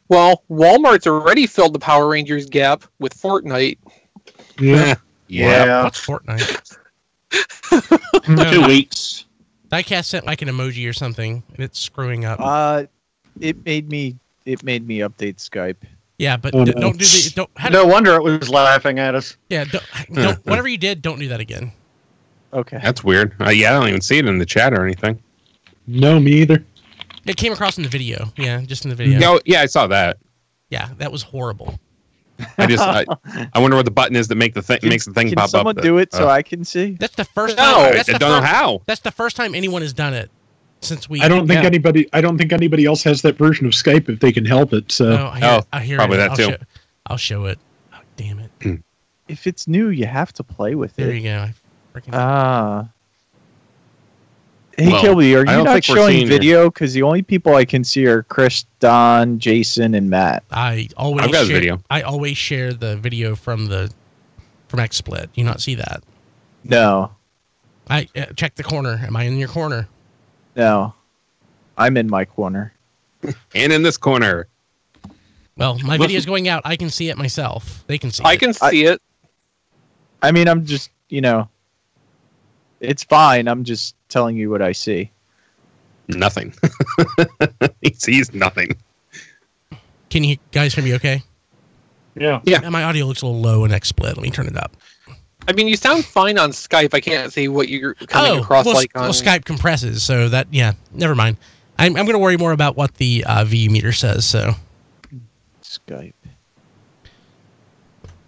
Well, Walmart's already filled the Power Rangers gap with Fortnite. Yeah. What's Fortnite? 2 weeks. Diecast sent like an emoji or something, and it's screwing up. It made me update Skype. Yeah, but Oh, no. don't do the don't. No wonder it was laughing at us. Yeah, don't whatever you did, don't do that again. Okay. That's weird. Yeah, I don't even see it in the chat or anything. No, me either. It came across in the video. Yeah, just in the video. No, yeah, I saw that. Yeah, that was horrible. I wonder what the button is that makes the thing pop up. Can someone do it so I can see? That's the first No, time. I don't know how. That's the first time anyone has done it since we. I don't think anybody else has that version of Skype if they can help it. So. I hear probably it. that too. I'll show it. Oh, damn it! If it's new, you have to play with it. There you go. Hey, Well, Kilby, are I you don't not think we're showing seeing video? Because the only people I can see are Chris, Don, Jason, and Matt. I've got a video. I always share the video from XSplit. Do you not see that? No. I check the corner. Am I in your corner? No. I'm in my corner. And in this corner. Well, my video's going out. I can see it myself. They can see it. I can see it. I mean, I'm just, it's fine. I'm just telling you what I see. Nothing. He sees nothing. Can you guys hear me okay? Yeah. And my audio looks a little low in XSplit. Let me turn it up. I mean, you sound fine on Skype. I can't see what you're coming across like on... Well, Skype compresses, so that, never mind. I'm going to worry more about what the VU meter says, so... Skype.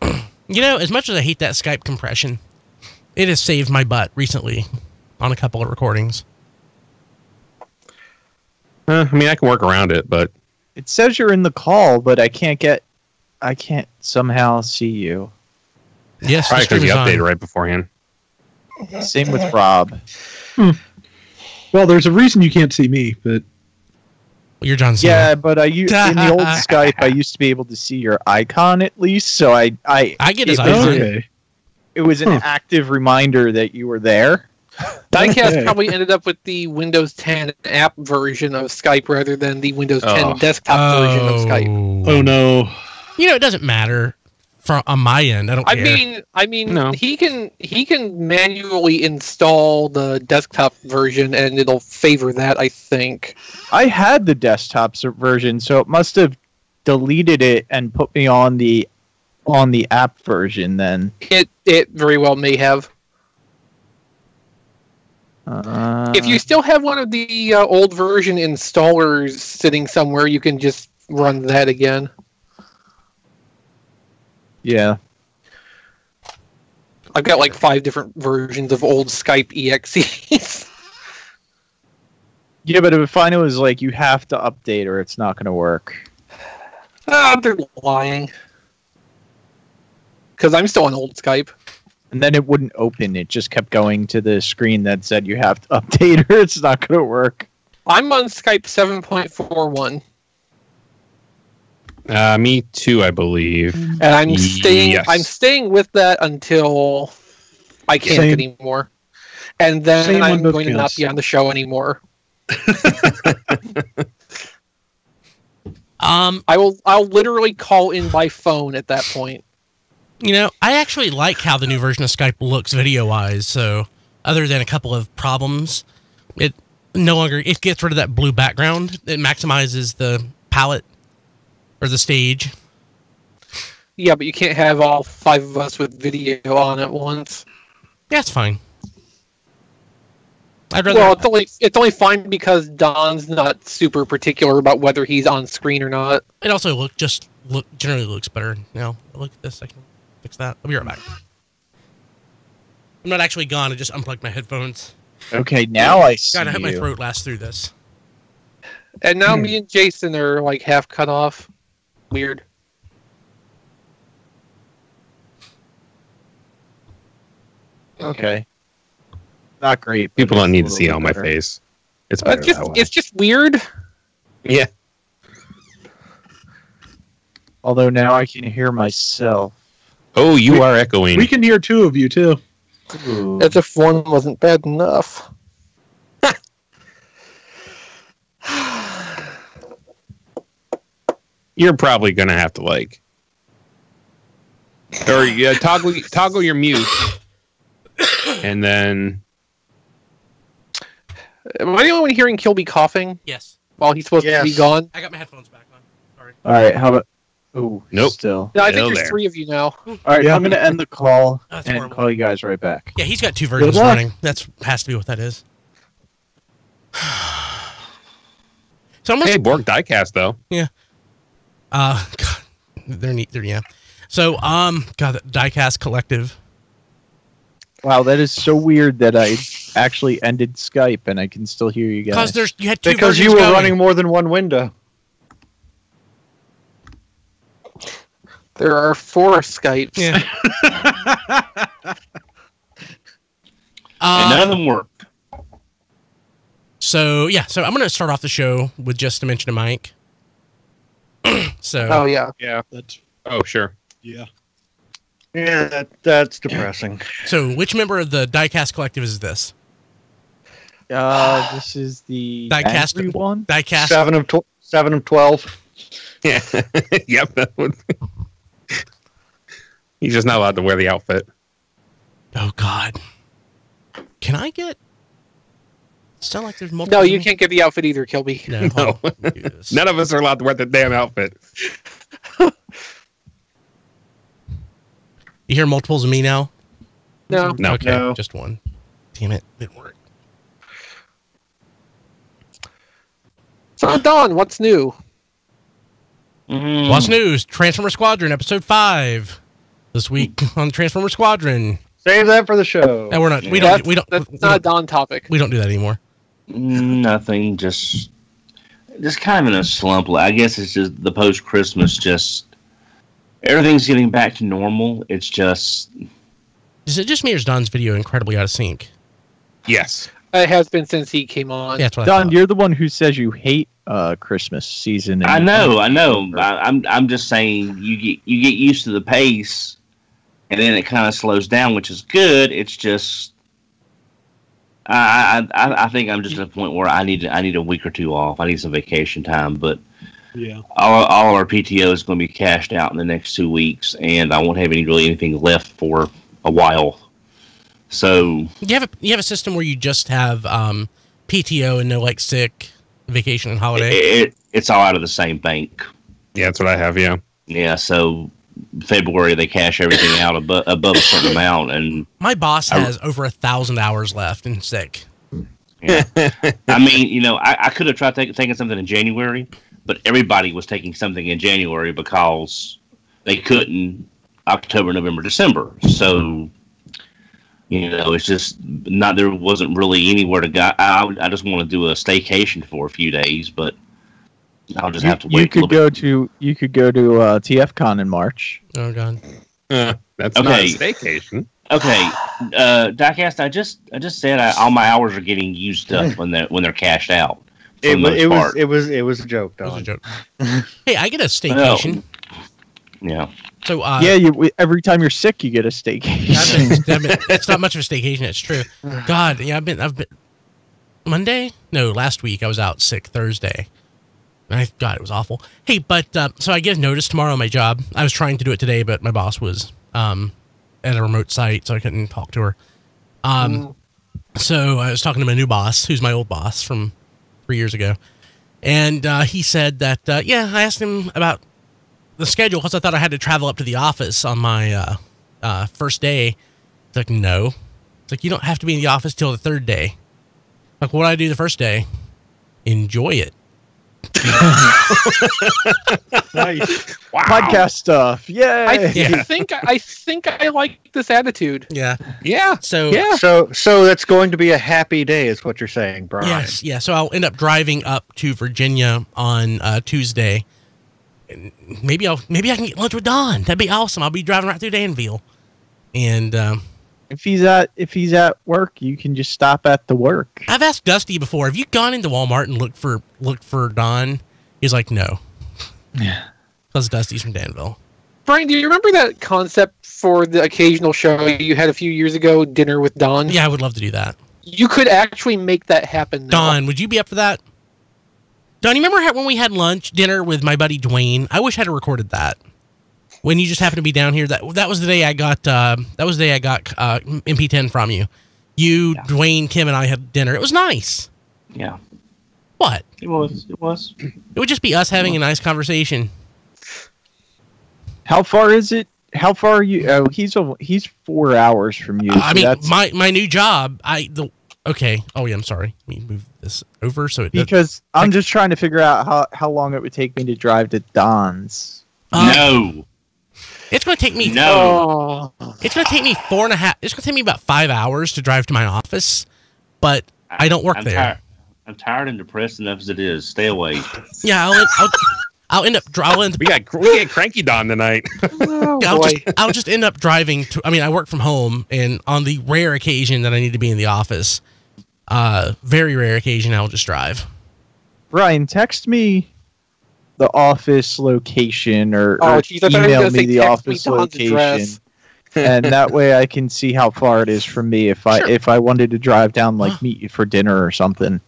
As much as I hate that Skype compression, it has saved my butt recently on a couple of recordings. I mean, I can work around it, but... It says you're in the call, but I can't somehow see you. Yes, probably because you updated right beforehand. Same with Rob. Well, there's a reason you can't see me, but... You're John Cena. Yeah, but in the old Skype, I used to be able to see your icon at least, so I get his icon. Okay. It was an active reminder that you were there. Diecast probably ended up with the Windows 10 app version of Skype rather than the Windows 10 desktop version of Skype. Oh no! It doesn't matter on my end. I don't care. I mean, No. he can manually install the desktop version and it'll favor that. I think. I had the desktop version, so it must have deleted it and put me on the app version. Then it very well may have. If you still have one of the old version installers sitting somewhere, you can just run that again. Yeah. I've got like 5 different versions of old Skype EXEs. Yeah, but if I know is like you have to update or it's not going to work. They're lying. Because I'm still on old Skype. And then it wouldn't open. It just kept going to the screen that said you have to update or it's not going to work. I'm on Skype 7.41. Me too, I believe. And I'm staying. Yes. I'm staying with that until I can't anymore, and then I'm going to not be on the show anymore. I'll literally call in by phone at that point. I actually like how the new version of Skype looks video-wise. So, other than a couple of problems, it gets rid of that blue background. It maximizes the palette. Or the stage. Yeah, but you can't have all 5 of us with video on at once. Yeah, it's fine. Well, it's only fine because Don's not super particular about whether he's on screen or not. It also generally looks better. Look at this. I can fix that. I'll be right back. I'm not actually gone. I just unplugged my headphones. Okay, now I see Gotta have my throat last through this. And now me and Jason are like half cut off. Weird. Okay. Not great. People don't need to see all my face. It's better that way. It's just weird. Yeah. Although now I can hear myself. Oh, you are echoing. We can hear two of you too. Ooh. As if one wasn't bad enough. you're probably gonna have to like, or toggle your mute, and then. Am I the only one hearing Kilby coughing? Yes. While he's supposed to be gone? I got my headphones back on. Sorry. All right, how about... Oh, nope. Still. No, I think Still there's there. 3 of you now. All right, I'm going to end the call That's and horrible. call you guys right back. Yeah, he's got 2 versions luck. running. That's has to be what that is. So I'm gonna, Hey, Borg diecast though. yeah. God, they're neat. Yeah. So God, the Diecast Collective. Wow, that is so weird that I actually ended Skype and I can still hear you guys. Because you had 2 Because versions you were going. running more than one window. There are 4 Skypes. Yeah. And none of them work. So yeah, so I'm gonna start off the show with just a mention of Mike. So Oh, yeah. Yeah, that's Oh, sure. yeah. Yeah, that's depressing. so which member of the Diecast Collective is this? This is the Diecast angry one. Diecast. 7 of 12. Yeah. Yep. That would. He's just not allowed to wear the outfit. Oh God. Can I get? It's not like there's multiple. No, you can't get the outfit either, Kilby. No. No. None of us are allowed to wear the damn outfit. You hear multiples of me now? No. No. Okay, No. just one. Damn it, didn't work. So, Don, what's new? What's news? Transformer Squadron, episode 5. This week on Transformer Squadron. Save that for the show. And we're not. We That's don't. not a Don topic. We don't do that anymore. Nothing. Just kind of in a slump. I guess it's just the post-Christmas. Just everything's getting back to normal. It's just. Is it just me or is Don's video incredibly out of sync? Yes. It has been since he came on. Yeah, that's what I Don, thought. you're the one who says you hate Christmas season. I know. I'm just saying you get used to the pace, and then it kind of slows down, which is good. It's just. I think I'm just at a point where I need a week or 2 off. I need some vacation time, but Yeah. all our PTO is going to be cashed out in the next 2 weeks, and I won't have anything left for a while. So You have a system where you just have PTO and no like sick, vacation, and holiday. it's all out of the same bank. Yeah, that's what I have. Yeah. Yeah, so February they cash everything out above a certain amount, and My boss has over 1,000 hours left and sick. yeah. I mean, I could have tried taking something in January, but everybody was taking something in January because they couldn't October, November, December. So, it's just not. There wasn't really anywhere to go. I just want to do a staycation for a few days, but I'll just have to wait. You could go to TFCon in March. Oh God. That's not a Okay. staycation. Okay, Diecast. I just said all my hours are getting used up when they're cashed out. for the most part. It was a joke, That was a Don. joke. Hey, I get a staycation. Yeah. So Every time you're sick, you get a staycation. it's not much of a staycation. It's true. God, yeah, I've been Monday? No, last week I was out sick Thursday. God, it was awful. Hey, but so I get a notice tomorrow on my job. I was trying to do it today, but my boss was at a remote site, so I couldn't talk to her. So I was talking to my new boss, who's my old boss from 3 years ago, and he said that I asked him about the schedule because I thought I had to travel up to the office on my first day. It's like, no. It's like, you don't have to be in the office till the 3rd day. Like, what do I do the first day? Enjoy it. Nice. Wow. Podcast stuff. Yay! I think I like this attitude. Yeah. Yeah. So Yeah. So that's going to be a happy day, is what you're saying, Brian. yes, yeah. So I'll end up driving up to Virginia on Tuesday. And maybe I can get lunch with Don. That'd be awesome. I'll be driving right through Danville. And If he's at work, you can just stop at the work. I've asked Dusty before, have you gone into Walmart and looked for Don? He's like, no. Yeah. Because Dusty's from Danville. Brian, do you remember that concept for the occasional show you had a few years ago, Dinner with Don? Yeah, I would love to do that. You could actually make that happen now. Don, would you be up for that? Don, you remember when we had dinner with my buddy Dwayne? I wish I had recorded that. When you just happened to be down here, that was the day I got MP10 from you. You, yeah. Dwayne, Kim, and I had dinner. It was nice. Yeah. What? It was. It would just be us having a nice conversation. How far is it? How far are you? Oh, he's 4 hours from you. So I mean, my new job. Okay. Oh yeah, I'm sorry. Let me move this over so it. Because I'm just trying to figure out how long it would take me to drive to Don's. No. It's going to take me. No. It's going to take me 4.5. It's going to take me about 5 hours to drive to my office, but I don't work there. I'm tired and depressed enough as it is. Stay away. Yeah, I'll end up. We get cranky Don tonight. I'll just end up driving to. I mean, I work from home, and on the rare occasion that I need to be in the office, very rare occasion, I'll just drive. Brian, text me the office location, or geez, email me the office location, and that way I can see how far it is from me if I wanted to drive down, like meet you for dinner or something.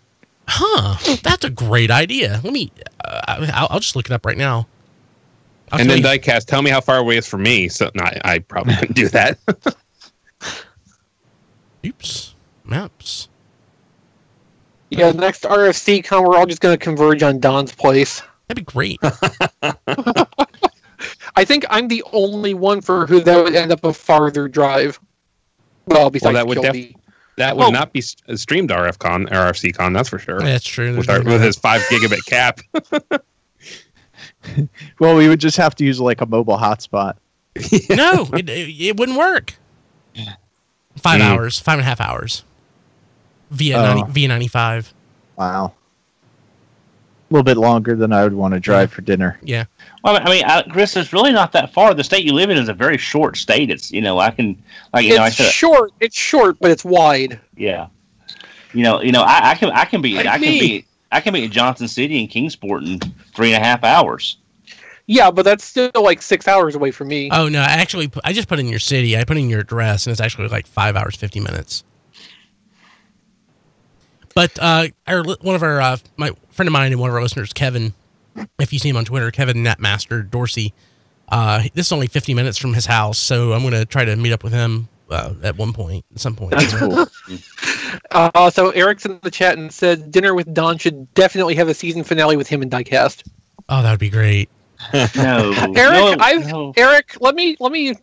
Huh? That's a great idea. Let me. I'll just look it up right now. And then Diecast, tell me how far away it is from me. So no, I probably couldn't do that. Oops. Maps. Yeah, next RFC con, we're all just going to converge on Don's place. That'd be great. I think I'm the only one for who that would end up a farther drive. Well, besides that would not be streamed RFC con, that's for sure. That's true. With his 5 gigabit cap. Well, we would just have to use like a mobile hotspot. No, it wouldn't work. 5 hours, 5.5 hours. Via 95. Wow. A little bit longer than I would want to drive for dinner. Yeah. Well, I mean, Chris, it's really not that far. The state you live in is a very short state. It's It's short, but it's wide. Yeah. I can be in Johnson City and Kingsport in 3.5 hours. Yeah, but that's still like 6 hours away from me. Oh no, I just put in your city. I put in your address, and it's actually like 5 hours 50 minutes. But one of our my friend of mine and one of our listeners, Kevin, if you see him on Twitter, Kevin Natmaster Dorsey, this is only 50 minutes from his house, so I'm going to try to meet up with him at some point. That's cool. So Eric's in the chat and said dinner with Don should definitely have a season finale with him and Diecast. Oh, that would be great. No, Eric, let me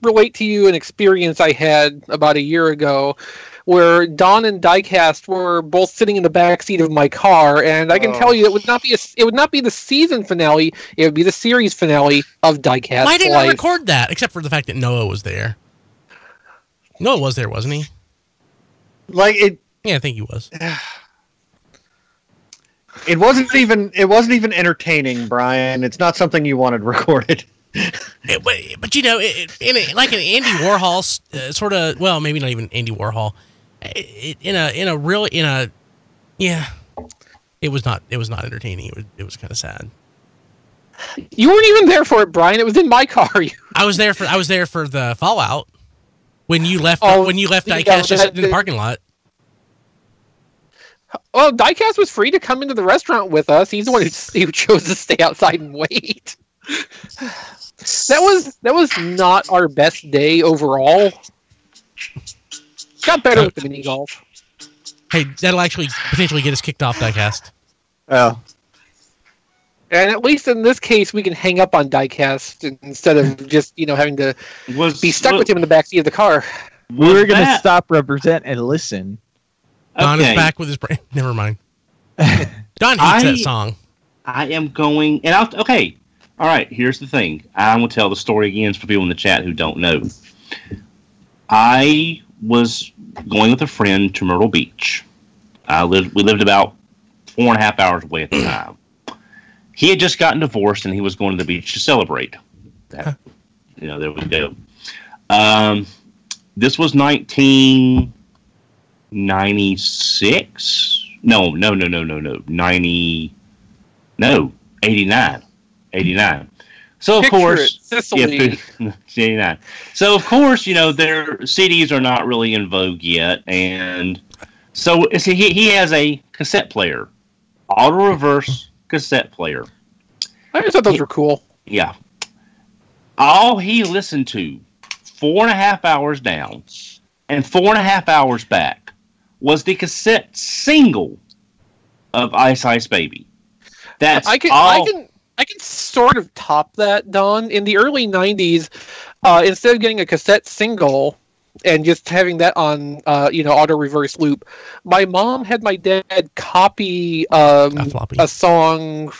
relate to you an experience I had about a year ago, where Don and Diecast were both sitting in the back seat of my car, and I can tell you it would not be the season finale; it would be the series finale of Diecast. Why didn't I record that? Except for the fact that Noah was there. Noah was there, wasn't he? Yeah, I think he was. It wasn't even entertaining, Brian. It's not something you wanted recorded. But in like an Andy Warhol sort of, well, maybe not even Andy Warhol. It was not entertaining. It was kind of sad. You weren't even there for it, Brian. It was in my car. I was there for the Fallout when you left. When you left Diecast just in the parking lot. Well, Diecast was free to come into the restaurant with us. He's the one who chose to stay outside and wait. That was not our best day overall. Got better with the mini golf. Hey, that'll actually potentially get us kicked off Diecast. Oh. And at least in this case, we can hang up on Diecast instead of just having to be stuck with him in the backseat of the car. We were going to stop, represent, and listen. Don is back with his brain. Never mind. Don hates that song. I am going, and all right, here's the thing. I'm going to tell the story again for people in the chat who don't know. I was going with a friend to Myrtle Beach. We lived about 4.5 hours away at the time. He had just gotten divorced, and he was going to the beach to celebrate. There we go. This was 1996. No. 89. So of course, Sicily. 89. So of course, their CDs are not really in vogue yet, and so he has a cassette player, auto reverse cassette player. I just thought those were cool. Yeah. All he listened to 4.5 hours down and 4.5 hours back was the cassette single of Ice Ice Baby. That's I can sort of top that, Don. In the early 90s, instead of getting a cassette single and just having that on, auto reverse loop, my mom had my dad copy a song.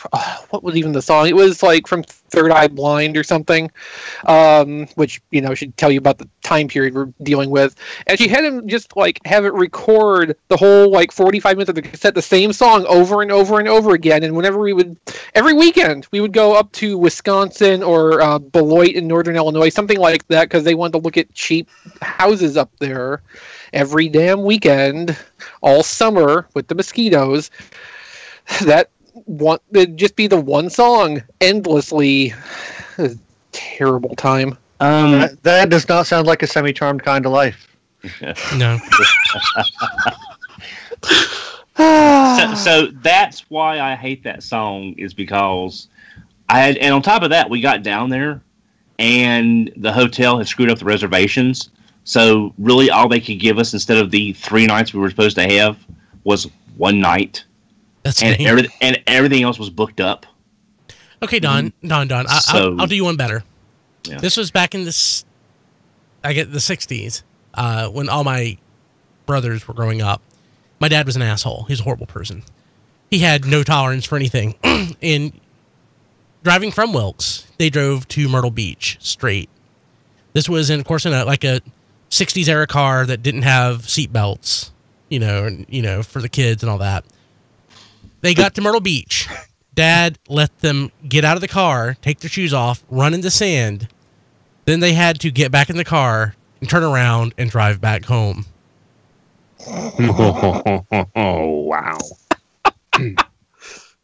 What was even the song? It was like from Third Eye Blind or something, which should tell you about the time period we're dealing with. And she had him just have it record the whole 45 minutes of the cassette, the same song over and over and over again. And whenever every weekend we would go up to Wisconsin or Beloit in northern Illinois, something like that, because they wanted to look at cheap houses up there every damn weekend, all summer with the mosquitoes. It'd just be the one song endlessly. A terrible time. That does not sound like a semi-charmed kind of life. No. So that's why I hate that song, is because and on top of that, we got down there and the hotel had screwed up the reservations. So really all they could give us instead of the 3 nights we were supposed to have was 1 night. And everything else was booked up. Okay, Don. I'll do you one better. Yeah. This was back in the 60s, when all my brothers were growing up. My dad was an asshole. He's a horrible person. He had no tolerance for anything. And driving from Wilkes, they drove to Myrtle Beach straight. This was, in a 60s era car that didn't have seat belts, for the kids and all that. They got to Myrtle Beach. Dad let them get out of the car, take their shoes off, run in the sand. Then they had to get back in the car and turn around and drive back home. Oh, wow.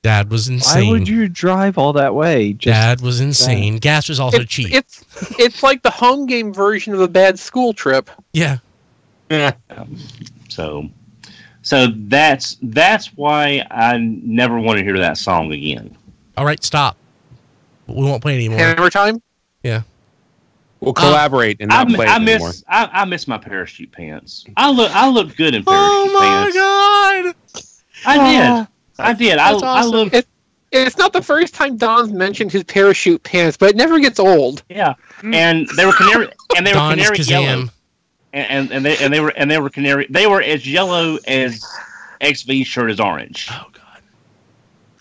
Dad was insane. Why would you drive all that way? Dad was insane. Gas was also cheap. It's like the home game version of a bad school trip. Yeah. So that's why I never want to hear that song again. All right, stop. We won't play anymore. Hammer time? Yeah. We'll collaborate and not play anymore. I miss my parachute pants. I look good in parachute pants. Oh my god! I did. That's awesome. It's not the first time Don's mentioned his parachute pants, but it never gets old. Yeah, and they were canary yellow. And they were canary. They were as yellow as XV's shirt is orange. Oh god.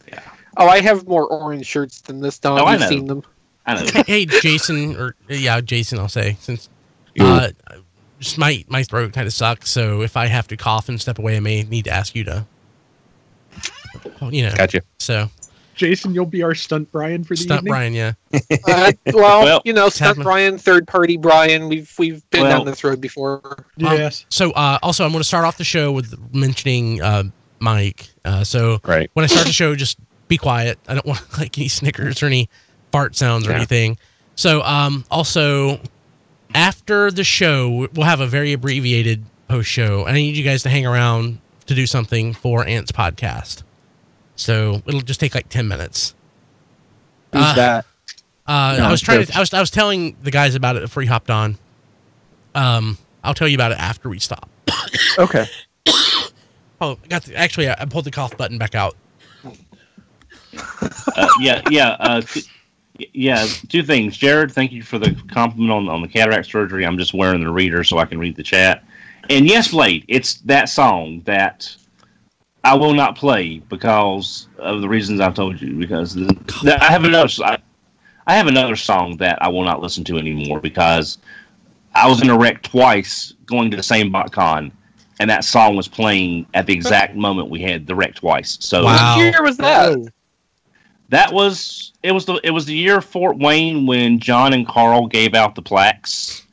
Yeah. Oh, I have more orange shirts than this, Don. Oh, I've seen them. I know. Hey, Jason, Jason, I'll say, since just my throat kind of sucks, so if I have to cough and step away, I may need to ask you to, Gotcha. So, Jason, you'll be our stunt Brian for the stunt evening? Brian, yeah. Stunt Brian, third party Brian. We've been down this road before. Yes. So, also, I'm going to start off the show with mentioning Mike. Right. When I start the show, just be quiet. I don't want any snickers or any fart sounds or anything. So, also, after the show, we'll have a very abbreviated post show. I need you guys to hang around to do something for Ant's podcast. So it'll just take 10 minutes. Who's that? I was telling the guys about it before you hopped on. I'll tell you about it after we stop. Okay. Oh, I pulled the cough button back out. Two things. Jared, thank you for the compliment on the cataract surgery. I'm just wearing the reader so I can read the chat. And yes, Blade, it's that song that I will not play because of the reasons I've told you. Because I have another song that I will not listen to anymore because I was in a wreck twice going to the same BotCon, and that song was playing at the exact moment we had the wreck twice. So wow. What year was that? It was the year of Fort Wayne when John and Carl gave out the plaques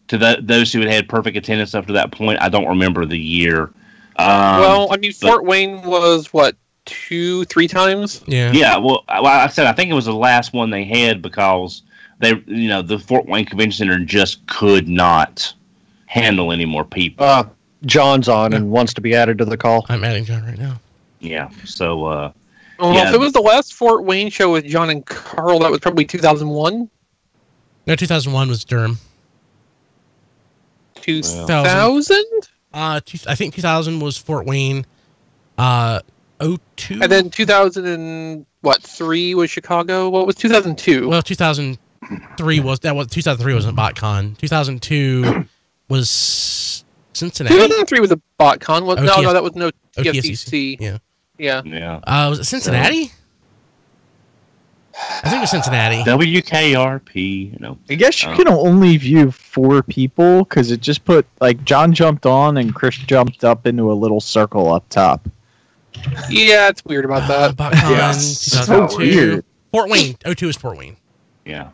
to those who had perfect attendance up to that point. I don't remember the year. Fort Wayne was what, 2-3 times? Yeah. Yeah. Well, I said I think it was the last one they had because the Fort Wayne Convention Center just could not handle any more people. John's on and wants to be added to the call. I'm adding John right now. Yeah. So Well, if it was the last Fort Wayne show with John and Carl, that was probably 2001. No, 2001 was Durham. 2000? I think 2000 was Fort Wayne. 02. And then 2003 was Chicago. What was 2002? Well, 2003 was 2003 wasn't BotCon. 2002 was Cincinnati. 2003 was a BotCon. No, that was no TFCC. Yeah. Was it Cincinnati? I think it was Cincinnati. WKRP. I guess you can only view 4 people because it just put John jumped on and Chris jumped up into a little circle up top. Yeah, it's weird about that. BotCon 2002. So weird. Fort Wayne. 02 is Fort Wayne. Yeah.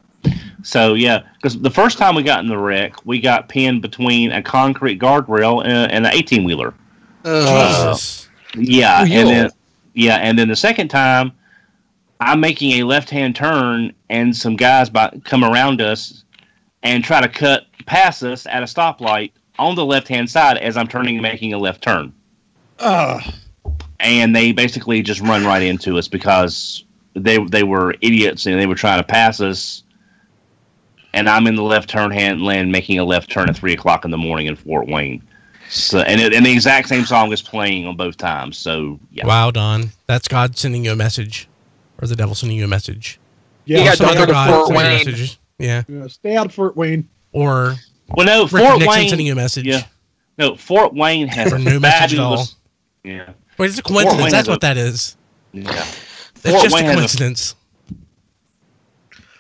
So, because the first time we got in the wreck, we got pinned between a concrete guardrail and an 18-wheeler. Jesus. Yeah, and then the second time, I'm making a left-hand turn, and some guys come around us and try to cut past us at a stoplight on the left-hand side as I'm turning and making a left turn. And they basically just run right into us because they were idiots and they were trying to pass us. And I'm in the left turn lane making a left turn at 3 o'clock in the morning in Fort Wayne. So, and the exact same song is playing on both times. So, yeah. Wow, Don. That's God sending you a message. Or the devil sending you a message. Yeah, don't go to Fort Wayne. Yeah, stay out of Fort Wayne. Or Fort Nixon Wayne sending you a message. Yeah. No, Fort Wayne has or a no message at all. fabulous... Yeah. Wait, it's a coincidence. That's what that is. Yeah. It's just a coincidence.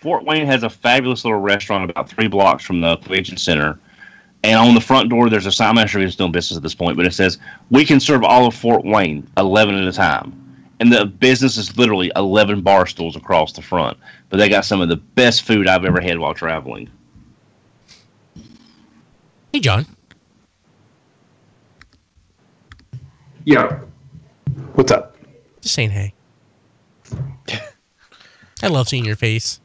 Fort Wayne has a fabulous little restaurant about 3 blocks from the Convention Center. And on the front door, there's a sign. I'm not sure if it's still in business at this point, but it says, "We can serve all of Fort Wayne, 11 at a time." And the business is literally 11 bar stools across the front. But they got some of the best food I've ever had while traveling. Hey, John. Yeah. What's up? Just saying hey. I love seeing your face.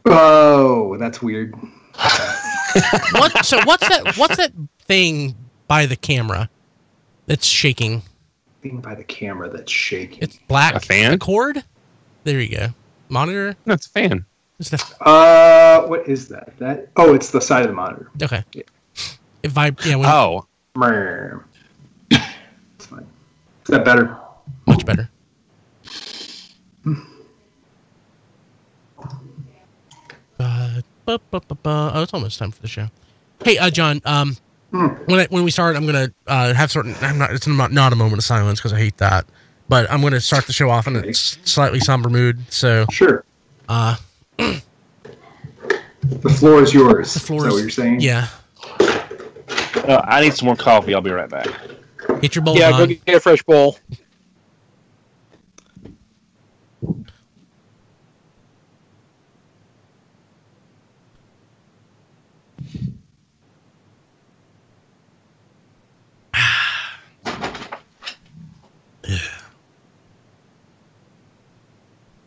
Oh, that's weird. What's that thing by the camera that's shaking? Thing by the camera that's shaking. It's black. A fan? A cord? There you go. Monitor? No, it's a fan. It's the what is that? It's the side of the monitor. okay. Yeah. It when It's fine. Is that better? much better. Oh, it's almost time for the show. Hey, John. When we start, I'm gonna have certain. It's not a moment of silence because I hate that. But I'm gonna start the show off in a slightly somber mood. So sure. The floor is yours. The floor is that what you're saying? Yeah. I need some more coffee. I'll be right back. Get your bowl. Yeah, go get a fresh bowl.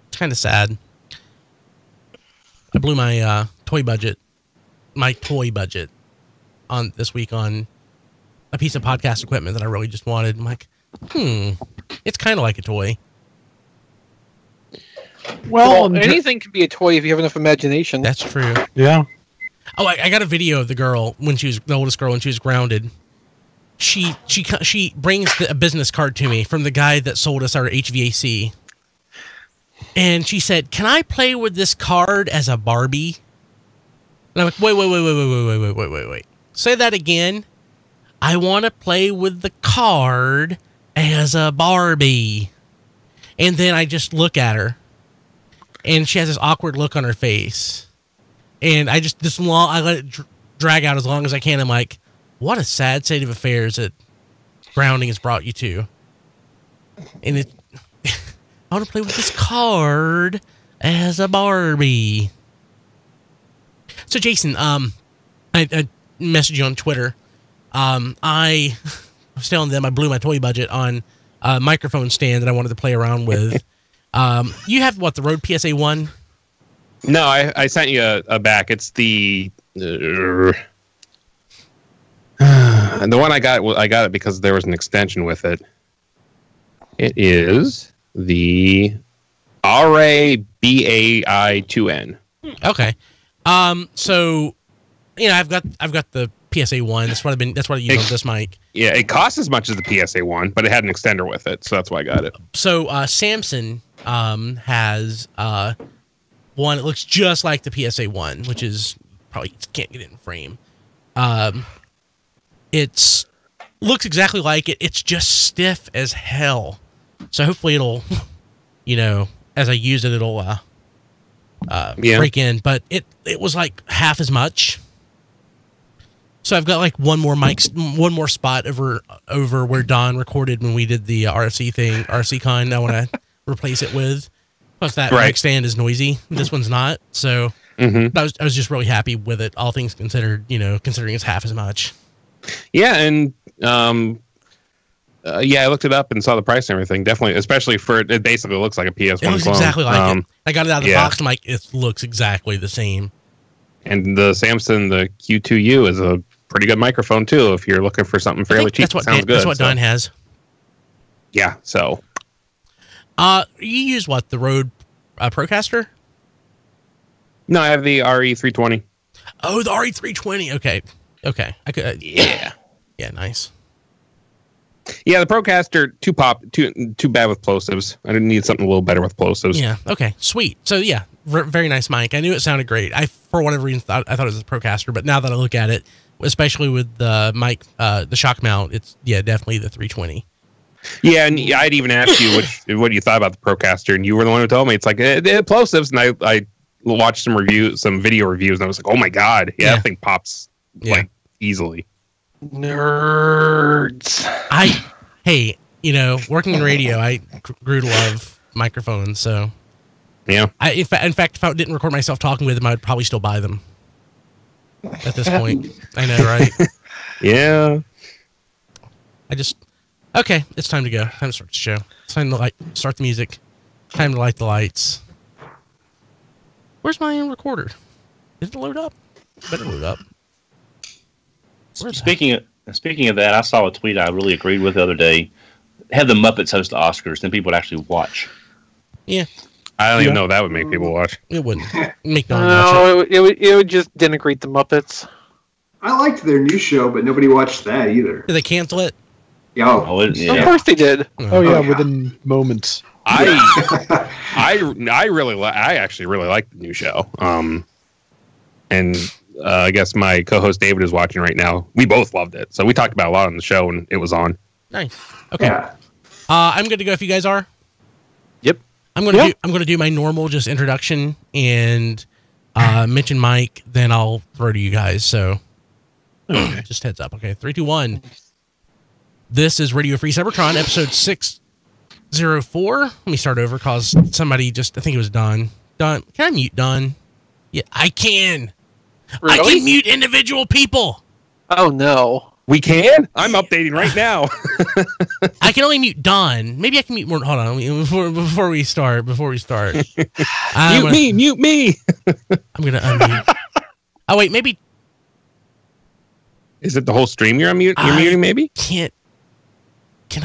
It's kind of sad. I blew my toy budget on this week on a piece of podcast equipment that I really just wanted. I'm like, it's kind of like a toy. Well, anything can be a toy if you have enough imagination. That's true. Yeah. Oh, I got a video of the girl when she was the oldest girl when she was grounded. She brings a business card to me from the guy that sold us our HVAC. And she said, "Can I play with this card as a Barbie?" And I'm like, wait. Say that again. I want to play with the card as a Barbie. And then I just look at her. And she has this awkward look on her face. And I let it drag out as long as I can. I'm like, what a sad state of affairs that grounding has brought you to. And I want to play with this card as a Barbie. So, Jason, I messaged you on Twitter. I was telling them I blew my toy budget on a microphone stand that I wanted to play around with. You have, the Rode PSA 1? No, I sent you a back. It's the... and the one I got it because there was an extension with it. It is the RABAI2N. Okay. So, I've got the PSA 1. That's what I use on this mic. Yeah, it costs as much as the PSA 1, but it had an extender with it, so that's why I got it. So, Samson has one that looks just like the PSA 1, which is probably can't get it in frame. It's looks exactly like it. It's just stiff as hell. So hopefully it'll, as I use it, it'll break in. But it was like half as much. So I've got like one more spot over where Don recorded when we did the RFC Con. I want to replace it with. Plus that mic stand is noisy. This one's not. So I was just really happy with it. All things considered, considering it's half as much. Yeah, and I looked it up and saw the price and everything. Definitely, especially for it basically looks like a PS1 It looks clone. exactly like it. I got it out of the box. I'm like, it looks exactly the same. And the Samson, the Q2U, is a pretty good microphone too. If you're looking for something fairly cheap, sounds good. That's what Don has. Yeah. So, you use what, the Rode Procaster? No, I have the RE320. Oh, the RE320. Okay. I could. Yeah, nice. Yeah, the Procaster too bad with plosives. I didn't need something a little better with plosives. Yeah. Okay. Sweet. So yeah, very nice mic. I knew it sounded great. I for whatever reason I thought it was a Procaster, but now that I look at it, especially with the mic, the shock mount, it's definitely the 320. Yeah, and I'd even asked you what you thought about the Procaster, and you were the one who told me it's like it plosives, and I watched some video reviews, and I was like, oh my god, that thing pops like easily. Nerds. Working in radio, I grew to love microphones. So yeah, in fact, if I didn't record myself talking with them, I'd probably still buy them. At this point, I know, right? Yeah. Okay, it's time to go. Time to start the show. It's time to start the music. Time to light the lights. Where's my recorder? Did it load up? Better load up. Speaking of that, I saw a tweet I really agreed with the other day. Have the Muppets host the Oscars, then people would actually watch. Yeah. I don't even know that would make people watch. It wouldn't. Make no watch it would just denigrate the Muppets. I liked their new show, but nobody watched that either. Did they cancel it? Of course they did. Within moments. I actually really like the new show. And I guess my co-host David is watching right now. We both loved it, so we talked about it a lot on the show when it was on. Nice. Okay. Yeah. I'm good to go if you guys are. Yep. I'm gonna do my normal just introduction and mention Mike. Then I'll throw to you guys. So just heads up. Okay. 3, 2, 1. This is Radio Free Cybertron, episode 604. Let me start over because somebody I think it was Don. Don, can I mute Don? Yeah, I can. Really? I can mute individual people. Oh, no. We can? I'm updating right now. I can only mute Don. Maybe I can mute more. Hold on. Before we start. Mute me. I'm going to unmute. Oh, wait, maybe. Is it the whole stream you're muting, maybe? Can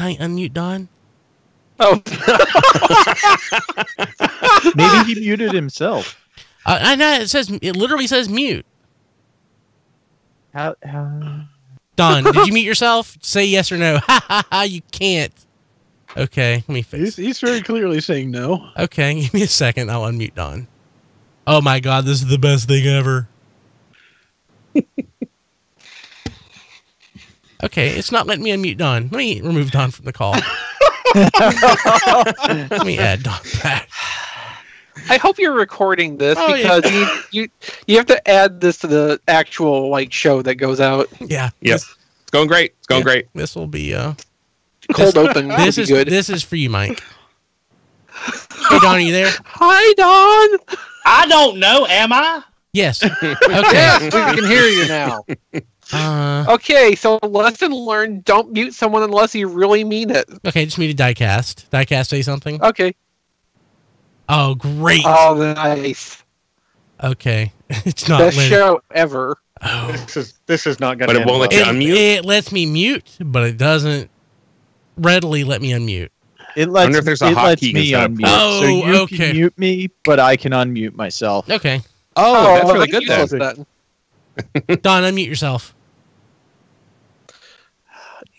I unmute Don? Oh. Maybe he muted himself. I know it literally says mute. How? Don, did you mute yourself? Say yes or no. You can't. Okay, let me fix. He's very clearly saying no. Okay, give me a second. I'll unmute Don. Oh my god, this is the best thing ever. Okay, it's not letting me unmute Don. Let me remove Don from the call. Let me add Don back. I hope you're recording this because you have to add this to the actual show that goes out. Yeah. Yes. It's going great. It's going great. This will be cold open. This is good. This is for you, Mike. Hey Don, are you there? Hi Don. I don't know, am I? Yes. Okay. Yes, we can hear you now. Okay, so lesson learned, don't mute someone unless you really mean it. Okay, just muted Diecast. Diecast, say something? Okay. Oh, great. Oh, nice. Okay. It's not best show ever. Oh. This is not going to But it won't let you unmute? It lets me mute, but it doesn't readily let me unmute. It lets, wonder if there's a hotkey me unmute. Oh, so you okay. can mute me, but I can unmute myself. Okay. Oh, that's really good good then. Don, unmute yourself.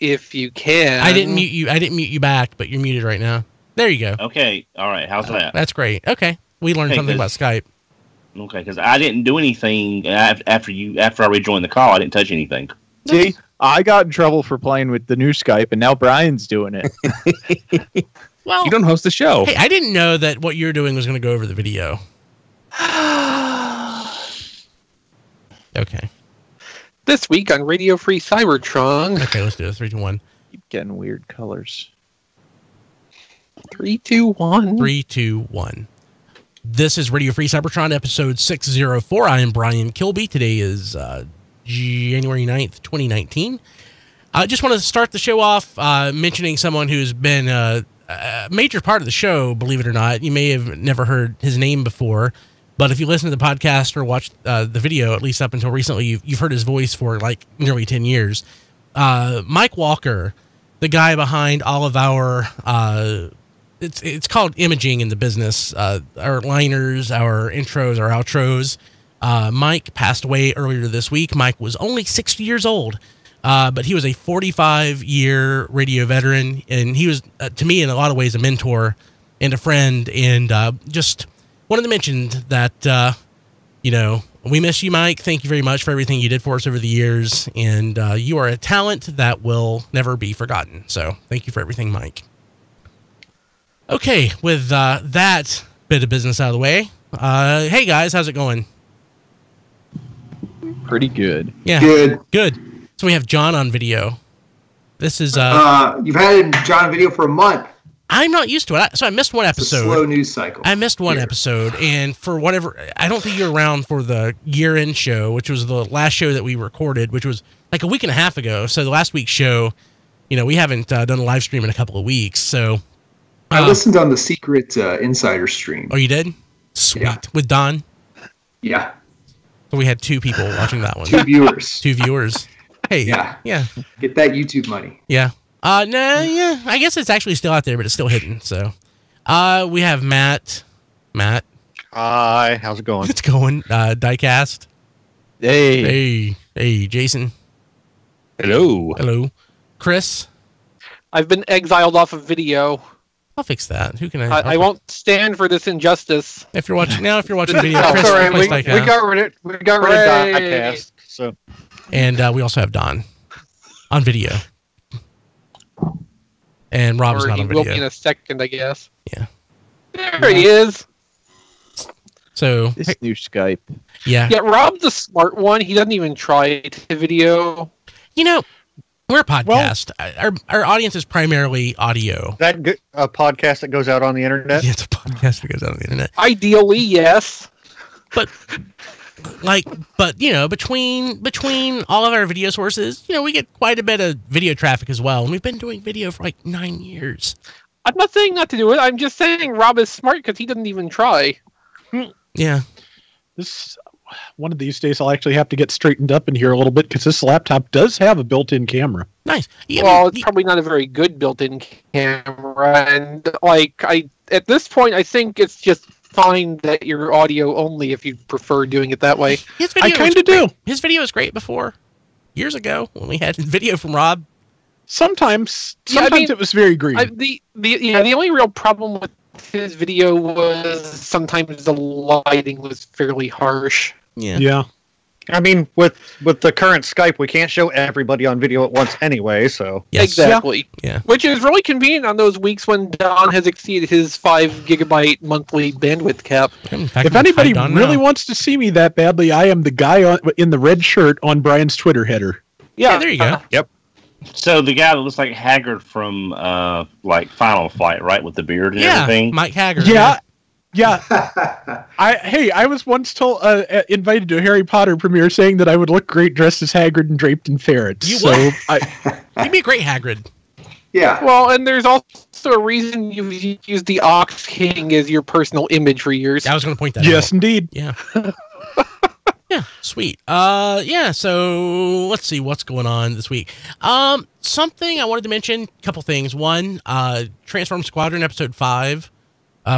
If you can. I didn't mute you. I didn't mute you back, but you're muted right now. There you go. Okay. All right. How's that? That's great. Okay. We learned something about Skype. Okay, because I didn't do anything after I rejoined the call. I didn't touch anything. See, I got in trouble for playing with the new Skype, and now Brian's doing it. Well, You don't host the show. hey, I didn't know that what you're doing was going to go over the video. Okay. This week on Radio Free Cybertron. Okay, let's do it. 3, 2, 1. Keep getting weird colors. 3, 2, 1. 3, 2, 1. This is Radio Free Cybertron, episode 604. I am Brian Kilby. Today is January 9th, 2019. I just want to start the show off mentioning someone who's been a major part of the show, believe it or not. You may have never heard his name before, but if you listen to the podcast or watch the video, at least up until recently, you've heard his voice for like nearly 10 years. Mike Walker, the guy behind all of our... It's called imaging in the business. Our liners, our intros, our outros. Mike passed away earlier this week. Mike was only 60 years old, but he was a 45-year radio veteran, and he was, to me, in a lot of ways, a mentor and a friend. And just wanted to mention that, we miss you, Mike. Thank you very much for everything you did for us over the years, and you are a talent that will never be forgotten. So thank you for everything, Mike. Okay, with that bit of business out of the way, hey guys, how's it going? Pretty good. Yeah, good. So we have John on video. This is you've had John on video for a month. I'm not used to it, so I missed one episode. It's a slow news cycle. I missed one episode, and for whatever, I don't think you were around for the year-end show, which was the last show that we recorded, which was like a week and a half ago. So the last week's show, we haven't done a live stream in a couple of weeks, so. I listened on the secret insider stream. Oh, you did? Sweet. Yeah. With Don? Yeah. So we had 2 people watching that one. 2 viewers. 2 viewers. Hey. Yeah. Yeah. Get that YouTube money. Yeah. Yeah. I guess it's actually still out there, but it's still hidden. So, we have Matt. Hi. How's it going? It's going. Diecast. Hey. Hey, Jason. Hello. Chris. I've been exiled off of video. I'll fix that. Who can I won't stand for this injustice. If you're watching video, Chris, Sorry, we Diecast. got rid of Diecast. So. And we also have Don on video. And Rob's not on He will video. be in a second, I guess. Yeah. There he is. So This new Skype. yeah. Yeah, Rob's the smart one. He doesn't even try to video. We're a podcast. Our audience is primarily audio. That a podcast that goes out on the internet? Yeah, it's a podcast that goes out on the internet. Ideally, yes. But between all of our video sources, we get quite a bit of video traffic as well. And we've been doing video for like 9 years. I'm not saying not to do it. I'm just saying Rob is smart because he doesn't even try. Yeah. One of these days I'll actually have to get straightened up in here a little bit because this laptop does have a built-in camera. Nice. Yeah, it's probably not a very good built-in camera, and at this point, I think it's just fine that you're audio only if you prefer doing it that way. I kind of do. His video was great before, years ago, when we had video from Rob. Sometimes it was very green. The only real problem with his video was sometimes the lighting was fairly harsh. Yeah. I mean, with the current Skype, we can't show everybody on video at once anyway, so... Yes. Exactly. Yeah. Which is really convenient on those weeks when Don has exceeded his 5 gigabyte monthly bandwidth cap. If anybody really wants to see me that badly, I am the guy in the red shirt on Brian's Twitter header. Yeah, there you go. Yep. So the guy that looks like Haggard from Final Fight, right, with the beard and everything. Mike Haggard. Yeah. I was once told invited to a Harry Potter premiere saying that I would look great dressed as Hagrid and draped in ferrets. You would. You'd be a great Hagrid. Yeah. Well, and there's also a reason you've used the Ox King as your personal image for years. I was going to point that out. Yes, indeed. Yeah. Yeah, sweet. So let's see what's going on this week. Something I wanted to mention, a couple things. One, Transform Squadron episode 5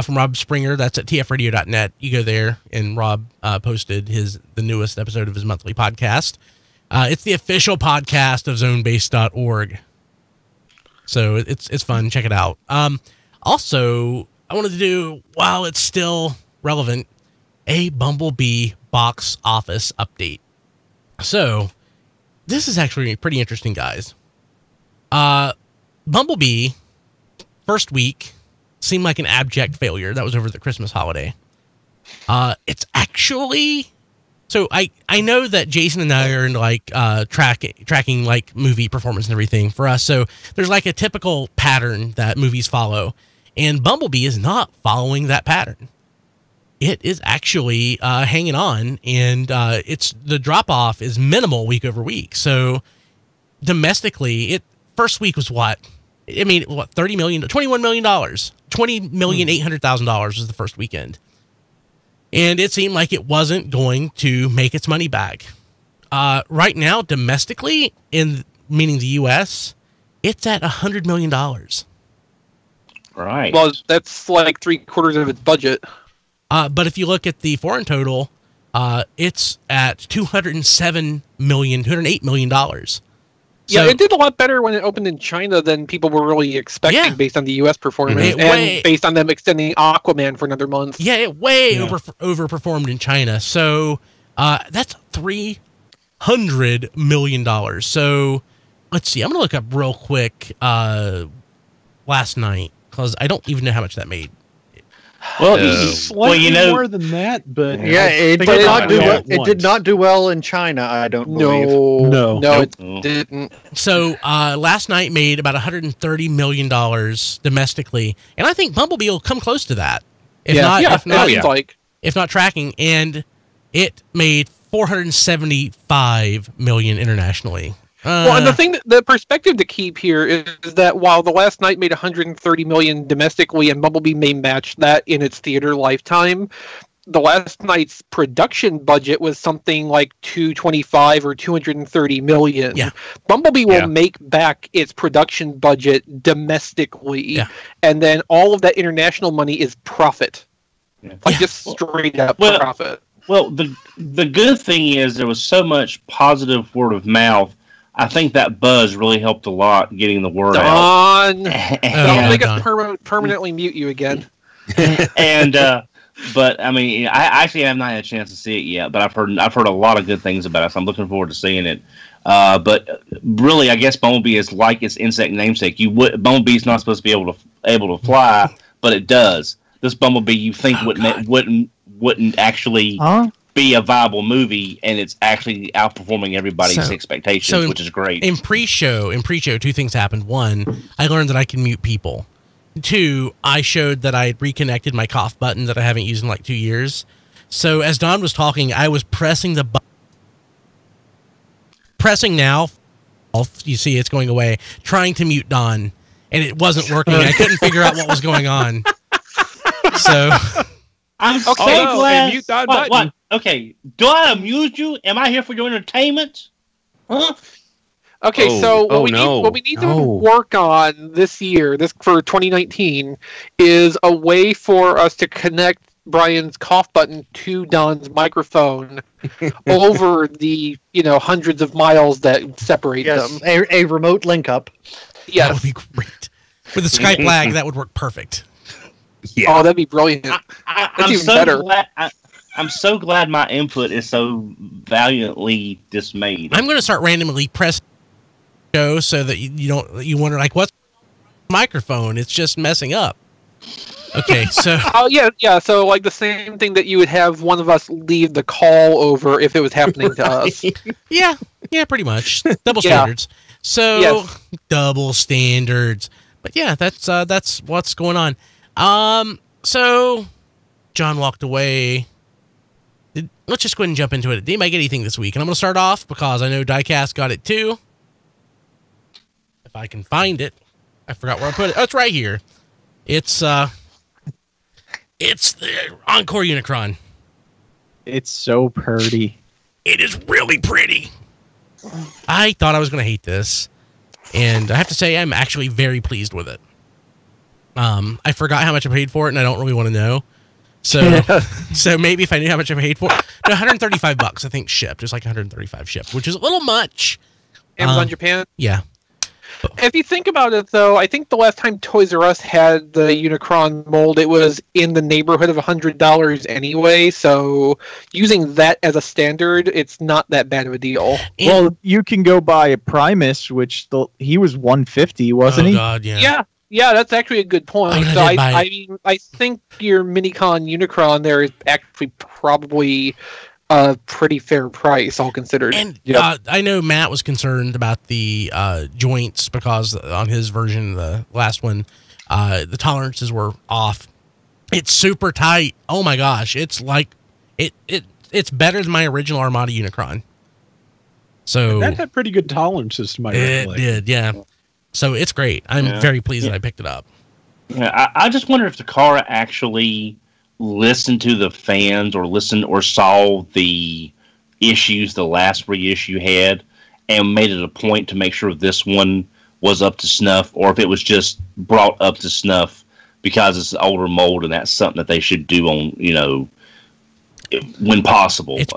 from Rob Springer. That's at tfradio.net. You go there, and Rob posted the newest episode of his monthly podcast. It's the official podcast of zonebase.org. So it's fun. Check it out. Also, I wanted to do, while it's still relevant, a Bumblebee box office update. So, this is actually pretty interesting, guys. Bumblebee, first week, seemed like an abject failure. That was over the Christmas holiday. It's actually... So, I know that Jason and I are in, like, tracking, like, movie performance and everything for us. So, there's, like, a typical pattern that movies follow. And Bumblebee is not following that pattern. It is actually hanging on, and the drop-off is minimal week over week. So domestically, first week was what? I mean, what, $30 million, $21 million, $20,800,000 was the first weekend. And it seemed like it wasn't going to make its money back. Right now, domestically, meaning the U.S., it's at $100 million. Right. Well, that's like 3/4 of its budget. But if you look at the foreign total, it's at $208 million. Yeah, it did a lot better when it opened in China than people were really expecting based on the U.S. performance based on them extending Aquaman for another month. Yeah, it overperformed in China. So that's $300 million. So let's see. I'm going to look up real quick last night because I don't even know how much that made. Well, slightly more than that, but it did not do well in China. I don't believe. No, it didn't. So last night made about $130 million domestically, and I think Bumblebee will come close to that. If not tracking, and it made $475 million internationally. Well, and the perspective to keep here is that while The Last Night made $130 million domestically, and Bumblebee may match that in its theater lifetime, The Last Night's production budget was something like $225 or $230 million. Yeah. Bumblebee will make back its production budget domestically, and then all of that international money is profit, just straight up profit. Well, the good thing is there was so much positive word of mouth. I think that buzz really helped a lot getting the word out. Don't make us permanently mute you again. And but I mean, I actually have not had a chance to see it yet, but I've heard a lot of good things about it, so I'm looking forward to seeing it. But really, I guess Bumblebee is like its insect namesake. Bumblebee's not supposed to be able to fly, but it does. This Bumblebee, you think wouldn't actually be a viable movie, and it's actually outperforming everybody's expectations, which is great. In pre-show, two things happened. One, I learned that I can mute people. Two, I showed that I had reconnected my cough button that I haven't used in like 2 years. So as Don was talking, I was pressing the button. Pressing now, you see it's going away, trying to mute Don, and it wasn't working. I couldn't figure out what was going on. So... I'm so glad. Mute that button. What? Okay, do I amuse you? Am I here for your entertainment? Huh? Okay, so what we need to work on this year, for 2019, is a way for us to connect Brian's cough button to Don's microphone over the hundreds of miles that separate them. A remote link up. Yes. That would be great. With the Skype lag, that would work perfect. Yeah. Oh, that'd be brilliant. That's even better. I'm so glad my input is so valiantly dismayed. I'm going to start randomly pressing show so that you wonder like what's microphone? It's just messing up. Okay, so so like the same thing that you would have one of us leave the call over if it was happening to us. yeah, pretty much double standards. So double standards. But yeah, that's what's going on. So John walked away. Let's just go ahead and jump into it. Did anybody get anything this week? And I'm going to start off because I know Diecast got it too. If I can find it. I forgot where I put it. Oh, it's right here. It's the Encore Unicron. It's so purty. It is really pretty. I thought I was going to hate this, and I have to say I'm actually very pleased with it. I forgot how much I paid for it, and I don't really want to know. So, so maybe if I knew how much I paid for it, no, $135 I think shipped, just like $135 shipped, which is a little much. Amazon Japan. Yeah. If you think about it, though, I think the last time Toys R Us had the Unicron mold, it was in the neighborhood of $100 anyway. So using that as a standard, it's not that bad of a deal. Well, you can go buy a Primus, which he was $150, wasn't he? Oh God, yeah. Yeah, that's actually a good point. Oh, So I mean, I think your Minicon Unicron there is actually probably a pretty fair price, all considered. And I know Matt was concerned about the joints because on his version, the last one, the tolerances were off. It's super tight. Oh my gosh, it's like it's better than my original Armada Unicron. So that had pretty good tolerances to my recollection. It did, yeah. So it's great. I'm very pleased that I picked it up. Yeah, I just wonder if the car actually listened to the fans or saw the issues the last reissue had and made it a point to make sure this one was up to snuff, or if it was just brought up to snuff because it's an older mold and that's something that they should do on, when possible. It's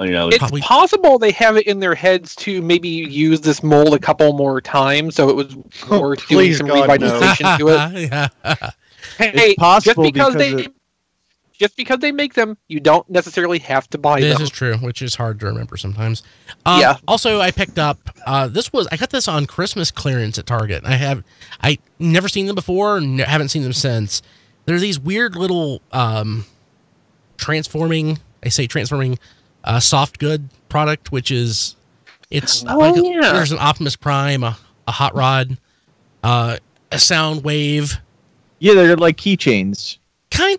possible they have it in their heads to maybe use this mold a couple more times, so it was worth doing some revitalization to it. Yeah. Hey, it's possible just because they make them, you don't necessarily have to buy them. This is true, which is hard to remember sometimes. Yeah. Also, I picked up I got this on Christmas clearance at Target. I never seen them before, haven't seen them since. They're these weird little transforming soft good product, which is there's an Optimus Prime, a hot rod, a sound wave. Yeah, they're like keychains. You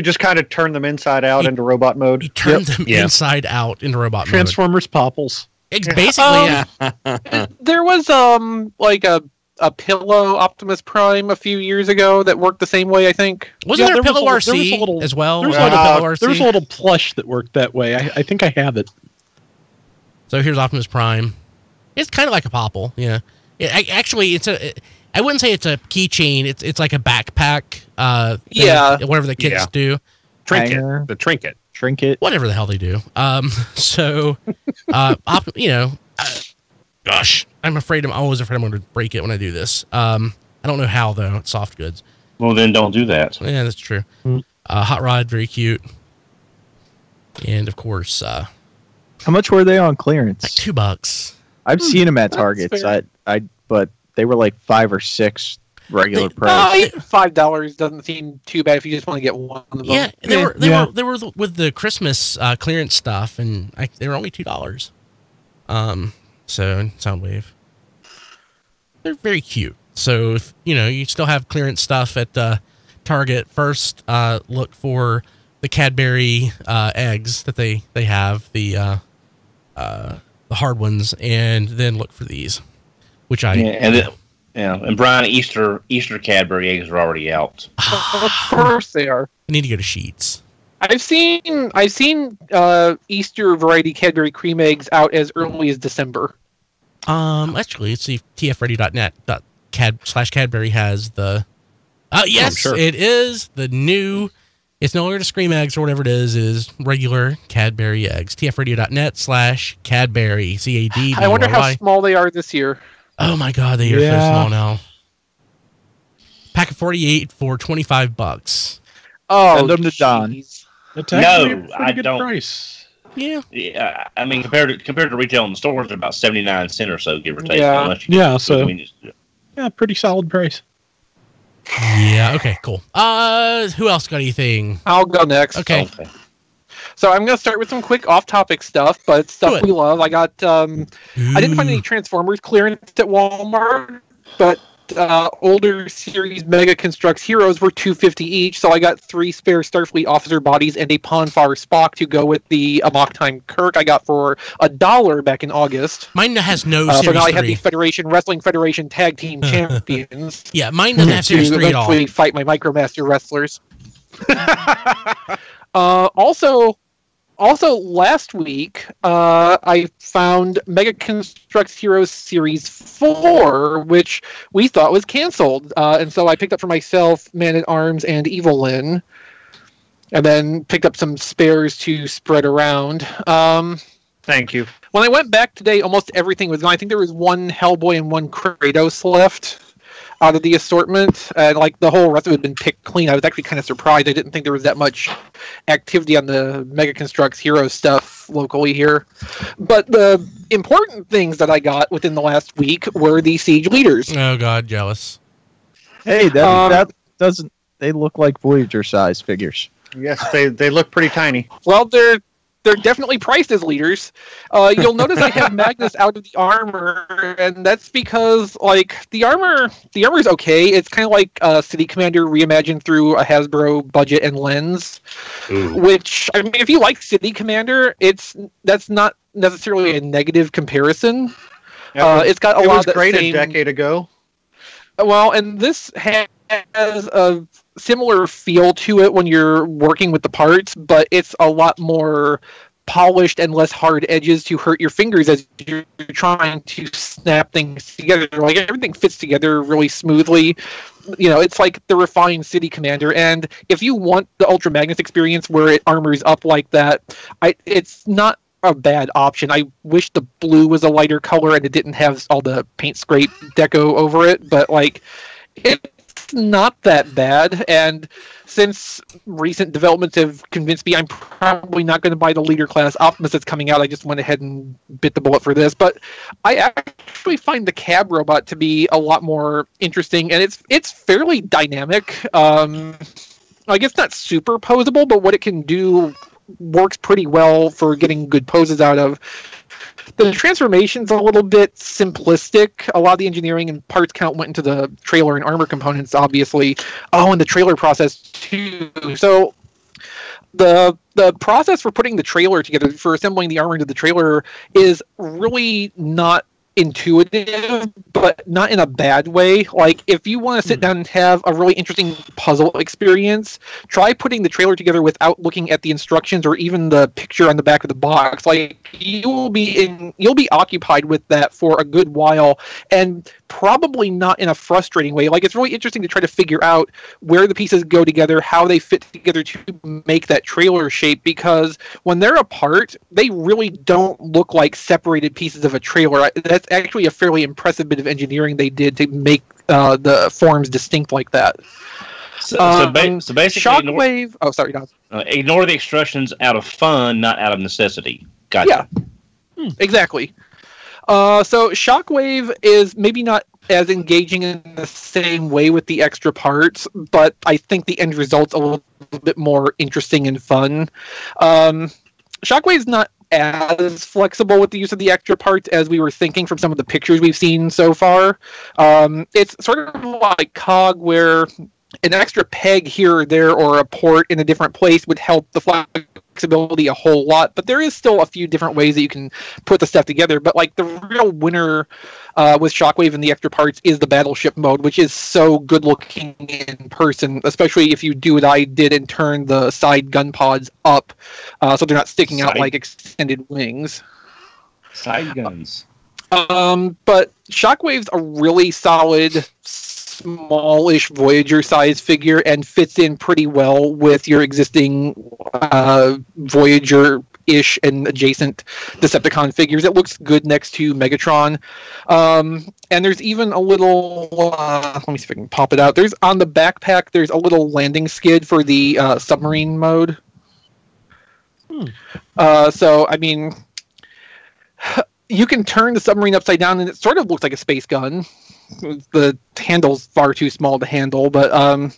just kind of turn them inside out into robot mode. You turn them inside out into robot mode. Transformers Popples. It's basically There was like a pillow Optimus Prime a few years ago that worked the same way, I think. Wasn't there a pillow RC as well? There was a little plush that worked that way. I think I have it. So here's Optimus Prime. It's kind of like a Popple, yeah. I wouldn't say it's a keychain. It's like a backpack. Whatever the kids do. Trinket. Whatever the hell they do. Gosh, I'm always afraid I'm going to break it when I do this. I don't know how though. It's soft goods. Well, then don't do that. Yeah, that's true. Hot rod, very cute. And of course, how much were they on clearance? like $2. I've seen them at Targets. But they were like $5 or $6 regular price. $5 doesn't seem too bad if you just want to get one of them. Yeah, they were with the Christmas clearance stuff, and they were only $2. So Soundwave, they're very cute. So if you still have clearance stuff at Target, first look for the Cadbury eggs that they have, the hard ones, and then look for these. Which and Brian, Easter Cadbury eggs are already out. Of course they are. I need to go to Sheets. I've seen Easter variety Cadbury cream eggs out as early as December. Actually, let's see if tfready.net/Cadbury has the. Yes, sure. It is the new. It's no longer the Scream eggs or whatever it is regular Cadbury eggs. tfready.net/Cadbury. CADBRY. I wonder how small they are this year. Oh my God, they are so small now. Pack of 48 for $25. Oh, send them to Don. No, I don't. Price. Yeah. I mean, compared to retail in the stores, they're about 79 cents or so, give or take. Pretty solid price. Yeah. Okay. Cool. Who else got anything? I'll go next. Okay. So I'm going to start with some quick off-topic stuff, but stuff we love. I got I didn't find any Transformers clearance at Walmart, but older series Mega Construx Heroes were $2.50 each, so I got 3 spare Starfleet officer bodies and a Ponfar Spock to go with the Amok Time Kirk I got for $1 back in August. Mine has no Series 3. So now I have the Wrestling Federation Tag Team Champions. Yeah, mine doesn't have Series 3 at all. To eventually fight my Micromaster wrestlers. Also Also, last week, I found Mega Construx Heroes Series 4, which we thought was canceled. And so I picked up for myself Man-at-Arms and Evelyn, and then picked up some spares to spread around. Thank you. When I went back today, almost everything was gone. I think there was one Hellboy and one Kratos left out of the assortment, and like the whole rest of it had been picked clean. I was actually kind of surprised. I didn't think there was that much activity on the Mega Construx Hero stuff locally here. But the important things that I got within the last week were the Siege leaders. Oh God, jealous. Hey, that doesn't. They look like Voyager size figures. Yes, they look pretty tiny. Well, they're definitely priced as leaders. You'll notice I have Magnus out of the armor, and that's because like the armor is okay. It's kind of like City Commander reimagined through a Hasbro budget and lens. Ooh. Which, I mean, if you like City Commander, that's not necessarily a negative comparison. It's got a lot of that great same, a decade ago. Well, and this has a similar feel to it when you're working with the parts, but it's a lot more polished and less hard edges to hurt your fingers as you're trying to snap things together. Like, everything fits together really smoothly. You know, it's like the refined City Commander, and if you want the Ultra Magnus experience where it armors up like that, it's not a bad option. I wish the blue was a lighter color and it didn't have all the paint scrape deco over it, but like, it's not that bad. And since recent developments have convinced me I'm probably not going to buy the leader class Optimus that's coming out, I just went ahead and bit the bullet for this. But I actually find the cab robot to be a lot more interesting, and it's fairly dynamic. I guess not super posable, but what it can do works pretty well for getting good poses out of. The transformation's a little bit simplistic. A lot of the engineering and parts count went into the trailer and armor components, obviously. Oh, and the trailer process, too. So the process for putting the trailer together, for assembling the armor into the trailer, is really not intuitive, but not in a bad way. Like, if you want to sit down and have a really interesting puzzle experience, try putting the trailer together without looking at the instructions or even the picture on the back of the box. Like, you'll be occupied with that for a good while, and probably not in a frustrating way. Like, it's really interesting to try to figure out where the pieces go together, how they fit together to make that trailer shape, because when they're apart, they really don't look like separated pieces of a trailer. That's actually a fairly impressive bit of engineering they did to make the forms distinct like that. So basically, Shockwave. Oh, sorry, Don. Ignore the instructions out of fun, not out of necessity. Gotcha. Yeah, exactly. So Shockwave is maybe not as engaging in the same way with the extra parts, but I think the end result's a little bit more interesting and fun. Shockwave's not as flexible with the use of the extra parts as we were thinking from some of the pictures we've seen so far. It's sort of like COG, where an extra peg here or there or a port in a different place would help the flexibility a whole lot, but there is still a few different ways that you can put the stuff together. But like, the real winner with Shockwave and the extra parts is the battleship mode, which is so good looking in person, especially if you do what I did and turn the side gun pods up so they're not sticking out like extended wings. Side guns. But Shockwave's a really solid, smallish Voyager size figure and fits in pretty well with your existing Voyager-ish and adjacent Decepticon figures. It looks good next to Megatron. And there's even a little, let me see if I can pop it out. There's on the backpack, there's a little landing skid for the submarine mode. So, I mean, you can turn the submarine upside down and it sort of looks like a space gun. The handle's far too small to handle, but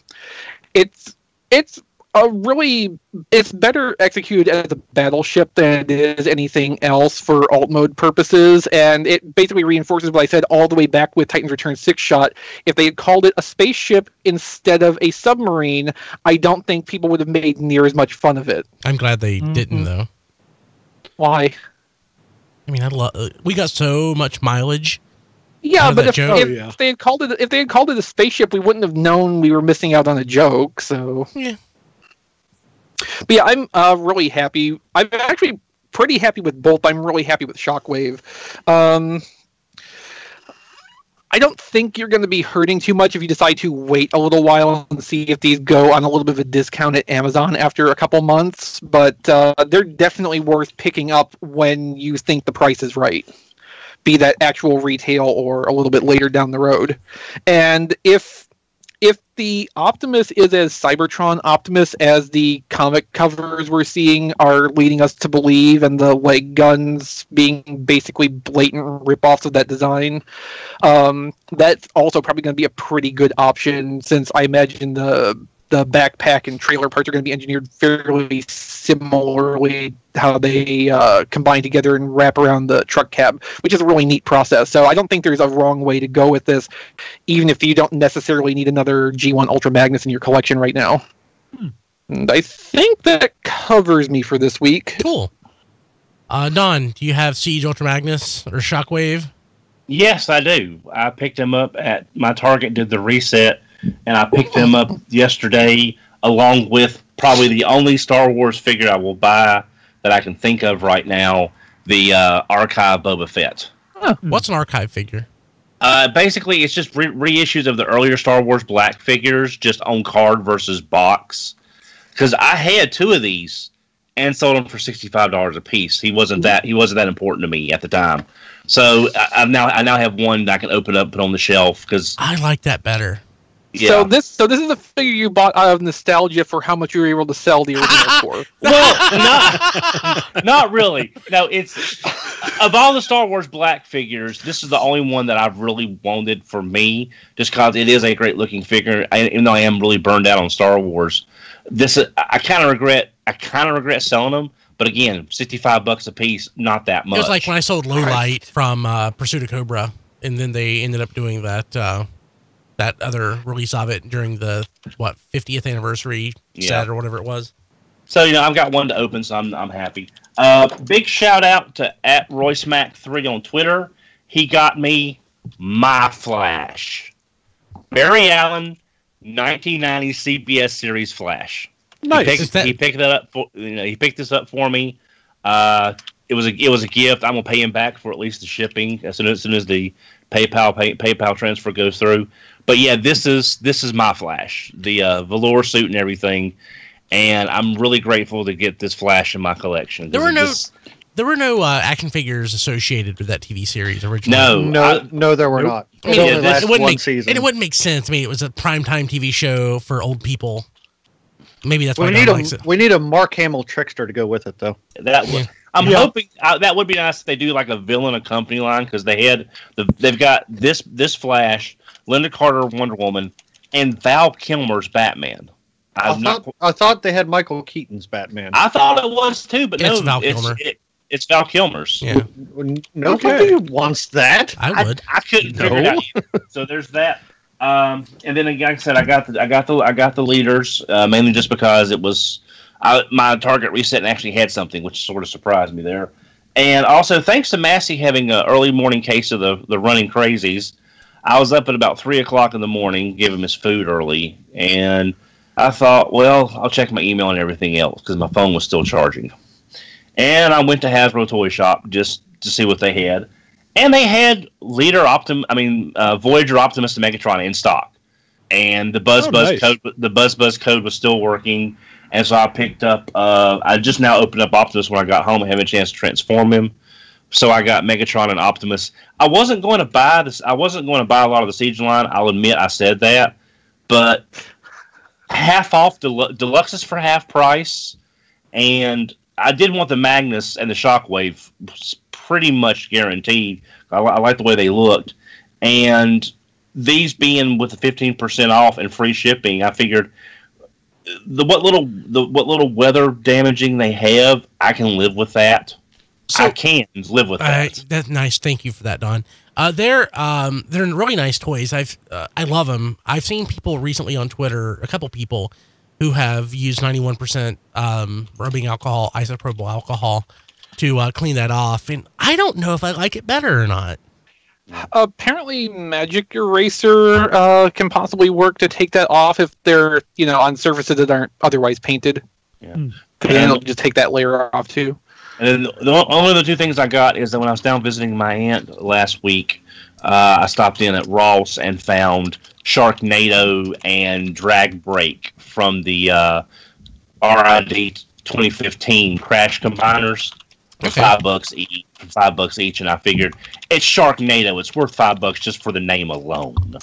it's better executed as a battleship than it is anything else for alt mode purposes, and it basically reinforces what I said all the way back with Titan's Return 6-Shot. If they had called it a spaceship instead of a submarine, I don't think people would have made near as much fun of it. I'm glad they didn't, though. Why? I mean, we got so much mileage. Yeah, but if they had called it a spaceship, we wouldn't have known we were missing out on a joke. So yeah. But yeah, I'm really happy. I'm actually pretty happy with both. I'm really happy with Shockwave. I don't think you're going to be hurting too much if you decide to wait a little while and see if these go on a little bit of a discount at Amazon after a couple months. But they're definitely worth picking up when you think the price is right, be that actual retail or a little bit later down the road. And if the Optimus is as Cybertron Optimus as the comic covers we're seeing are leading us to believe, and the leg guns being basically blatant ripoffs of that design, that's also probably going to be a pretty good option, since I imagine the backpack and trailer parts are going to be engineered fairly similarly, how they combine together and wrap around the truck cab, which is a really neat process. So I don't think there's a wrong way to go with this, even if you don't necessarily need another G1 Ultra Magnus in your collection right now. And I think that covers me for this week. Cool. Don, do you have Siege Ultra Magnus or Shockwave? Yes, I do. I picked them up at my Target, did the reset, and I picked them up yesterday, along with probably the only Star Wars figure I will buy that I can think of right now, the Archive Boba Fett. Huh. What's an Archive figure? Basically, it's just reissues of the earlier Star Wars Black figures, just on card versus box. Because I had 2 of these and sold them for $65 a piece. He wasn't that important to me at the time. So I now have one that I can open up, put on the shelf. Because I like that better. Yeah. So this is a figure you bought out of nostalgia for how much you were able to sell the original for. Well, not really. No, it's of all the Star Wars Black figures, this is the only one that I've really wanted for me, just because it is a great looking figure. Even though I am really burned out on Star Wars, I kind of regret selling them. But again, $65 a piece, not that much. It was like when I sold Lowlight from Pursuit of Cobra, and then they ended up doing that other release of it during the 50th anniversary set or whatever it was. So I've got one to open, so I'm happy. Big shout out to @RoySmack3 on Twitter. He got me my Flash, Barry Allen, 1990 CBS series Flash. Nice. He picked that up for he picked this up for me. It was a gift. I'm gonna pay him back for at least the shipping as soon as the PayPal transfer goes through. But yeah, this is my Flash, the velour suit and everything, and I'm really grateful to get this Flash in my collection. There were no action figures associated with that TV series originally. No, there were not. I mean, it wouldn't make sense. I mean, it was a primetime TV show for old people. Maybe that's why we need a Mark Hamill trickster to go with it, though. I'm hoping that would be nice if they do like a villain accompany line, because they've got this Flash, Linda Carter Wonder Woman, and Val Kilmer's Batman. I thought they had Michael Keaton's Batman. I thought it was too, but no, it's Val Kilmer. It's Val Kilmer's. Yeah. Nobody wants that. I would. I couldn't figure it out either. So there's that. And then, like I said, I got the leaders mainly just because it was my Target reset and actually had something, which sort of surprised me there. And also, thanks to Massey having an early morning case of the running crazies, I was up at about 3 o'clock in the morning, gave him his food early, and I thought, well, I'll check my email and everything else because my phone was still charging. And I went to Hasbro Toy Shop just to see what they had. And they had Voyager Optimus and Megatron in stock, and the Buzz code was still working, and so I picked up. I just now opened up Optimus when I got home and had a chance to transform him. So I got Megatron and Optimus. I wasn't going to buy this. I wasn't going to buy a lot of the Siege line. I'll admit I said that, but half off deluxes for half price, and I did want the Magnus and the Shockwave pretty much guaranteed. I like the way they looked, and these being with the 15% off and free shipping, I figured what little weather damaging they have, I can live with that. So, I can live with that. That's nice. Thank you for that, Don. They're really nice toys. I love them. I've seen people recently on Twitter, a couple people who have used 91% rubbing alcohol, isopropyl alcohol, to clean that off, and I don't know if I like it better or not. Apparently, Magic Eraser can possibly work to take that off if they're on surfaces that aren't otherwise painted. Yeah. And it'll just take that layer off too. And then only the two things I got is that when I was down visiting my aunt last week, I stopped in at Ross and found Sharknado and Drag Brake from the RID 2015 Crash Combiners for $5 each. $5 each, and I figured it's Sharknado. It's worth $5 just for the name alone.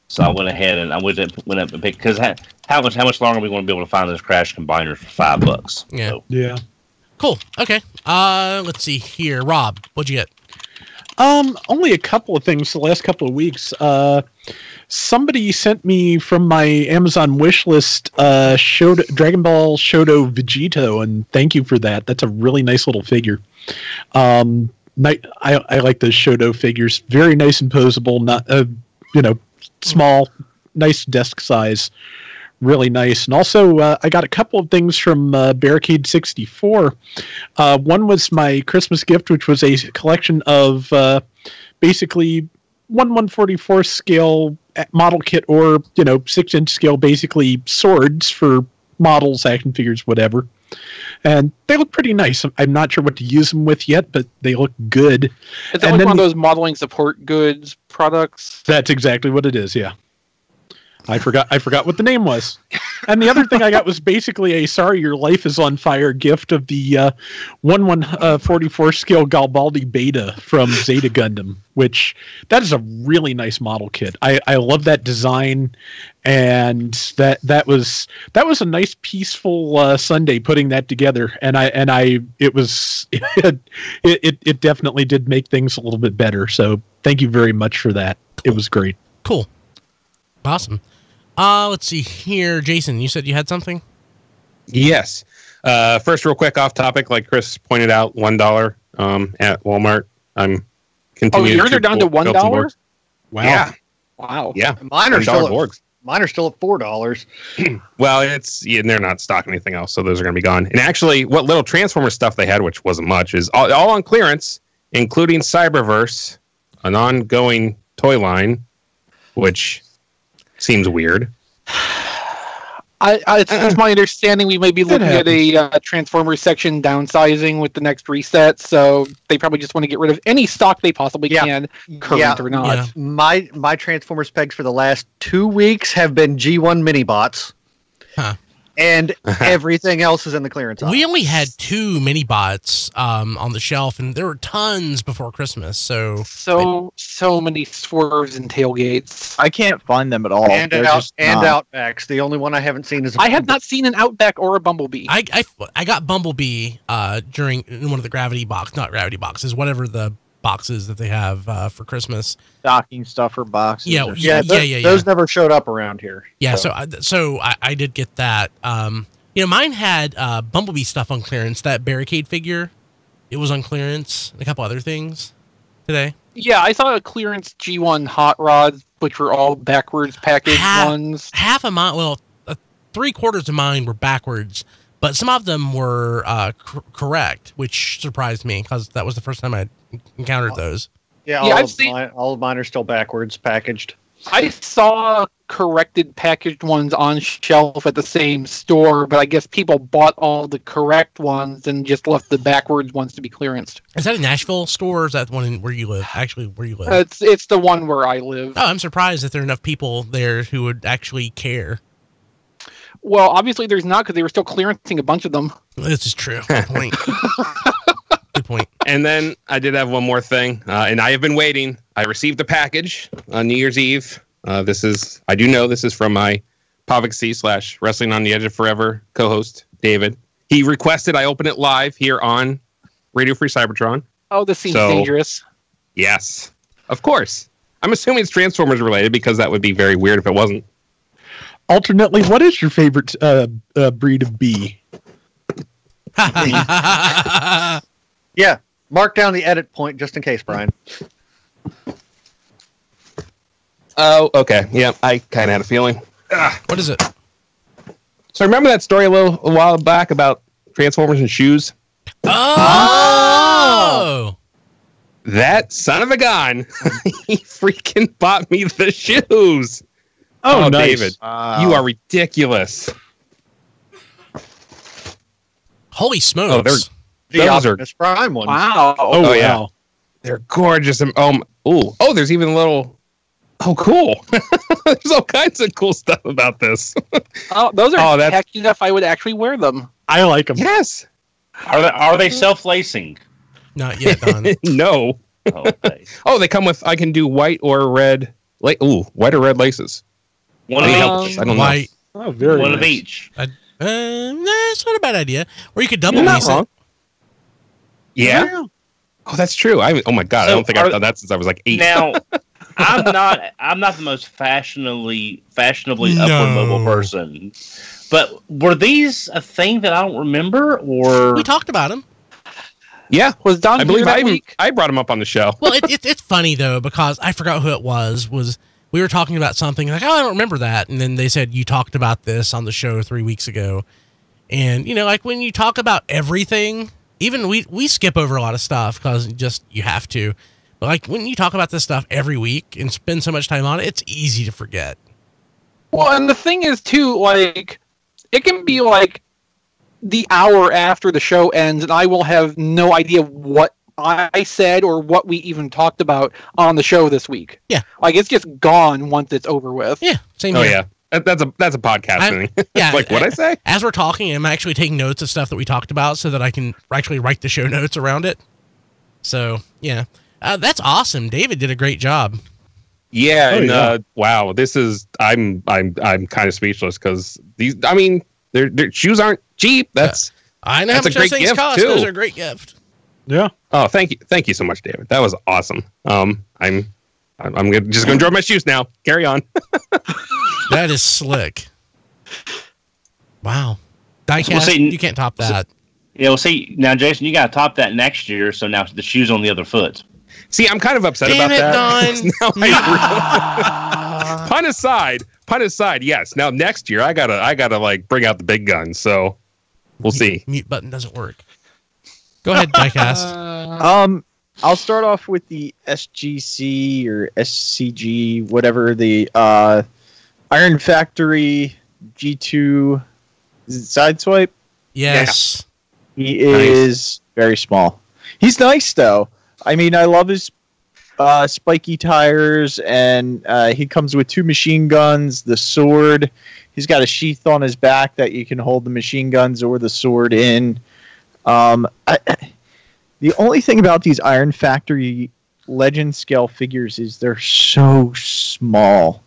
So I went ahead and went up and picked, because how much longer are we going to be able to find those Crash Combiners for $5? Yeah. So. Yeah. Cool. Okay. Let's see here. Rob, what'd you get? Only a couple of things the last couple of weeks. Somebody sent me from my Amazon wish list Dragon Ball Shoto Vegito, and thank you for that. That's a really nice little figure. I like those Shoto figures. Very nice and posable. Not small, nice desk size. Really nice. And also, I got a couple of things from Barricade 64. One was my Christmas gift, which was a collection of basically 1/144 scale model kit, or 6-inch scale, basically swords for models, action figures, whatever. And they look pretty nice. I'm not sure what to use them with yet, but they look good. Is that like one of those modeling support goods products? That's exactly what it is, yeah. I forgot what the name was. And the other thing I got was basically a "Sorry Your Life is on Fire" gift of the 1/144 scale Galbaldi Beta from Zeta Gundam, which that is a really nice model kit. I love that design, and that was a nice peaceful Sunday putting that together. And it definitely did make things a little bit better. So thank you very much for that. It was great. Cool. Awesome. Let's see here. Jason, you said you had something? Yes. First, real quick, off topic, like Chris pointed out, $1 at Walmart. I'm continuing. Oh, yours are down to $1? Wow. Yeah. Wow. Yeah. Mine are still boards. Mine are still at $4. Well, they're not stocking anything else, so those are going to be gone. And actually, what little Transformer stuff they had, which wasn't much, is all on clearance, including Cyberverse, an ongoing toy line, which seems weird. It's my understanding we may be looking at a Transformers section downsizing with the next reset, so they probably just want to get rid of any stock they possibly can, current or not. Yeah. My Transformers pegs for the last 2 weeks have been G1 mini bots. Huh. And everything else is in the clearance aisle. We only had 2 mini bots on the shelf, and there were tons before Christmas. So many swerves and tailgates. I can't find them at all. And Outbacks. The only one I haven't seen is. I have not seen an Outback or a Bumblebee. I got Bumblebee during one of the Gravity boxes, whatever the boxes that they have for Christmas. Stocking stuffer boxes. Yeah. Those never showed up around here. Yeah, so I did get that. Mine had Bumblebee stuff on clearance. That Barricade figure, it was on clearance. And a couple other things today. Yeah, I saw a clearance G1 hot rods, which were all backwards packaged ones. Half of mine, 3/4 of mine were backwards, but some of them were correct, which surprised me because that was the first time I encountered those. All of mine are still backwards packaged. I saw corrected packaged ones on shelf at the same store, but I guess people bought all the correct ones and just left the backwards ones to be clearanced. Is that a Nashville store, or is that the one where you live? Actually, where you live? It's the one where I live. Oh, I'm surprised that there are enough people there who would actually care. Well, obviously there's not, because they were still clearancing a bunch of them. This is true. Good point. Good point. And then I did have one more thing, and I have been waiting. I received a package on New Year's Eve. This is from my Povixy / Wrestling on the Edge of Forever co-host, David. He requested I open it live here on Radio Free Cybertron. Oh, this seems dangerous. Yes, of course. I'm assuming it's Transformers related, because that would be very weird if it wasn't. Alternately, what is your favorite breed of bee? Yeah, mark down the edit point just in case, Brian. Oh, okay. Yeah, I kind of had a feeling. What is it? So remember that story a while back about Transformers and shoes? Oh! That son of a gun, he freaking bought me the shoes. Oh, nice. David, you are ridiculous. Holy smokes! Oh, The those are Optimus Prime ones. Wow. Oh, yeah. Wow. they're gorgeous. And there's even a little. Oh, cool! There's all kinds of cool stuff about this. Oh, those are that's tacky enough. I would actually wear them. I like them. yes. Are they self-lacing? Not yet, Don. No. Okay. Oh, they come with. I can do white or red. White or red laces. One Any of help? each. I don't White. Oh, very One nice. of each. Nah, it's not a bad idea. Or you could double You're not lace wrong. it. Yeah. Oh, that's true. Oh my god, I So don't think I've done that since I was like 8. Now, I'm not the most fashionably No. upward mobile person. But were these a thing that I don't remember, or We talked about them. Yeah, Was Don I here believe that week? I brought him up on the show. Well, it's funny though because I forgot who it was. We were talking about something like, oh, I don't remember that, and then they said you talked about this on the show 3 weeks ago, and like when you talk about everything, even we skip over a lot of stuff because you have to, but like when you talk about this stuff every week and spend so much time on it, it's easy to forget. Well, and the thing is too, like, it can be like the hour after the show ends, and I will have no idea what I said or what we even talked about on the show this week. Yeah, like it's just gone once it's over with. Yeah, same Oh here. yeah, that's a podcast thing. Yeah, like what I say. As we're talking, I'm actually taking notes of stuff that we talked about so that I can actually write the show notes around it. So yeah, that's awesome. David did a great job. Yeah, Oh, and yeah. wow, this is I'm kind of speechless because these. I mean, their shoes aren't cheap. That's I know how That's much a those great things gift, cost. too. Those are a great gift. Yeah. oh, thank you so much, David. That was awesome. I'm just gonna draw my shoes now. Carry on. That is slick. Wow. Diecast, see, you can't top that. Yeah, well, see, now, Jason, you got to top that next year, so now the shoe's on the other foot. See, I'm kind of upset Damn about it, that. Don. Now pun aside, yes. Now next year, I gotta like bring out the big guns. So we'll see. Mute button doesn't work. Go ahead, Diecast. I'll start off with the SGC or SCG, whatever, the Iron Factory G2 Sideswipe. Yes. He is very small. He's nice, though. I mean, I love his spiky tires, and he comes with 2 machine guns, the sword. He's got a sheath on his back that you can hold the machine guns or the sword in. The only thing about these Iron Factory Legend scale figures is they're so small.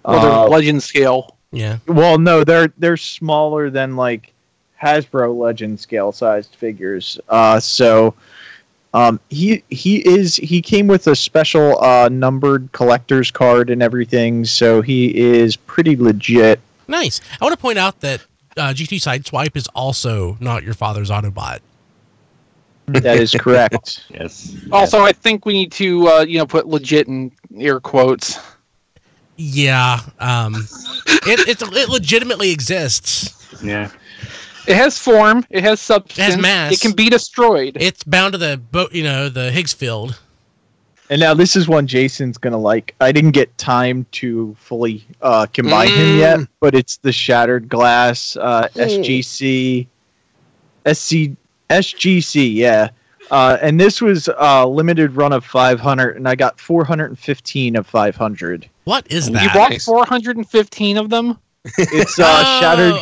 Well, they're legend scale. Yeah. Well, no, they're smaller than like Hasbro Legend scale sized figures. He came with a special numbered collector's card and everything, so he is pretty legit. Nice. I want to point out that GT Sideswipe is also not your father's Autobot. That is correct. Yes. Also, I think we need to put legit in air quotes. Yeah. It legitimately exists. Yeah. It has form. It has substance. It has mass. It can be destroyed. It's bound to the Higgs field. And now this is one Jason's gonna like. I didn't get time to fully combine him yet, but it's the Shattered Glass SGC, yeah. And this was a limited run of 500, and I got 415 of 500. What is You that? bought 415 of them? It's Shattered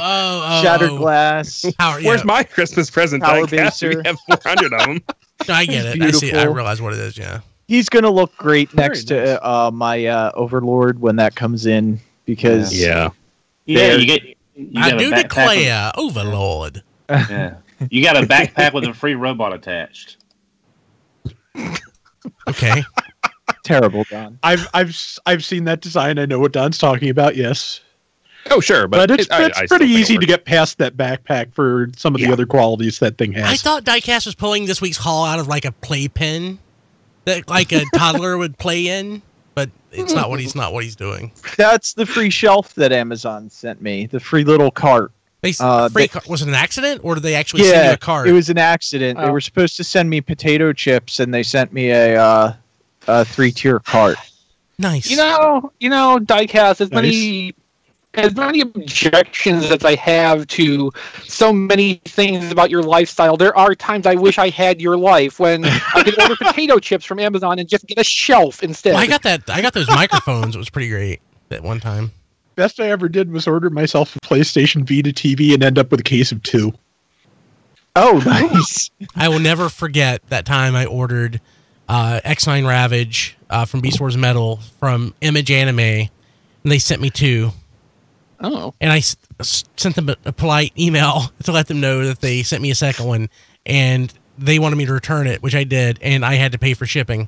Glass. Where's my Christmas present? Power Diecast? We baser. have 400 of them. No, I get it. I see. I realize what it is. Yeah. He's gonna look great next to my Overlord when that comes in because Yeah. Yeah, you get I a do backpack declare, Overlord. Yeah. You got a backpack with a free robot attached. Okay. terrible, Don. I've seen that design. I know what Don's talking about. Yes. Oh, sure, But it's I pretty still think easy it to get past that backpack for some of the other qualities that thing has. I thought Diecast was pulling this week's haul out of like a playpen that like a toddler would play in, but it's not what he's doing. That's the free shelf that Amazon sent me. The free little cart. Was it an accident, or did they actually send you a cart? It was an accident. They were supposed to send me potato chips, and they sent me a 3-tier cart. Nice. Diecast, as many as many objections as I have to so many things about your lifestyle, there are times I wish I had your life when I could order potato chips from Amazon and just get a shelf instead. I got those microphones. It was pretty great at one time. Best I ever did was order myself a PlayStation Vita TV and end up with a case of 2. Oh, nice. I will never forget that time I ordered X9 Ravage from Beast Wars Metal from Image Anime, and they sent me 2. Oh. And I sent them a polite email to let them know that they sent me a second one, and they wanted me to return it, which I did, and I had to pay for shipping.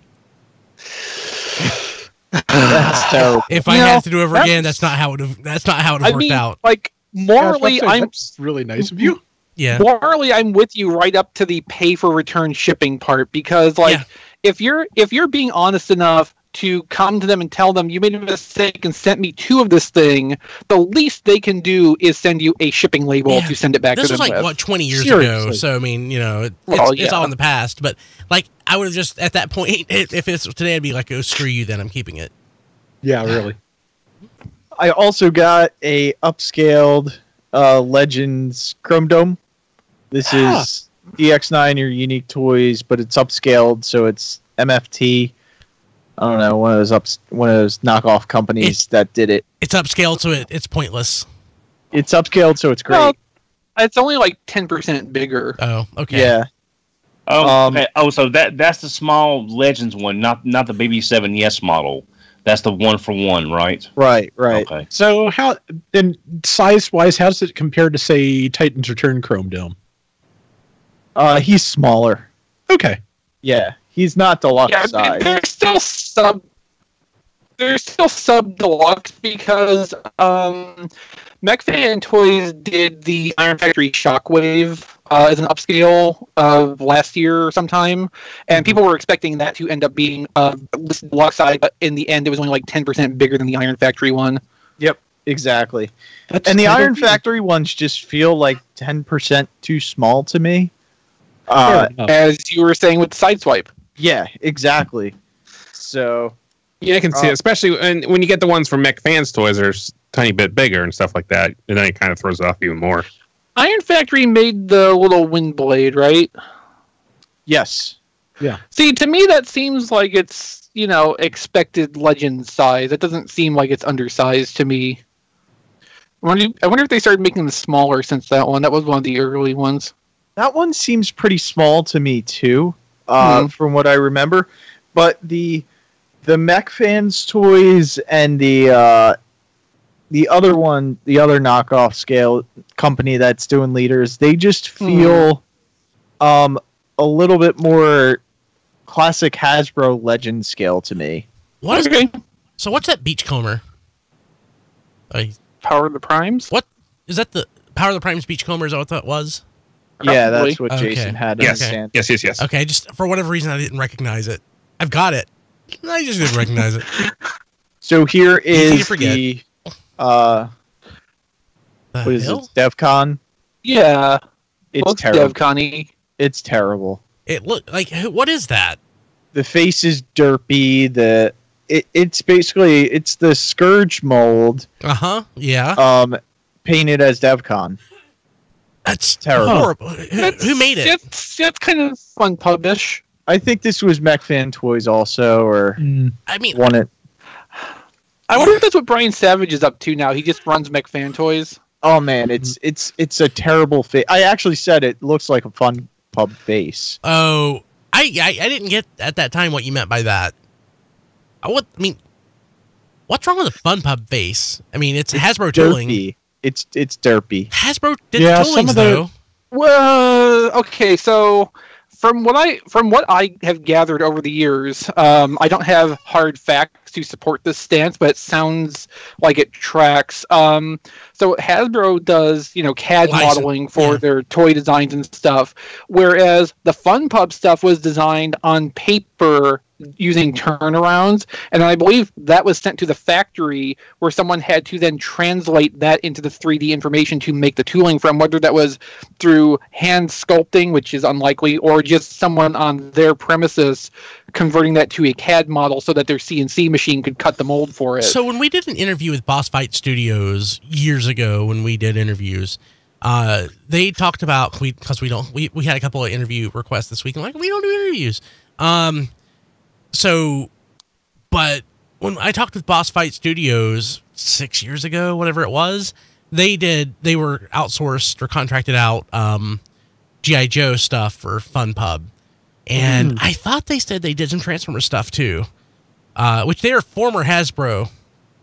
That's terrible. If I had to do it over again, that's not how it worked out. Like, morally, that's really nice of you. Yeah. Morally, I'm with you right up to the pay for return shipping part, because if you're being honest enough to come to them and tell them you made a mistake and sent me 2 of this thing, the least they can do is send you a shipping label to send it back to them. This was like, with. 20 years Seriously. ago? So, I mean, it's all in the past. But, like, I would have just, at that point, if it's today, I'd be like, oh, screw you, then I'm keeping it. Yeah, really. I also got a upscaled Legends Chrome Dome. This is DX9 or Unique Toys, but it's upscaled, so it's MFT. I don't know, one of those knockoff companies that did it. It's upscaled, so it's pointless. It's upscaled, so it's great. Well, it's only like 10% bigger. Oh, okay. Yeah. Oh, okay. Oh, so that's the small Legends one, not the BB7 Yes model. That's the 1-for-1, right? Right. Okay. So how then size-wise, how does it compare to, say, Titan's Return Chrome Dome? He's smaller. Okay. Yeah, he's not deluxe Yeah, size. they're still sub deluxe because MechFan Toys did the Iron Factory Shockwave as an upscale last year sometime, and people were expecting that to end up being listed deluxe size, but in the end it was only like 10% bigger than the Iron Factory one. Yep, exactly. That's And the kind of Iron weird. Factory ones just feel like 10% too small to me. Fair enough. As you were saying with Sideswipe. Yeah, exactly. So Yeah, I can see it, especially when you get the ones from Mech Fans Toys, they're a tiny bit bigger and stuff like that, and then it kind of throws it off even more. Iron Factory made the little wind blade, right? yes. See, to me that seems like it's, expected Legend size. It doesn't seem like it's undersized to me. I wonder if they started making them smaller since that one. That was one of the early ones. That one seems pretty small to me too, from what I remember. But the Mech Fans Toys and the other one, the other knockoff scale company that's doing leaders, they just feel a little bit more classic Hasbro Legend scale to me. So what's that Beachcomber? Power of the Primes? What is that? The Power of the Primes Beachcomber? Is that what that was? Yeah, Probably. that's what Jason had in Yes, his hand. yes. Okay, just for whatever reason I didn't recognize it. I've got it. I just didn't recognize it. So here Easy to is forget. the The what is hell? it? DevCon. Yeah. It's Looks terrible. DevCon-y. It's terrible. It looked like what is that? The face is derpy. It's basically it's the Scourge mold Yeah. painted as DevCon. That's terrible. horrible. Who made it? That's kind of fun pub-ish. I think this was MechFan Toys also, or I mean, won it. I wonder if that's what Brian Savage is up to now. He just runs MechFan Toys. Oh man, it's a terrible face. I actually said it looks like a fun pub face. oh, I didn't get at that time what you meant by that. What's wrong with a fun pub face? I mean, it's Hasbro tooling. Derpy. It's derpy. Hasbro did Yeah, the some toolings of the- though. Well, okay, so from what I have gathered over the years, I don't have hard facts to support this stance, but it sounds like it tracks. So Hasbro does, CAD modeling for their toy designs and stuff, whereas the Fun Pub stuff was designed on paper using turnarounds, and I believe that was sent to the factory where someone had to then translate that into the 3D information to make the tooling from, whether that was through hand sculpting, which is unlikely, or just someone on their premises converting that to a CAD model so that their CNC machine could cut the mold for it. So when we did an interview with Boss Fight Studios years ago, when we did interviews, they talked about, we had a couple of interview requests this week, and like, we don't do interviews. But when I talked with Boss Fight Studios 6 years ago, whatever it was, they were outsourced or contracted out G.I. Joe stuff for Fun Pub. And I thought they said they did some Transformer stuff too, which they are former Hasbro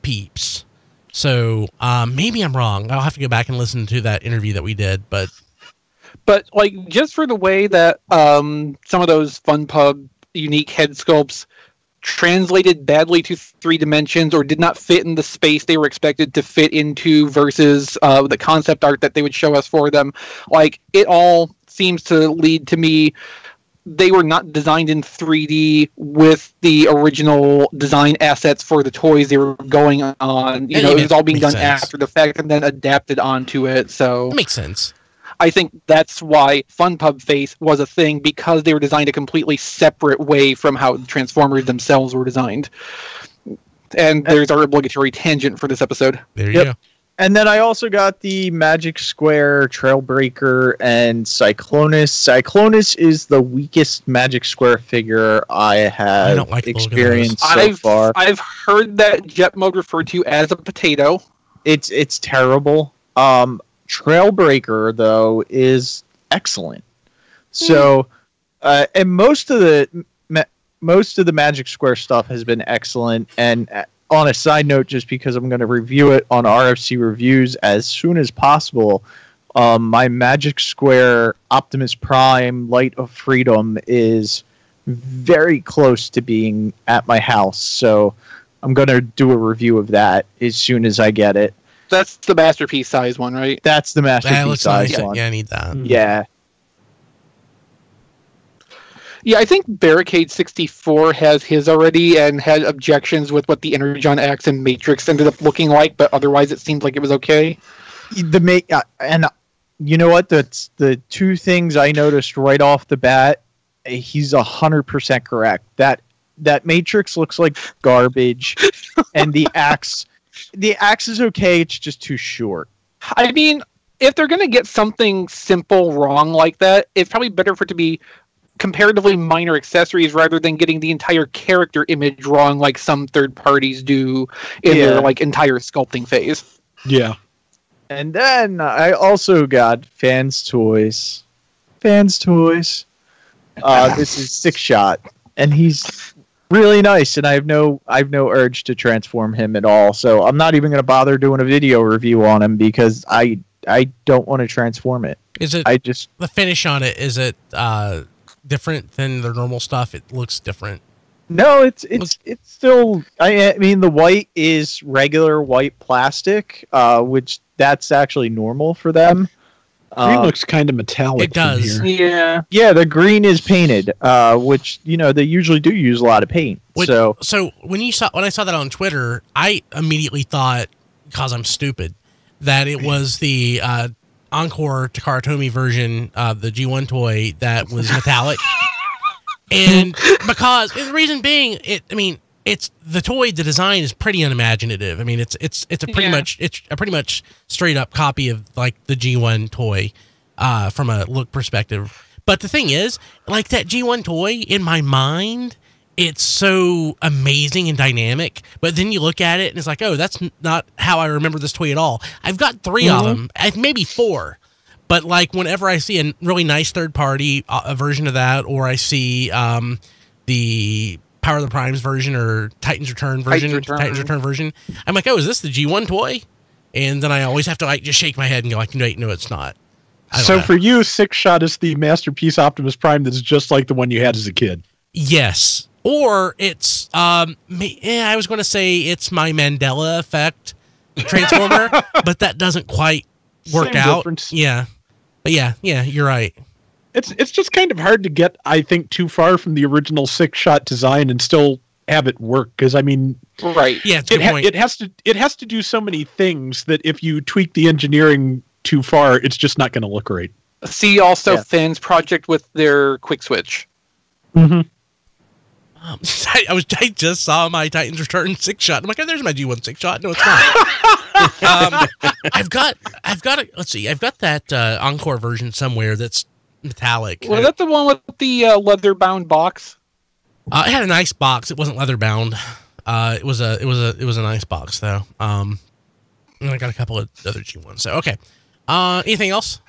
peeps. So maybe I'm wrong. I'll have to go back and listen to that interview that we did. But like, just for the way that some of those Fun Pub unique head sculpts translated badly to 3 dimensions or did not fit in the space they were expected to fit into versus the concept art that they would show us for them, like, it all seems to lead to me they were not designed in 3D with the original design assets for the toys they were going on. You know, it was all being done after the fact and then adapted onto it. So that makes sense. I think that's why Fun Pub Face was a thing, because they were designed a completely separate way from how Transformers themselves were designed. And there's our obligatory tangent for this episode. There you go. And then I also got the Magic Square, Trailbreaker, and Cyclonus. Cyclonus is the weakest Magic Square figure I have experienced so far. I've heard that Jet Mode referred to as a potato. It's terrible. Trailbreaker, though, is excellent. So, and most of the Magic Square stuff has been excellent. And on a side note, just because I'm going to review it on RFC Reviews as soon as possible, my Magic Square Optimus Prime Light of Freedom is very close to being at my house. So I'm going to do a review of that as soon as I get it. That's the masterpiece size one, right? That's the masterpiece size one. Yeah, I need that. Yeah. Yeah, I think Barricade 64 has his already and had objections with what the Energon Axe and Matrix ended up looking like, but otherwise it seemed like it was okay. And you know what? That's the two things I noticed right off the bat. He's 100% correct. That Matrix looks like garbage, and the axe is okay. It's just too short. I mean, if they're going to get something simple wrong like that, it's probably better for it to be comparatively minor accessories rather than getting the entire character image wrong like some third parties do in their like entire sculpting phase. Yeah. And then I also got Fans Toys. This is Six Shot, and he's really nice, and I have no urge to transform him at all. So I'm not even going to bother doing a video review on him because I don't want to transform it. Is it the finish on it? Is it different than the normal stuff? It looks different. No, it's still. I mean, the white is regular white plastic, which that's actually normal for them. Green looks kind of metallic. It does. Yeah. Yeah, the green is painted, which they usually do use a lot of paint. So when I saw that on Twitter, I immediately thought, because I'm stupid, that it was the Encore Takara Tomy version of the G1 toy that was metallic. And because the reason being, it's the toy. The design is pretty unimaginative. I mean, it's a pretty much straight up copy of like the G1 toy from a look perspective. But the thing is, like that G1 toy in my mind, it's so amazing and dynamic. But then you look at it and it's like, oh, that's not how I remember this toy at all. I've got 3 of them, maybe 4. But like whenever I see a really nice third party version of that, or I see the Power of the Primes version or Titans Return version, I'm like, oh, is this the G1 toy? And then I always have to like just shake my head and go like, no, it's not. So for you, Six Shot is the masterpiece Optimus Prime that's just like the one you had as a kid. Yes. Or it's I was going to say it's my Mandela effect Transformer, but that doesn't quite work out. Difference. Yeah. But yeah, you're right. It's just kind of hard to get, I think, too far from the original 6-shot design and still have it work. Because I mean, right? Yeah, it's a good point. It has to do so many things that if you tweak the engineering too far, it's just not going to look right. See also Fans Project with their quick switch. Mm-hmm. I just saw my Titans Return 6-shot. I'm like, oh, there's my G1 6-shot. No, it's not. I've got that Encore version somewhere that's metallic. Was that the one with the leather-bound box? It had a nice box. It wasn't leather-bound. It was a nice box though. And I got a couple of other G1s. So okay. Anything else?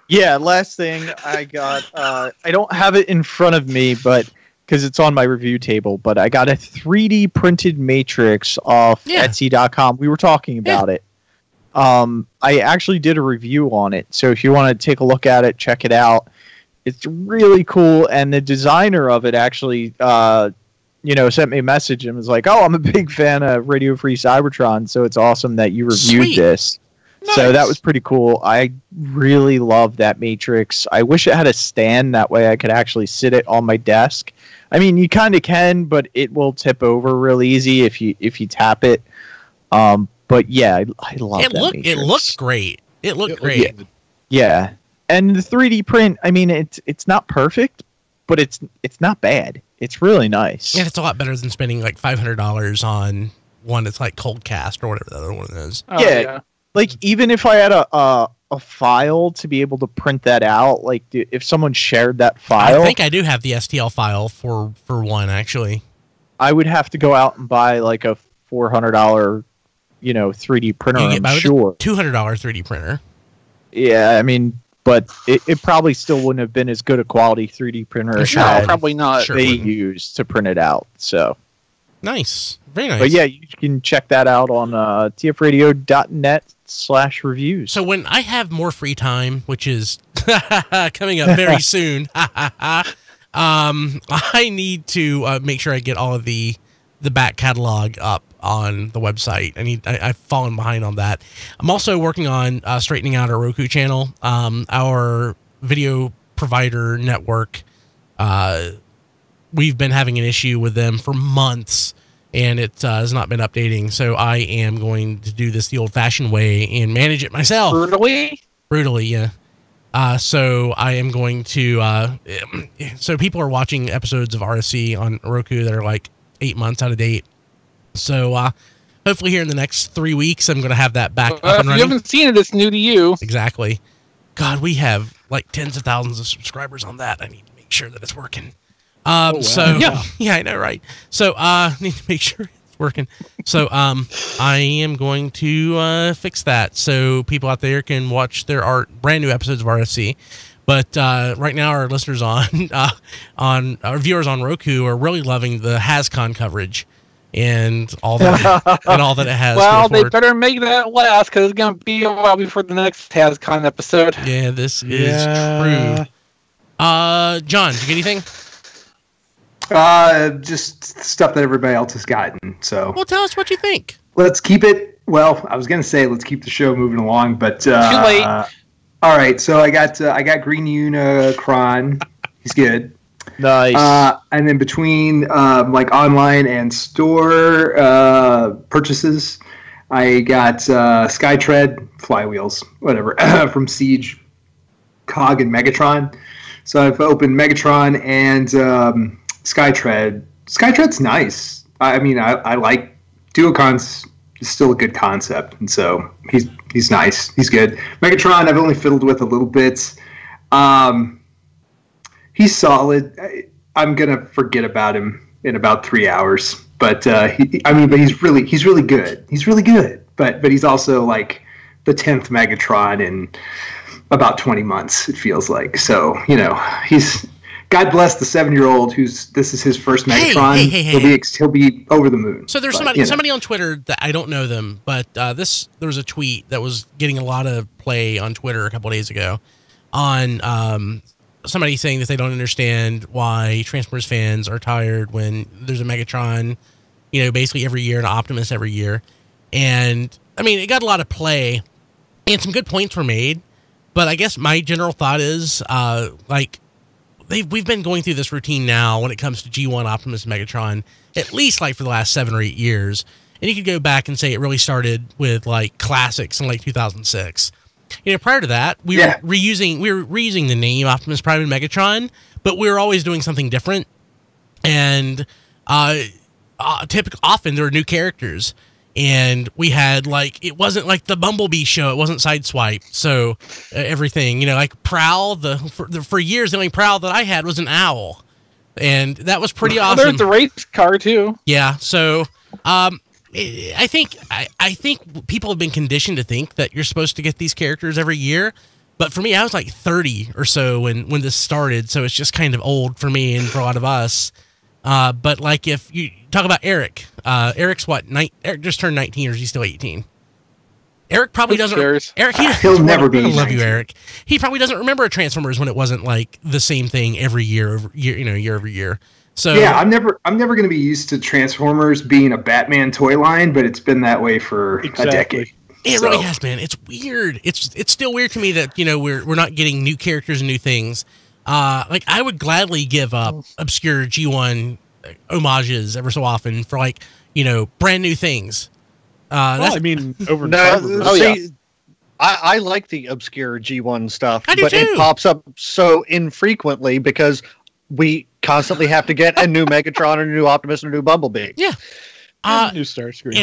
Yeah, last thing I got. I don't have it in front of me, but because it's on my review table, but I got a 3D printed matrix off Etsy.com. We were talking about it. I actually did a review on it, so if you want to take a look at it, check it out. It's really cool, and the designer of it actually, sent me a message and was like, "Oh, I'm a big fan of Radio Free Cybertron, so it's awesome that you reviewed this." Nice. So that was pretty cool. I really love that matrix. I wish it had a stand, that way I could actually sit it on my desk. I mean, you kind of can, but it will tip over real easy if you tap it. But yeah, I love that matrix. It looked great. It looked great. Yeah. And the 3D print, I mean, it's not perfect, but it's not bad. It's really nice. Yeah, it's a lot better than spending like $500 on one that's like cold cast or whatever the other one is. Oh, yeah. Like, even if I had a file to be able to print that out, like, if someone shared that file... I think I do have the STL file for one, actually. I would have to go out and buy, like, a $400, 3D printer, I'm sure. $200 3D printer. Yeah, I mean, but it probably still wouldn't have been as good a quality 3D printer as probably not. They used to print it out, so... Nice. Very nice. But yeah, you can check that out on tfradio.net/reviews. So when I have more free time, which is coming up very soon, I need to make sure I get all of the back catalog up on the website. I've fallen behind on that. I'm also working on straightening out our Roku channel. Our video provider network, we've been having an issue with them for months, and it has not been updating. So I am going to do this the old-fashioned way and manage it myself. Brutally, yeah. So I am going to... so people are watching episodes of RSC on Roku that are like 8 months out of date. So hopefully here in the next 3 weeks, I'm going to have that back up and running. If you haven't seen it, it's new to you. Exactly. God, we have like tens of thousands of subscribers on that. I need to make sure that it's working. Wow. So yeah, I know, right? So need to make sure it's working. So I am going to fix that so people out there can watch their brand new episodes of RSC. But right now, our listeners on our viewers on Roku are really loving the HasCon coverage and all that it has. Well, they better make that last because it's going to be a while before the next HasCon episode. Yeah, this is true. John, did you get anything? Just stuff that everybody else has gotten. So, well, tell us what you think. Let's keep it. Well, I was gonna say let's keep the show moving along, but too late. All right, so I got Green Unicron. He's good. Nice. And then between like online and store purchases, I got Skytread flywheels, whatever, from Siege, Cog, and Megatron. So I've opened Megatron and Skytread. Skytread's nice. I mean, I like Duocon's still a good concept, and so he's nice. He's good. Megatron, I've only fiddled with a little bit. He's solid. I'm gonna forget about him in about 3 hours. But he's really good. He's really good. But he's also like the 10th Megatron in about 20 months. It feels like. So he's. God bless the 7-year-old this is his first Megatron. Hey. He'll be over the moon. So there's somebody on Twitter that I don't know them, but there was a tweet that was getting a lot of play on Twitter a couple of days ago on somebody saying that they don't understand why Transformers fans are tired when there's a Megatron, basically every year and an Optimus every year. And I mean, it got a lot of play and some good points were made, but I guess my general thought is we've been going through this routine now when it comes to G1, Optimus, and Megatron, at least like for the last 7 or 8 years. And you could go back and say it really started with like classics in like 2006. Prior to that, we were reusing the name Optimus Prime and Megatron, but we were always doing something different. And often there were new characters. And we had it wasn't like the Bumblebee show. It wasn't Sideswipe. So everything, like Prowl, for years, the only Prowl that I had was an owl. And that was pretty awesome. There's the race car too. Yeah. So, I think people have been conditioned to think that you're supposed to get these characters every year. But for me, I was like 30 or so when this started. So it's just kind of old for me and for a lot of us. But like if you talk about Eric, Eric's what? Eric just turned 19, or is he still 18? Eric probably doesn't. Eric, he'll never be. I love you, Eric. He probably doesn't remember Transformers when it wasn't like the same thing every year over year. So yeah, I'm never going to be used to Transformers being a Batman toy line, but it's been that way for a decade. It really has been. It's weird. It's still weird to me that we're not getting new characters and new things. I would gladly give up obscure G1 homages ever so often for brand new things. Over time. I like the obscure G1 stuff, but it pops up so infrequently because we constantly have to get a new Megatron, or a new Optimus, or a new Bumblebee. Yeah. New Starscream.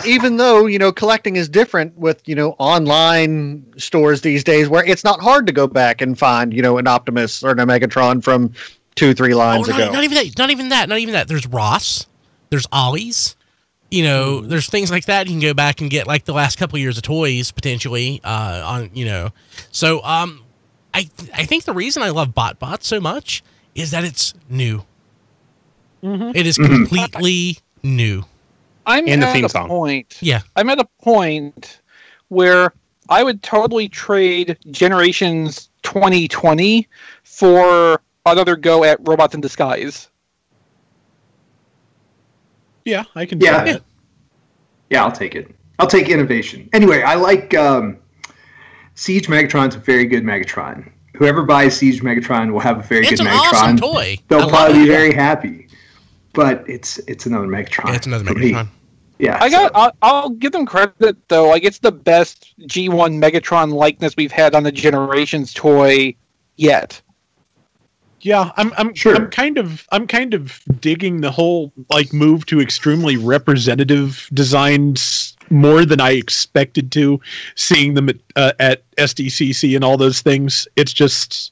Even though collecting is different with online stores these days, where it's not hard to go back and find an Optimus or a Megatron from 2-3 lines ago. Not even that. There's Ross. There's Ollie's. There's things like that. You can go back and get like the last couple of years of toys potentially. So I think the reason I love BotBot so much is that it's new. Mm-hmm. It is completely new. I'm and the at theme a song. point. Yeah. I'm at a point where I would totally trade Generations 2020 for another go at Robots in Disguise. Yeah, I can do that. Yeah, I'll take it. I'll take innovation. Anyway, I like Siege Megatron's a very good Megatron. Whoever buys Siege Megatron will have a very good Megatron. It's an awesome toy. They'll probably be very happy. But it's another Megatron. Yeah, it's another Megatron. Yeah, I'll give them credit though. Like it's the best G1 Megatron likeness we've had on the Generations toy yet. Yeah, I'm sure. I'm kind of digging the whole move to extremely representative designs more than I expected to. Seeing them at SDCC and all those things, it's just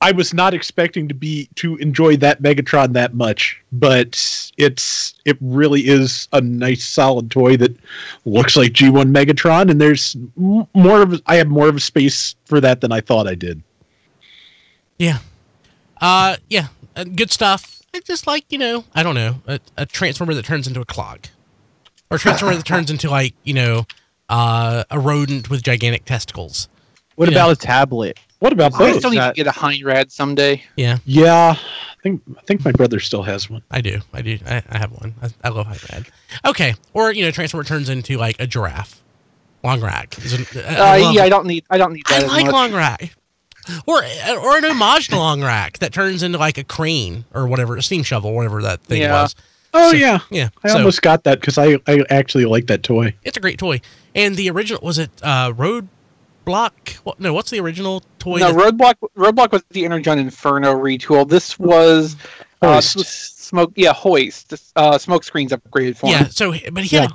I was not expecting to enjoy that Megatron that much, but it really is a nice solid toy that looks like G1 Megatron, and there's I have more of a space for that than I thought I did. Yeah. Good stuff. It's just I don't know, a Transformer that turns into a clog. Or a Transformer that turns into a rodent with gigantic testicles. What about a tablet? What about I both? still need to get a Heinrad someday. Yeah. Yeah. I think my brother still has one. I do. I have one. I love Heinrad. Okay. Or, Transformer turns into a giraffe. Long rack. I don't need that I as like much. long rack. Or an homage to long rack that turns into a crane or whatever, a steam shovel, whatever that thing was. Oh, So, yeah. Yeah. I almost got that because I actually like that toy. It's a great toy. And the original, was it Roadblock? What's the original toy? No, Roadblock was the Energon Inferno retool. This was Hoist. Hoist. Smoke screens upgraded for him. Yeah, so but he had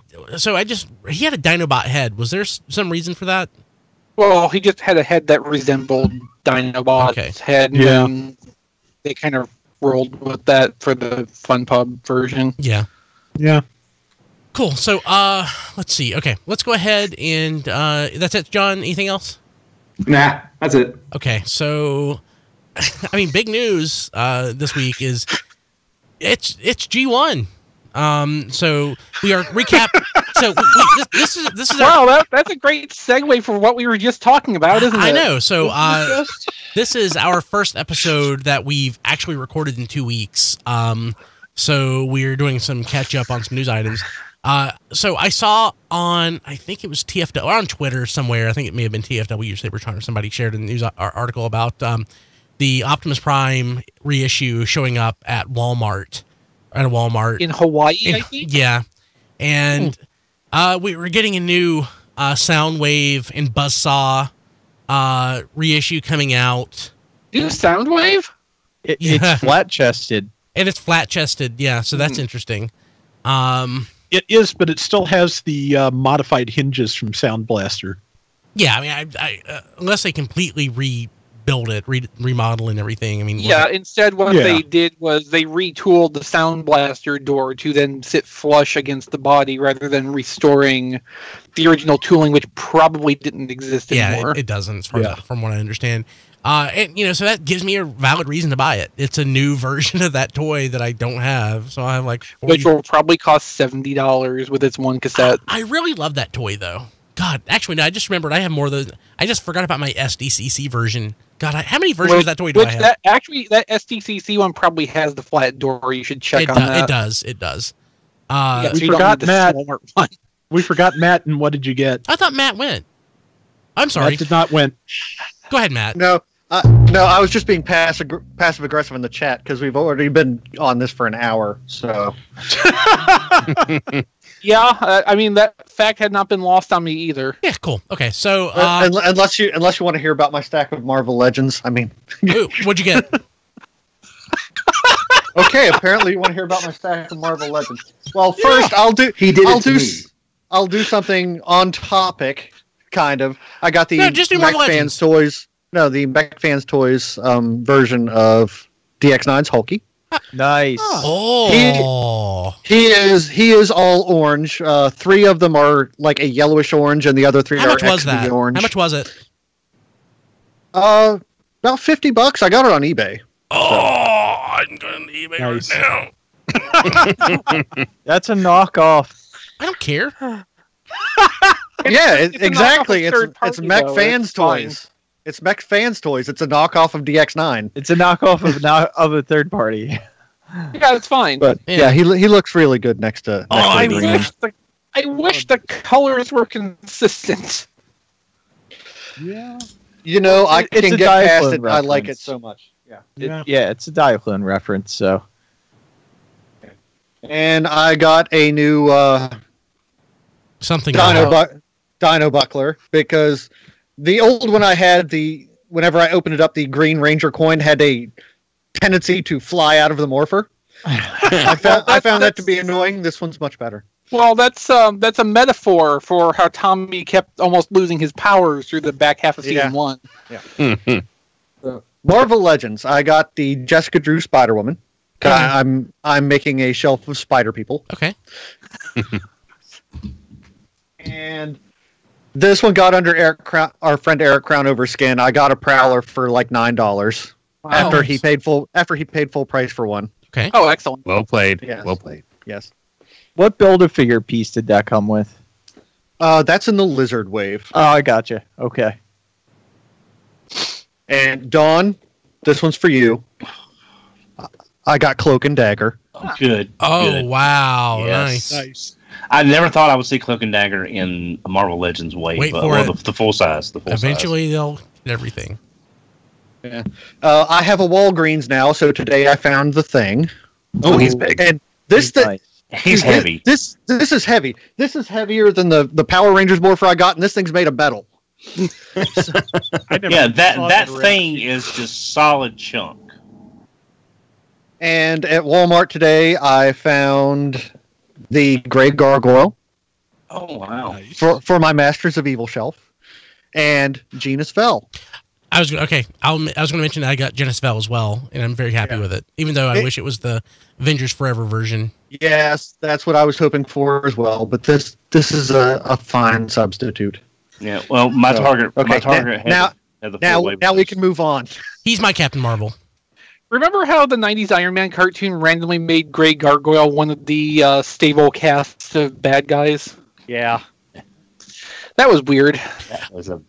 he had a Dinobot head. Was there some reason for that? Well, he just had a head that resembled Dinobot's head. Yeah. And they kind of rolled with that for the Fun Pub version. Yeah. Yeah. Cool. So, let's see. Okay, let's go ahead and that's it, John. Anything else? Nah, that's it. Okay, so big news this week is it's G1. So we are recap. So this is wow, that's a great segue for what we were just talking about, isn't it? I know. So this is our first episode that we've actually recorded in 2 weeks. So we're doing some catch up on some news items. So I saw on, I think it was TFW, or on Twitter somewhere, I think it may have been TFW Cybertron, or somebody shared a news article about the Optimus Prime reissue showing up at Walmart. In Hawaii, I think? Yeah. And we were getting a new Soundwave and Buzzsaw reissue coming out. New Soundwave? It's flat-chested. And it's flat-chested, yeah, so that's interesting. It is, but it still has the modified hinges from Sound Blaster. Yeah, I mean, I unless they completely rebuild it, remodel and everything. I mean, yeah. Instead, what they did was they retooled the Sound Blaster door to then sit flush against the body, rather than restoring the original tooling, which probably didn't exist anymore. Yeah, it doesn't, as far as from what I understand. And so that gives me a valid reason to buy it. It's a new version of that toy that I don't have, so I have like 40... which will probably cost $70 with its one cassette. I really love that toy though. God, actually, no, I just remembered I have more of those. I just forgot about my SDCC version. God, how many versions of that toy do I have? That SDCC one probably has the flat door. You should check on that. It does. We forgot Matt. We forgot Matt, and what did you get? I thought Matt went. I'm sorry. Matt did not win. Go ahead, Matt. No, I was just being passive aggressive in the chat because we've already been on this for an hour. So, yeah, I mean that fact had not been lost on me either. Yeah, cool. Okay, so unless you want to hear about my stack of Marvel Legends, I mean, ooh, what'd you get? Okay, apparently you want to hear about my stack of Marvel Legends. Well, first I'll do something on topic, kind of. I got the Mech Fans Toys. No, the Mech Fans Toys version of DX9's Hulky. Nice. Oh, he is all orange. 3 of them are like a yellowish orange, and the other 3 are XV orange. How much was it? About $50. I got it on eBay. Oh, I'm going to eBay right now. That's a knockoff. I don't care. Exactly. It's Mech Fans Toys. It's Mech Fans Toys. It's a knockoff of DX9. It's a knockoff of a third party. Yeah, it's fine. But yeah, he looks really good next to. I wish the colors were consistent. Yeah. You know, I can get past it. I like it so much. Yeah, it's a Diaclone reference. So. And I got a new something Dino Buckler because the old one I had, whenever I opened it up, the Green Ranger coin had a tendency to fly out of the morpher. I found that to be annoying. This one's much better. Well, that's a metaphor for how Tommy kept almost losing his powers through the back half of season 1. Yeah. Marvel Legends. I got the Jessica Drew Spider Woman. I'm making a shelf of spider people. Okay. And this one got under our friend Eric Crownover's skin. I got a Prowler for like $9 after he paid full price for one. Okay. Oh, excellent. Well played. Yes. Well played. Yes. What Build-A-Figure piece did that come with? That's in the Lizard Wave. Oh, I gotcha. Okay. And Dawn, this one's for you. I got Cloak and Dagger. Oh, good. Oh, good. Wow. Yes. Nice. I never thought I would see Cloak and Dagger in Marvel Legends wave. Wait for it. The full size. Eventually, they'll get everything. Yeah. I have a Walgreens now, so today I found the Thing. Oh, he's big. And he's heavy. This is heavy. This is heavier than the Power Rangers morpher I got, and this thing's made of metal. That thing is just solid chunk. And at Walmart today, I found the Gray Gargoyle. Oh wow! For my Masters of Evil shelf, and Genus Vell. I was going to mention that I got Genus Vell as well, and I'm very happy with it. Even though I wish it was the Avengers Forever version. Yes, that's what I was hoping for as well. But this is a fine substitute. Yeah. Well, my target. Now we can move on. He's my Captain Marvel. Remember how the 90s Iron Man cartoon randomly made Gray Gargoyle one of the stable casts of bad guys? Yeah. That was weird. That was a...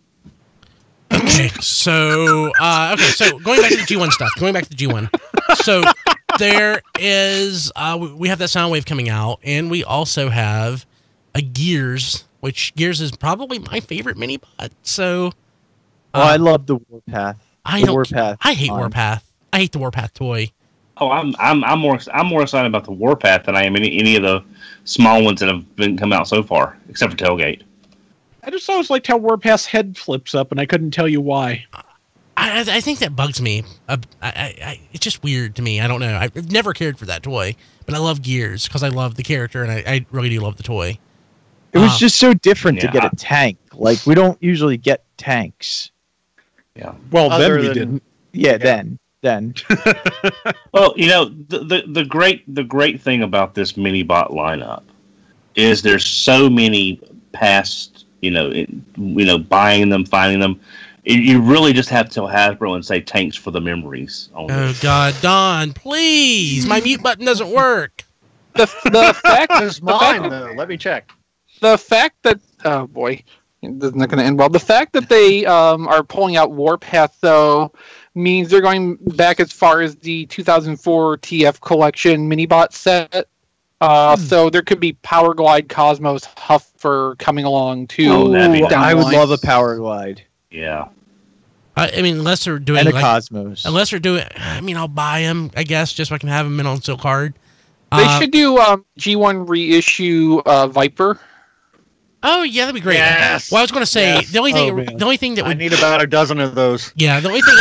Okay, so going back to the G1 stuff. So there is we have that Soundwave coming out, and we also have a Gears, which Gears is probably my favorite mini-bot. So, I love the Warpath. I hate Warpath. I hate the Warpath toy. Oh, I'm more excited about the Warpath than I am any of the small ones that have been come out so far, except for Tailgate. I just always liked how Warpath's head flips up, and I couldn't tell you why. I think that bugs me. It's just weird to me. I don't know. I've never cared for that toy, but I love Gears because I love the character, and I really do love the toy. It was just so different to get a tank. Like, we don't usually get tanks. Yeah. Well, then we didn't. Yeah, then. Well, the great thing about this mini bot lineup is there's so many past, buying them, finding them. You really just have to tell Hasbro and say thanks for the memories. Oh God, Don, please! My mute button doesn't work. The fact is mine though. Let me check. The fact that this is not going to end well. The fact that they are pulling out Warpath though means they're going back as far as the 2004 TF collection minibot set. So there could be Power Glide, Cosmos, Huffer coming along too. I would love a Power Glide. Yeah. I mean, unless they're doing and a Cosmos. Unless they're doing, I mean, I'll buy them, I guess, just so I can have them in on Silk Card. They should do G1 reissue Viper. Oh yeah, that'd be great. Yes. Well, I was going to say the only thing that would I need about a dozen of those. Yeah, the only thing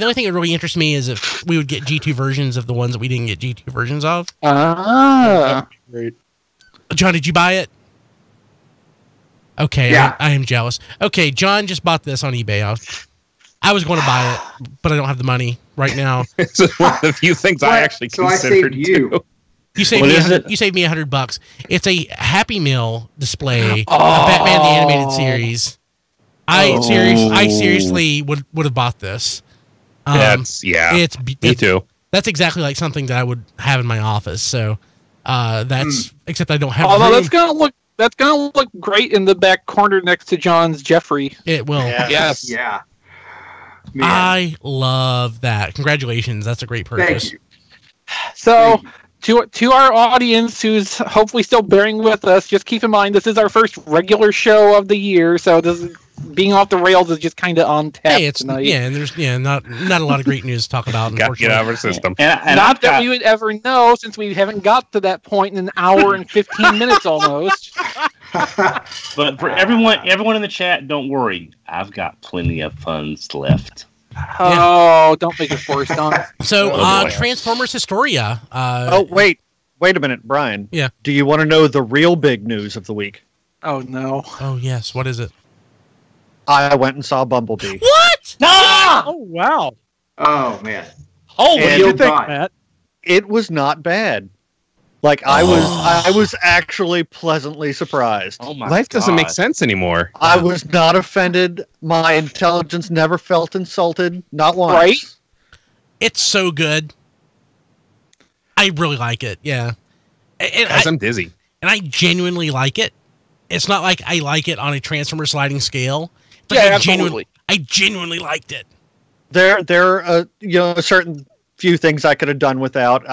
that really interests me is if we would get G2 versions of the ones that we didn't get G2 versions of. Great. John, did you buy it? Okay, yeah. I am jealous. Okay, John just bought this on eBay. I was going to buy it, but I don't have the money right now. It's one of the few things I actually considered. I saved you. Too. You saved me $100. It's a Happy Meal display of Batman the Animated Series. I seriously would have bought this. Me too. That's exactly like something that I would have in my office. So except I don't have. Although that's gonna look great in the back corner next to John's Jeffrey. It will. Yes. Yeah. Man. I love that. Congratulations. That's a great purchase. Thank you. So. To our audience who's hopefully still bearing with us, just keep in mind this is our first regular show of the year, so this being off the rails is just kind of on tap tonight. Yeah, and there's not a lot of great news to talk about. Got to get out of our system. And not that we would ever know, since we haven't got to that point in an hour and 15 minutes almost. But for everyone in the chat, don't worry, I've got plenty of funds left. Oh, don't make it forced on. So, Transformers Historia. Wait a minute, Brian. Yeah. Do you want to know the real big news of the week? Oh, no. Oh, yes. What is it? I went and saw Bumblebee. What? Ah! Oh, wow. Oh, man. Oh, what do you think, Matt? It was not bad. Like, I was actually pleasantly surprised. Oh my Life doesn't God. make sense anymore. I was not offended. My intelligence never felt insulted. Not once. Right? It's so good. I really like it. Yeah. I'm dizzy. And I genuinely like it. It's not like I like it on a Transformer sliding scale. It's like absolutely. I genuinely liked it. There are certain few things I could have done without.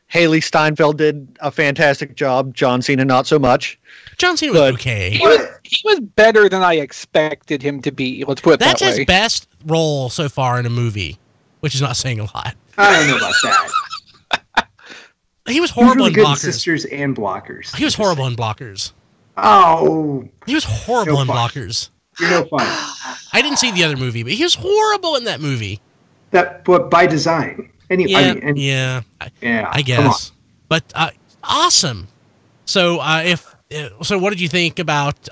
Haley Steinfeld did a fantastic job. John Cena, not so much. John Cena was okay. He was better than I expected him to be. Let's put it that way. That's his best role so far in a movie, which is not saying a lot. I don't know about that. He was horrible really in good Blockers. Sisters and Blockers. He was horrible in Blockers. Oh. He was horrible in Blockers. You're no fun. I didn't see the other movie, but he was horrible in that movie. But by design. Anyway, yeah, I guess. But awesome. So so what did you think about?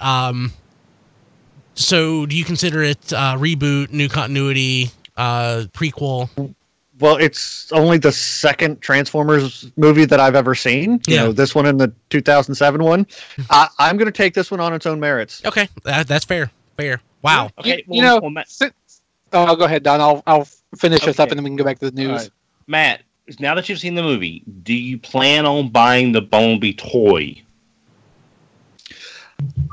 So do you consider it reboot, new continuity, prequel? Well, it's only the second Transformers movie that I've ever seen. You know, this one and the 2007 one. I'm going to take this one on its own merits. Okay, that's fair. Fair. Wow. Okay. Go ahead, Don. I'll finish this up and then we can go back to the news. Matt, now that you've seen the movie, do you plan on buying the Bumblebee toy?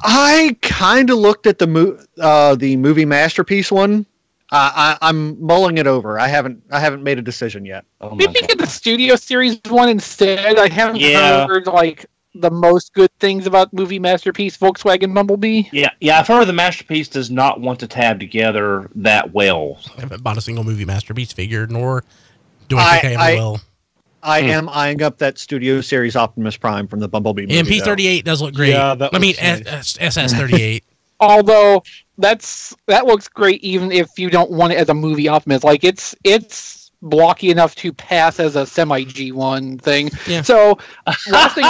I kind of looked at the movie Masterpiece one. I'm mulling it over. I haven't made a decision yet. Oh maybe get the Studio Series one instead. I haven't heard like the most good things about movie masterpiece Volkswagen Bumblebee. Yeah, I've heard the masterpiece does not want to tab together that well. I haven't bought a single movie masterpiece figure, nor do I think I ever will. I am eyeing up that Studio Series Optimus Prime from the Bumblebee movie. MP38 does look great. Yeah, nice. SS38. Although that looks great even if you don't want it as a movie Optimus. Like it's blocky enough to pass as a semi G1 thing. Yeah. So last thing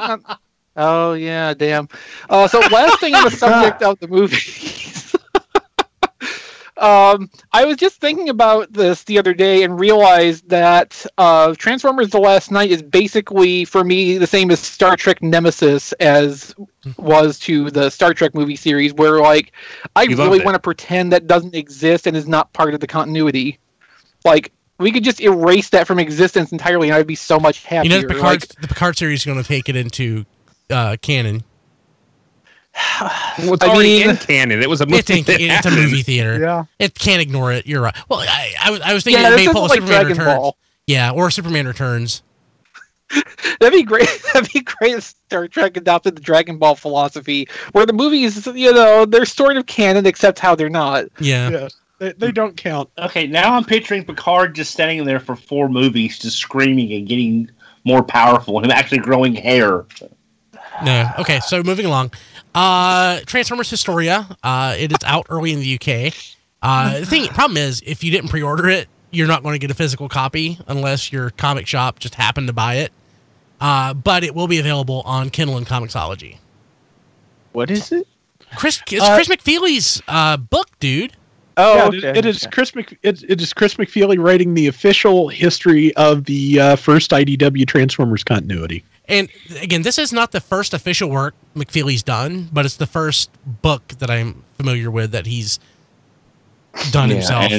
on oh yeah, damn. So last thing on the subject of the movies. I was just thinking about this the other day and realized that Transformers: The Last Knight is basically, for me, the same as Star Trek Nemesis as was to the Star Trek movie series, where like I really want to pretend that doesn't exist and is not part of the continuity. Like, we could just erase that from existence entirely, and I'd be so much happier. You know, the Picard series is going to take it into canon. Well, it's already in canon. It was a movie. It's a movie theater. Yeah, it can't ignore it. You're right. Well, I was thinking it may pull like Superman Returns. Ball. Yeah, or Superman Returns. That'd be great. That'd be great if Star Trek adopted the Dragon Ball philosophy, where the movies, they're sort of canon, except how they're not. Yeah. They don't count. Okay, now I'm picturing Picard just standing there for 4 movies, just screaming and getting more powerful, and him actually growing hair. No. Okay, so moving along. Transformers Historia. It is out early in the UK. The problem is, if you didn't pre-order it, you're not going to get a physical copy unless your comic shop just happened to buy it. But it will be available on Kindle and Comixology. What is it? Chris McFeely's book, dude. Oh, yeah, okay. It is Chris McFeely writing the official history of the first IDW Transformers continuity. And again, this is not the first official work McFeely's done, but it's the first book that I'm familiar with that he's done himself.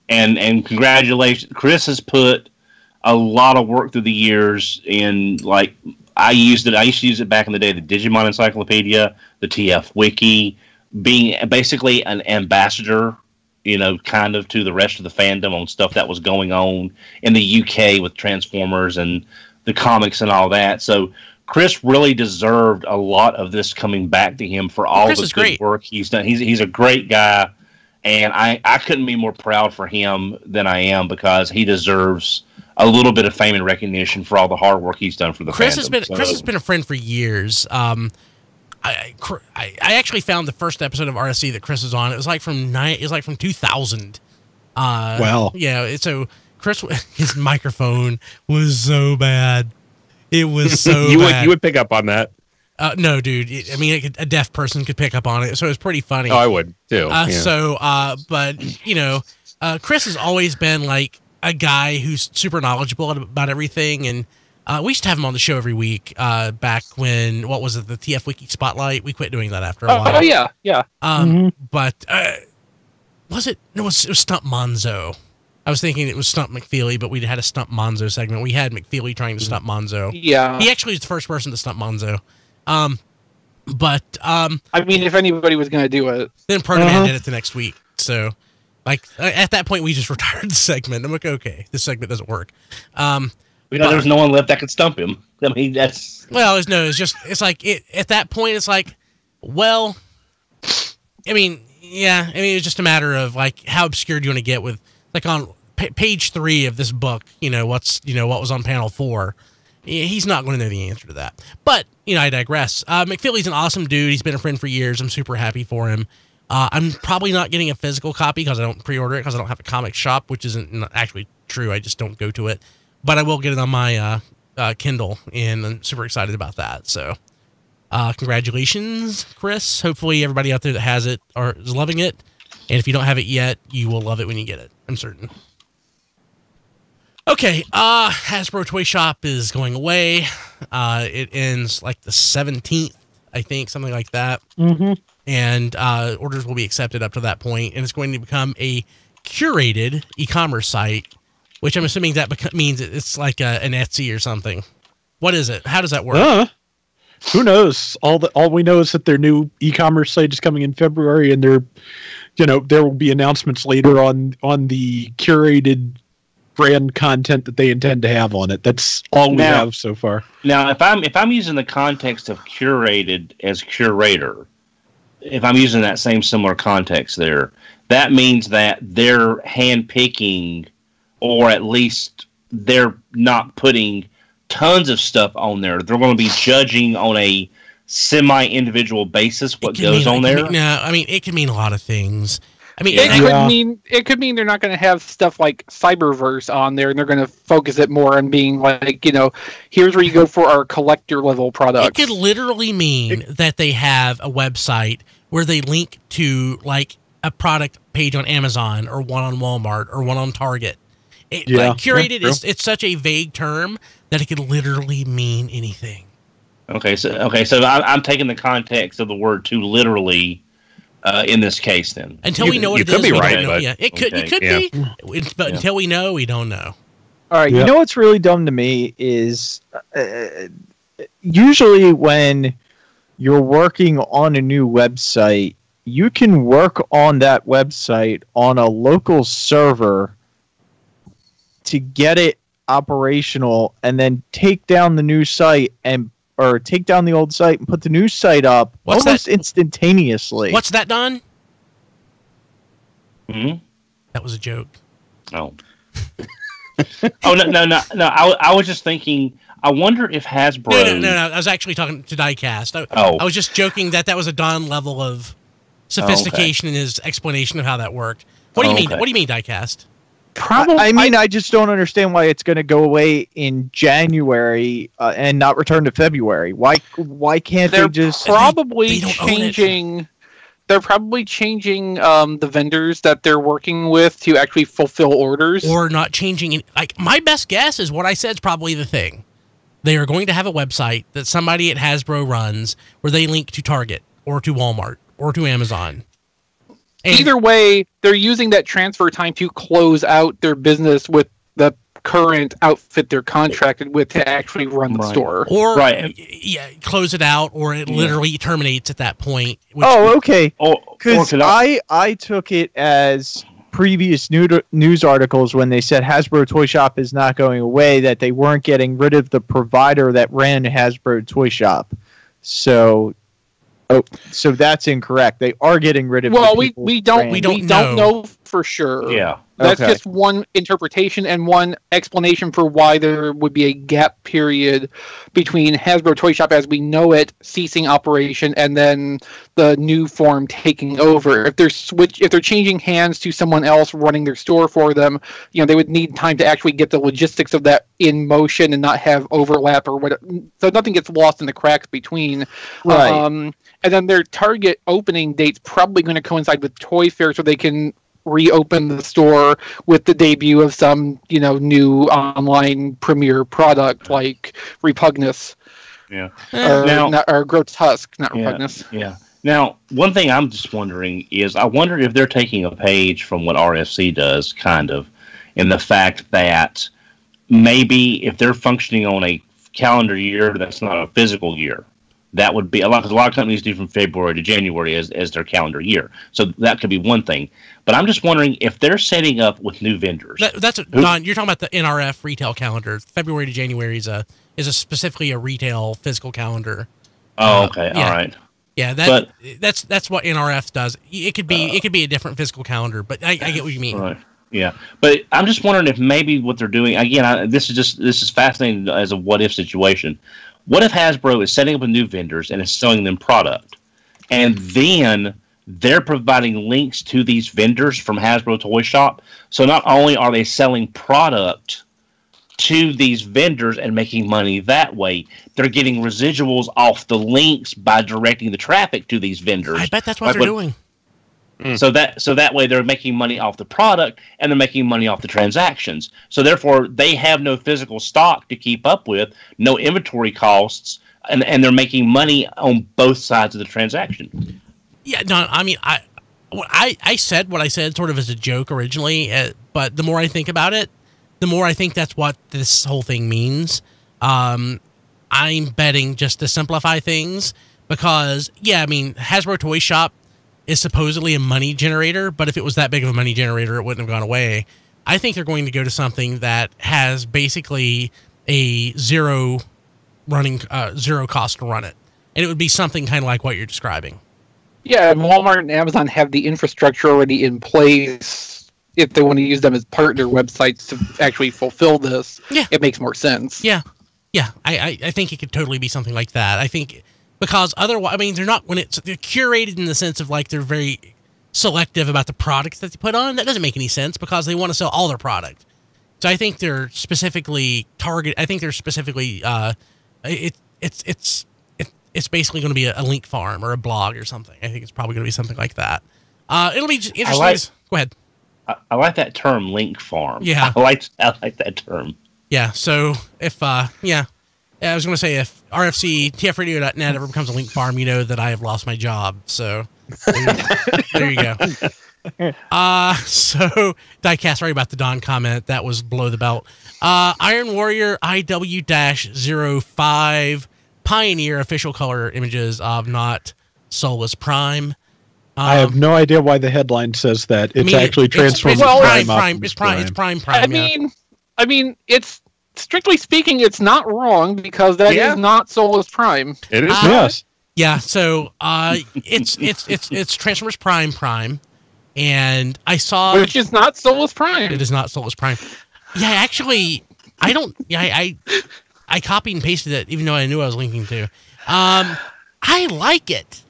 And congratulations, Chris has put a lot of work through the years in, like, I used to use it back in the day, the Digimon Encyclopedia, the TF Wiki, being basically an ambassador, kind of to the rest of the fandom on stuff that was going on in the UK with Transformers and the comics and all that. So Chris really deserved a lot of this coming back to him for all the good work he's done. He's a great guy, and I couldn't be more proud for him than I am, because he deserves a little bit of fame and recognition for all the hard work he's done for the fandom. Chris has been a friend for years. I actually found the first episode of RSC that Chris was on. It was like from 2000. Wow. Yeah. So Chris, his microphone was so bad. It was so bad. You would pick up on that. No, dude. I mean, a deaf person could pick up on it, so it was pretty funny. Oh, I would too. But Chris has always been like a guy who's super knowledgeable about everything, and we used to have him on the show every week. Back when, what was it, the TF Wiki Spotlight? We quit doing that after a while. Oh yeah. But was it? No, it was Stump Monzo. I was thinking it was Stump McFeely, but we had a Stump Monzo segment. We had McFeely trying to stump Monzo. Yeah. He actually is the first person to stump Monzo. I mean, if anybody was going to do it. Then Proto-Man did it the next week. So, like, at that point, we just retired the segment. I'm like, okay, this segment doesn't work. There was no one left that could stump him. I mean, that's... Well, it's like, at that point, it's like, well, I mean, it's just a matter of, like, how obscure do you want to get with, like, on page 3 of this book, what was on panel 4. He's not going to know the answer to that. But, I digress. McFeely's an awesome dude. He's been a friend for years. I'm super happy for him. I'm probably not getting a physical copy because I don't pre-order it because I don't have a comic shop, which isn't actually true. I just don't go to it. But I will get it on my Kindle, and I'm super excited about that. So, congratulations, Chris. Hopefully everybody out there that has it is loving it. And if you don't have it yet, you will love it when you get it. I'm certain. Okay, Hasbro Toy Shop is going away. It ends like the 17th, I think, something like that. Mm-hmm. And orders will be accepted up to that point, and it's going to become a curated e-commerce site, which I'm assuming that means it's like an Etsy or something. What is it? How does that work? Who knows? All we know is that their new e-commerce site is coming in February, and they're there will be announcements later on the curated brand content that they intend to have on it. That's all we have so far. Now, if I'm using the context of curated as curator, if I'm using that same similar context there, that means that they're handpicking, or at least they're not putting tons of stuff on there. They're going to be judging on a semi-individual basis what goes on there. No, I mean, it can mean a lot of things. I mean, it could mean they're not going to have stuff like Cyberverse on there, and they're going to focus it more on being like, here's where you go for our collector level products. It could literally mean that they have a website where they link to like a product page on Amazon, or one on Walmart, or one on Target. Like curated it's such a vague term that it could literally mean anything. Okay, so I'm taking the context of the word too literally. In this case, then until we know what it is, could be right. But it could be. But until we know, we don't know. All right, you know what's really dumb to me is usually when you're working on a new website, you can work on that website on a local server to get it operational, and then take down the new site or take down the old site and put the new site up almost instantaneously. What's that done? Mm-hmm. That was a joke. Oh. Oh no! I was just thinking. I wonder if Hasbro. No. I was actually talking to Diecast. I was just joking that was a Don level of sophistication in his explanation of how that worked. What do you mean? What do you mean, Diecast? Probably. I just don't understand why it's going to go away in January and not return to February. Why can't they just? They're probably changing the vendors that they're working with to actually fulfill orders, or not changing. Like, my best guess is what I said is probably the thing. They are going to have a website that somebody at Hasbro runs where they link to Target or to Walmart or to Amazon. And either way, they're using that transfer time to close out their business with the current outfit they're contracted with to actually run the store. Or, close it out, or it literally terminates at that point. Okay. Because I took it as previous news articles when they said Hasbro Toy Shop is not going away, that they weren't getting rid of the provider that ran Hasbro Toy Shop. So that's incorrect. They are getting rid of. Well, we don't know for sure. Yeah, that's just one interpretation and one explanation for why there would be a gap period between Hasbro Toy Shop as we know it ceasing operation and then the new form taking over. If they're changing hands to someone else running their store for them, they would need time to actually get the logistics of that in motion and not have overlap or whatever, so nothing gets lost in the cracks between. Right. And then their Target opening date's probably going to coincide with Toy Fair, so they can reopen the store with the debut of some, new online premier product like Repugnus. Yeah. Or Grotesque, not Repugnus. Yeah. Now, one thing I'm just wondering is, I wonder if they're taking a page from what RFC does, kind of, in the fact that maybe if they're functioning on a calendar year that's not a physical year, that would be a lot, because a lot of companies do from February to January as their calendar year. So that could be one thing. But I'm just wondering if they're setting up with new vendors. Don, you're talking about the NRF retail calendar. February to January is specifically a retail physical calendar. Oh, okay, all right. Yeah, that's what NRF does. It could be a different physical calendar, but I get what you mean. Right. Yeah, but I'm just wondering if maybe what they're doing again. This is fascinating as a what if situation. What if Hasbro is setting up with new vendors and is selling them product, and then they're providing links to these vendors from Hasbro Toy Shop? So not only are they selling product to these vendors and making money that way, they're getting residuals off the links by directing the traffic to these vendors. I bet that's what they're doing. So that way they're making money off the product and they're making money off the transactions. So therefore they have no physical stock to keep up with, no inventory costs, and they're making money on both sides of the transaction. Yeah, no, I mean, I said what I said sort of as a joke originally, but the more I think about it, the more I think that's what this whole thing means. I'm betting just to simplify things because, Hasbro Toy Shop is supposedly a money generator, but if it was that big of a money generator, it wouldn't have gone away. I think they're going to go to something that has basically a zero cost to run it. And it would be something kind of like what you're describing. Yeah, Walmart and Amazon have the infrastructure already in place. If they want to use them as partner websites to actually fulfill this, it makes more sense. Yeah. I think it could totally be something like that. I think because otherwise, I mean, they're curated in the sense of like they're very selective about the products that they put on. That doesn't make any sense because they want to sell all their product. So I think they're specifically target. I think they're specifically it's basically going to be a link farm or a blog or something. I think it's probably going to be something like that. It'll be interesting. Go ahead. I like that term, link farm. Yeah, I like that term. Yeah. So if I was going to say if tfradio.net ever becomes a link farm, you know that I have lost my job. So there you go. So Diecast, sorry about the Don comment. That was below the belt. Iron Warrior IW-05 Pioneer official color images of not Solus Prime. I have no idea why the headline says that. It's actually Transformers Prime. It's Prime. I mean, it's strictly speaking, it's not wrong because that is not Solus Prime. It is. Yes. Yeah. So it's Transformers Prime, and I saw which is not Solus Prime. It is not Solus Prime. Yeah, actually, I don't. Yeah, I copied and pasted it, even though I knew I was linking to. I like it.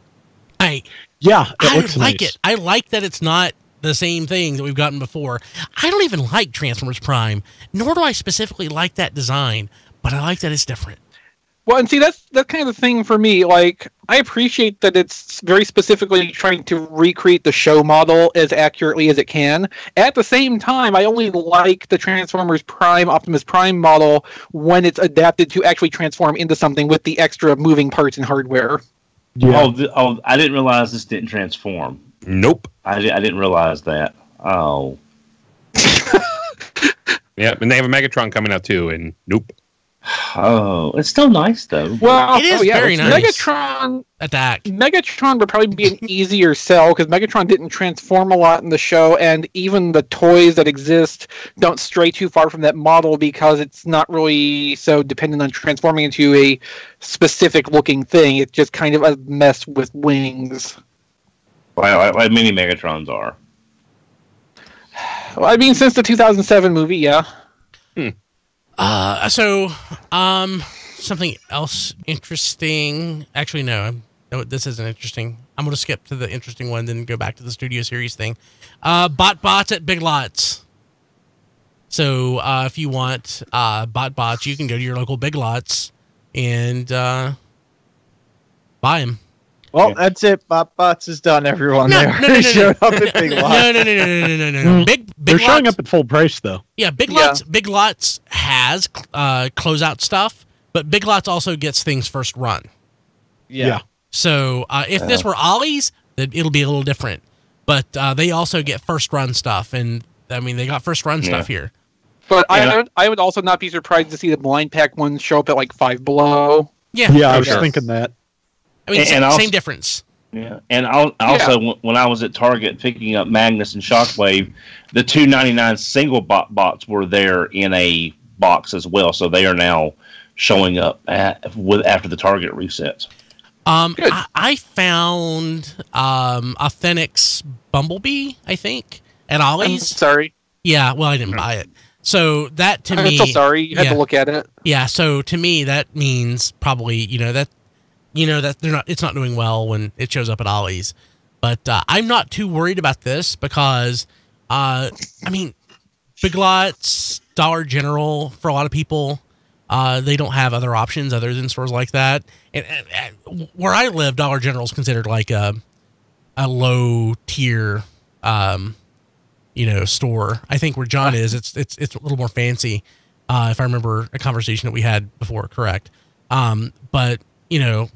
I like it. I like that it's not the same thing that we've gotten before. I don't even like Transformers Prime, nor do I specifically like that design, but I like that it's different. Well, and see, that's kind of the thing for me. Like, I appreciate that it's very specifically trying to recreate the show model as accurately as it can. At the same time, I only like the Transformers Prime, Optimus Prime model when it's adapted to actually transform into something with the extra moving parts and hardware. Yeah. Oh, I didn't realize this didn't transform. Nope. I didn't realize that. Oh. Yeah, and they have a Megatron coming out too, and nope. Oh, it's still nice though. Well, it is very nice. Megatron attack. Megatron would probably be an easier sell because Megatron didn't transform a lot in the show, and even the toys that exist don't stray too far from that model because it's not really so dependent on transforming into a specific looking thing. It's just kind of a mess with wings. Like many Megatrons are. Well, I mean, since the 2007 movie, yeah. Something else interesting. Actually, no, this isn't interesting. I'm going to skip to the interesting one, then go back to the Studio Series thing. Bots at Big Lots. So, if you want bots, you can go to your local Big Lots and buy them. Well, that's it. Bots is done, everyone. No. Showed up at Big Lots. No. They're showing up at full price, though. Yeah, Big Lots has closeout stuff, but Big Lots also gets things first run. Yeah. So if this were Ollie's, then it'll be a little different. But they also get first run stuff, and I mean they got first run stuff here. But I would also not be surprised to see the blind pack ones show up at like Five Below. Yeah, I was thinking that. I mean, same difference. Yeah, and also when I was at Target picking up Magnus and Shockwave, the $2.99 single bots were there in a box as well, so they are now showing up after the Target resets. I found Authentic's Bumblebee, I think, at Ollie's. I'm sorry. Yeah, well, I didn't buy it. So that to me, I'm so sorry. You had to look at it. Yeah, so to me that means probably that they're not. It's not doing well when it shows up at Ollie's. But I'm not too worried about this because, I mean, Big Lots, Dollar General, for a lot of people, they don't have other options other than stores like that. And where I live, Dollar General is considered like a low tier, store. I think where John is, it's a little more fancy. If I remember a conversation that we had before, correct. But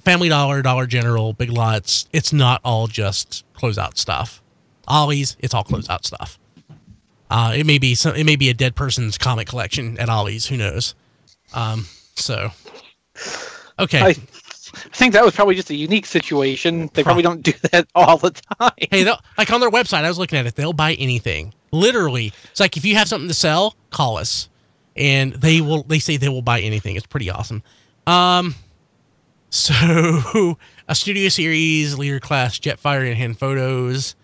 Family Dollar, Dollar General, Big Lots, it's not all just closeout stuff. Ollie's, it's all closeout stuff. It may be a dead person's comic collection at Ollie's, who knows. Okay. think that was probably just a unique situation. They probably don't do that all the time. Hey, like on their website, I was looking at it. They'll buy anything. Literally, it's like if you have something to sell, call us, and they will. They say they will buy anything. It's pretty awesome. So a studio series, leader class Jetfire in hand photos.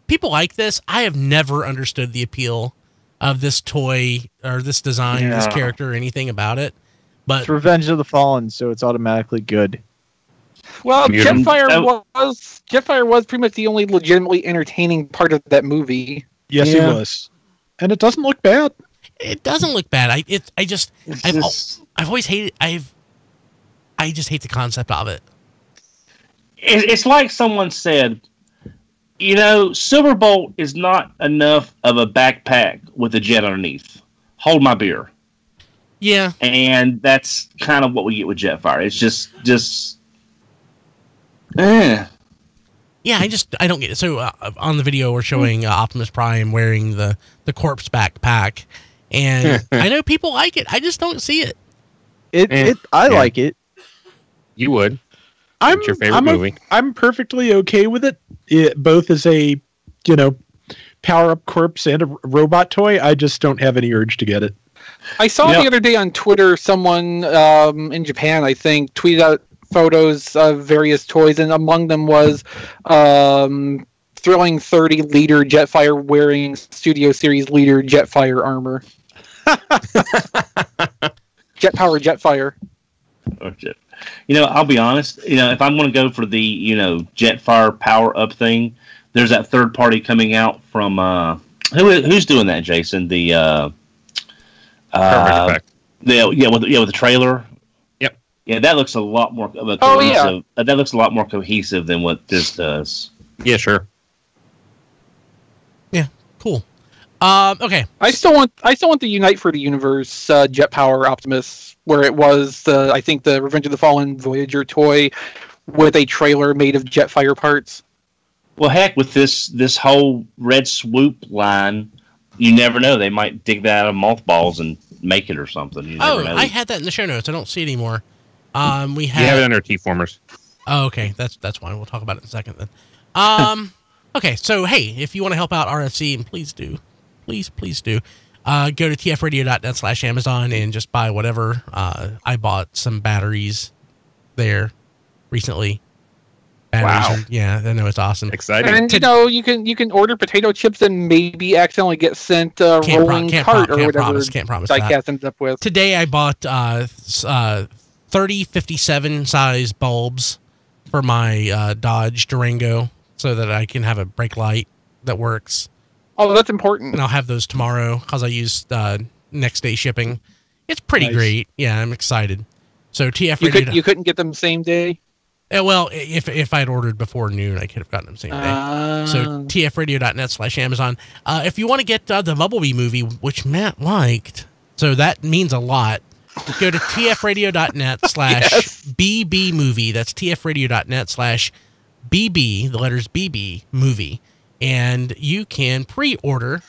People like this. I have never understood the appeal of this toy or this design, this character, or anything about it. But it's Revenge of the Fallen, so it's automatically good. Well, Jetfire was pretty much the only legitimately entertaining part of that movie. Yes, it was, and it doesn't look bad. It doesn't look bad. I've always hated. I just hate the concept of it. It's like someone said, Silverbolt is not enough of a backpack with a jet underneath. Hold my beer. Yeah. And that's kind of what we get with Jetfire. It's just Yeah, I don't get it. So on the video, we're showing Optimus Prime wearing the corpse backpack, and I know people like it. I just don't see it. I like it. You would. It's your favorite movie. I'm perfectly okay with it. Both as a, power-up corpse and a robot toy. I just don't have any urge to get it. I saw the other day on Twitter someone in Japan, I think, tweeted out photos of various toys, and among them was Thrilling 30 Leader Jetfire wearing Studio Series Leader Jetfire armor. Jet Power Jetfire. Oh, shit. I'll be honest. If I'm going to go for the Jetfire power up thing, there's that third party coming out from who's doing that, Jason? The with the trailer. Yep. Yeah, that looks a lot more of a cohesive. That looks a lot more cohesive than what this does. Yeah, sure. Yeah, cool. Okay. I still want the Unite for the Universe Jet Power Optimus, where it was I think the Revenge of the Fallen Voyager toy with a trailer made of Jetfire parts. Well, heck, with this whole Red Swoop line, you never know. They might dig that out of mothballs and make it or something. You never know. I had that in the show notes. I don't see it anymore. You have it under T-Formers. Oh, okay. That's fine. We'll talk about it in a second then. Okay, so hey, if you want to help out RFC, please do. Please do. Go to tfradio.net/Amazon and just buy whatever. I bought some batteries there recently. Wow. Yeah, I know, it's awesome. Exciting. And you can order potato chips and maybe accidentally get sent a rolling cart or whatever. Can't promise Diecast ends up with. Today I bought 3057 size bulbs for my Dodge Durango so that I can have a brake light that works. Oh, that's important. And I'll have those tomorrow because I used next day shipping. It's pretty great. Yeah, I'm excited. So you couldn't get them same day? Well, if I had ordered before noon, I could have gotten them same day. So tfradio.net/Amazon. If you want to get the Bumblebee movie, which Matt liked, so that means a lot, go to tfradio.net/BB movie. That's tfradio.net/BB, the letters BB movie. And you can pre-order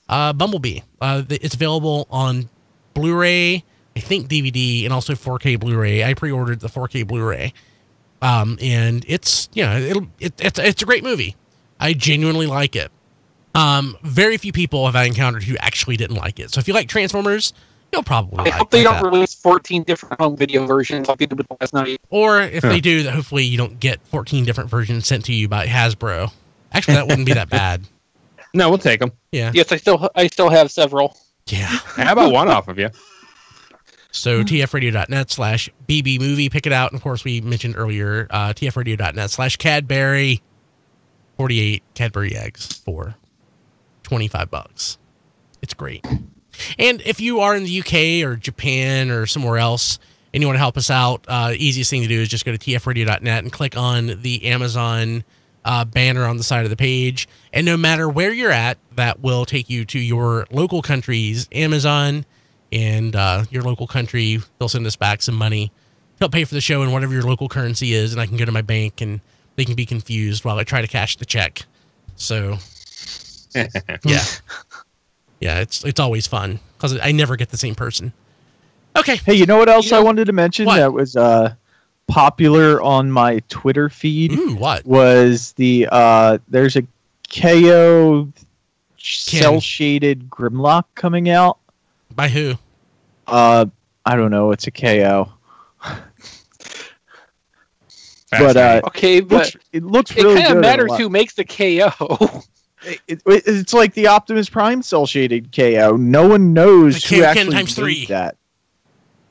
Bumblebee. It's available on Blu-ray, I think DVD, and also 4K Blu-ray. I pre-ordered the 4K Blu-ray. And it's a great movie. I genuinely like it. Very few people have I encountered who actually didn't like it. So if you like Transformers, you'll probably I hope they don't release 14 different home video versions like they did with last night. Or if they do, hopefully you don't get 14 different versions sent to you by Hasbro. Actually, that wouldn't be that bad. No, we'll take them. Yeah. Yes, I still have several. Yeah. How about one off of you? So tfradio.net/BB movie, pick it out. And of course, we mentioned earlier, tfradio.net/Cadbury, 48 Cadbury eggs for $25. It's great. And if you are in the UK or Japan or somewhere else and you want to help us out, easiest thing to do is just go to tfradio.net and click on the Amazon banner on the side of the page. And no matter where you're at, that will take you to your local country's Amazon. And your local country, they'll send us back some money. They'll pay for the show in whatever your local currency is, and I can go to my bank, and they can be confused while I try to cash the check. So, yeah, it's always fun because I never get the same person. Okay. Hey, you know what else I wanted to mention that was popular on my Twitter feed? Ooh, what? Was the there's a KO cel-shaded Grimlock coming out. By who? I don't know. It's a KO. But okay, but it looks really good. It kind of matters who makes the KO. It's like the Optimus Prime cel-shaded KO. No one knows who actually made that.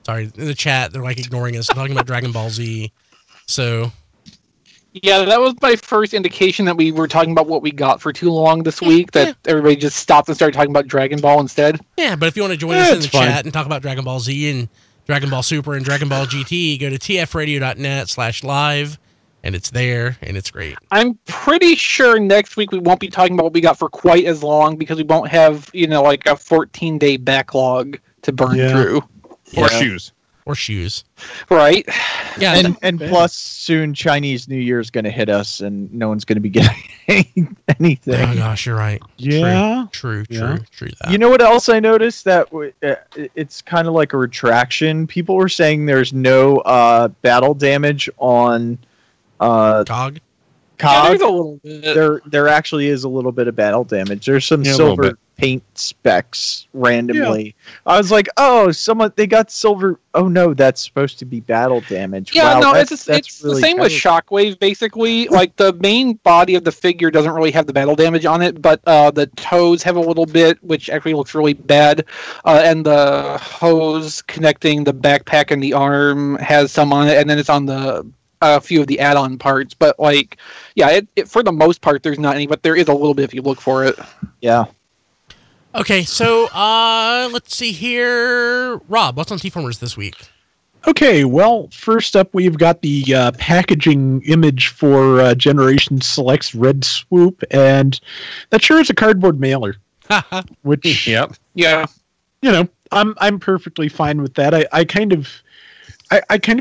Sorry, in the chat they're like ignoring us. They're talking about Dragon Ball Z. So yeah, that was my first indication that we were talking about what we got for too long this week. That everybody just stopped and started talking about Dragon Ball instead. Yeah, but if you want to join us in the chat and talk about Dragon Ball Z and Dragon Ball Super and Dragon Ball GT, go to tfradio.net/live, and it's there, and it's great. I'm pretty sure next week we won't be talking about what we got for quite as long because we won't have, like a 14-day backlog to burn through. Or shoes. Right. Yeah. And plus, soon Chinese New Year is going to hit us, and no one's going to be getting anything. Oh gosh, you're right. Yeah. True. That. You know what else I noticed? That it's kind of like a retraction. People were saying there's no battle damage on Cog. Yeah, there's a little bit. There actually is a little bit of battle damage. There's some silver paint specks randomly. Yeah. I was like, oh, they got silver. Oh no, that's supposed to be battle damage. Yeah, wow, no, it's really the same with Shockwave. Basically, like the main body of the figure doesn't really have the battle damage on it, but the toes have a little bit, which actually looks really bad. And the hose connecting the backpack and the arm has some on it, and then it's on a few of the add-on parts. But it for the most part, there's not any, but there is a little bit if you look for it. Yeah. Okay, so let's see here. Rob, what's on T-Formers this week? Okay, well, first up, we've got the packaging image for Generation Select's Red Swoop, and that sure is a cardboard mailer. Which, yeah, I'm perfectly fine with that. I kind of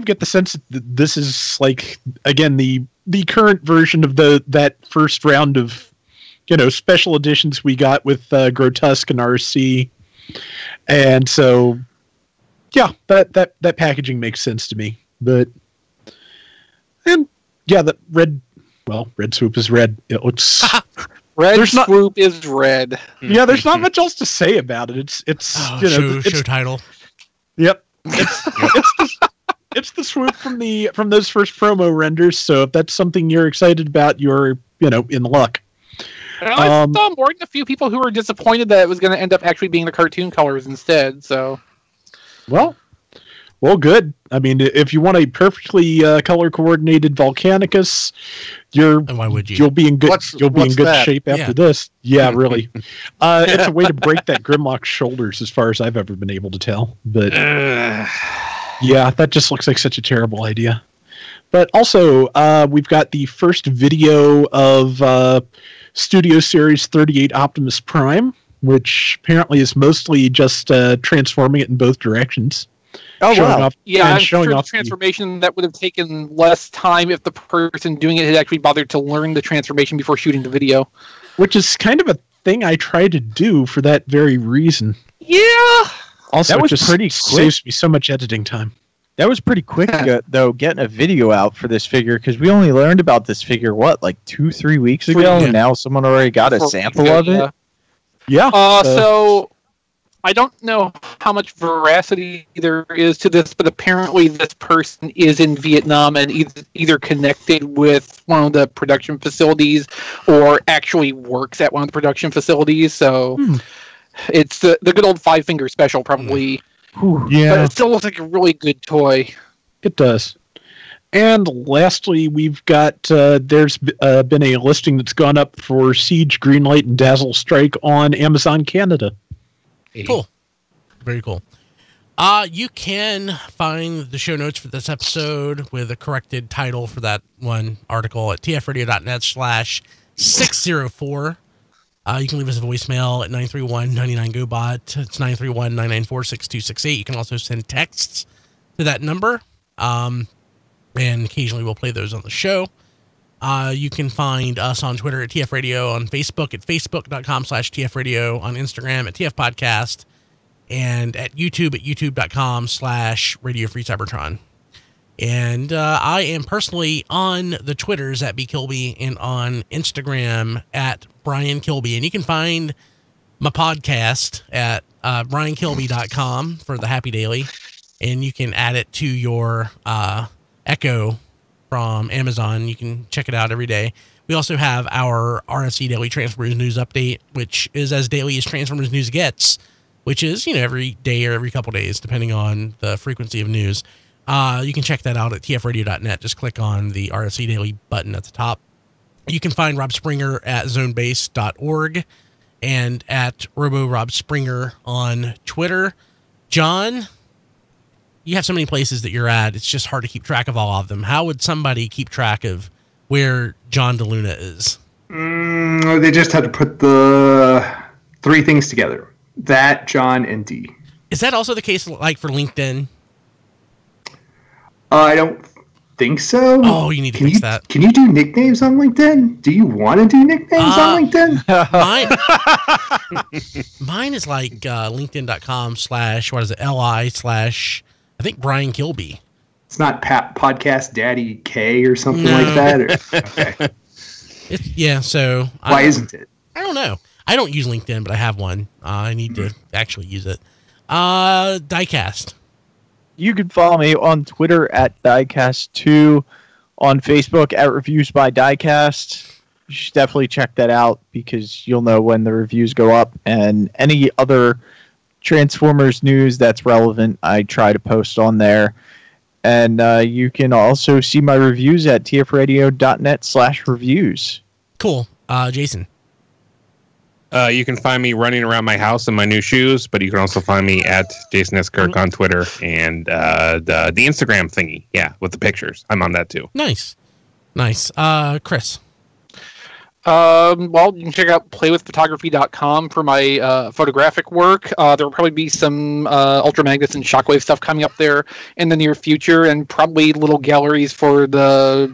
get the sense that this is like, again, the current version of that first round of special editions we got with Grotesque and RC. And so, yeah, that packaging makes sense to me. That Red Swoop is red. It looks... Swoop is red. Yeah, there's not much else to say about it. It's show title. Yep. It's the Swoop from those first promo renders, so if that's something you're excited about, you're in luck. I saw more than a few people who were disappointed that it was going to end up actually being the cartoon colors instead. So, well, good. I mean, if you want a perfectly color coordinated Volcanicus, and why would you? You'll be in good shape after this. Yeah, really. It's a way to break that Grimlock's shoulders, as far as I've ever been able to tell. But yeah, that just looks like such a terrible idea. But also, we've got the first video of Studio Series 38 Optimus Prime, which apparently is mostly just transforming it in both directions. Oh, wow. I'm sure the transformation that would have taken less time if the person doing it had actually bothered to learn the transformation before shooting the video. Which is kind of a thing I try to do for that very reason. Yeah. Also, that was pretty quick. Saves me so much editing time. That was pretty quick, though, getting a video out for this figure, because we only learned about this figure, 2-3 weeks ago, and now someone already got a sample of it? Yeah. So, I don't know how much veracity there is to this, but apparently this person is in Vietnam and either connected with one of the production facilities or actually works at one of the production facilities, so it's the good old five-finger special, probably. Yeah, but it still looks like a really good toy. It does. And lastly, we've got there's been a listing that's gone up for Siege, Greenlight, and Dazzle Strike on Amazon Canada. Cool, very cool. You can find the show notes for this episode with a corrected title for that one article at tfradio.net/604. You can leave us a voicemail at 931-99-GO-BOT. It's 931-994-6268. You can also send texts to that number, and occasionally we'll play those on the show. You can find us on Twitter at TF Radio, on Facebook at facebook.com/TF Radio, on Instagram at TF Podcast, and at youtube.com/Radio Free Cybertron. And I am personally on the Twitters at bkilby and on Instagram at Brian Kilby. And you can find my podcast at briankilby.com for the Happy Daily. And you can add it to your Echo from Amazon. You can check it out every day. We also have our RFC Daily Transformers News Update, which is as daily as Transformers News gets, which is, every day or every couple days, depending on the frequency of news. You can check that out at tfradio.net. Just click on the RFC Daily button at the top. You can find Rob Springer at zonebase.org and at RoboRobSpringer on Twitter. John, you have so many places that you're at, it's just hard to keep track of all of them. How would somebody keep track of where John DeLuna is? They just had to put the three things together. That, John, and D. Is that also the case like for LinkedIn? I don't think so. Oh, you need to fix that. Can you do nicknames on LinkedIn? Do you want to do nicknames on LinkedIn? Mine is like linkedin.com/li/ I think Brian Kilby. It's not Podcast Daddy K or something like that? Okay. So... Why isn't it? I don't know. I don't use LinkedIn, but I have one. I need to actually use it. Diecast. You can follow me on Twitter at Diecast2, on Facebook at Reviews by Diecast. You should definitely check that out because you'll know when the reviews go up, and any other Transformers news that's relevant, I try to post on there. And you can also see my reviews at tfradio.net/reviews. Cool. Jason. You can find me running around my house in my new shoes, but you can also find me at Jason S. Kirk on Twitter and the Instagram thingy. Yeah, with the pictures. I'm on that too. Nice. Chris. Well, you can check out playwithphotography.com for my photographic work. There will probably be some ultramagnets and shockwave stuff coming up there in the near future, and probably little galleries for the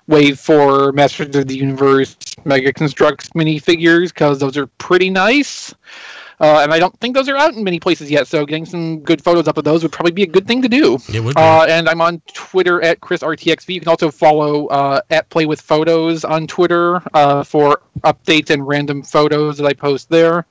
Wave 4 Masters of the Universe Mega Constructs minifigures, because those are pretty nice. And I don't think those are out in many places yet, so getting some good photos up of those would probably be a good thing to do. It would be. And I'm on Twitter at ChrisRTXV. You can also follow at PlayWithPhotos on Twitter for updates and random photos that I post there.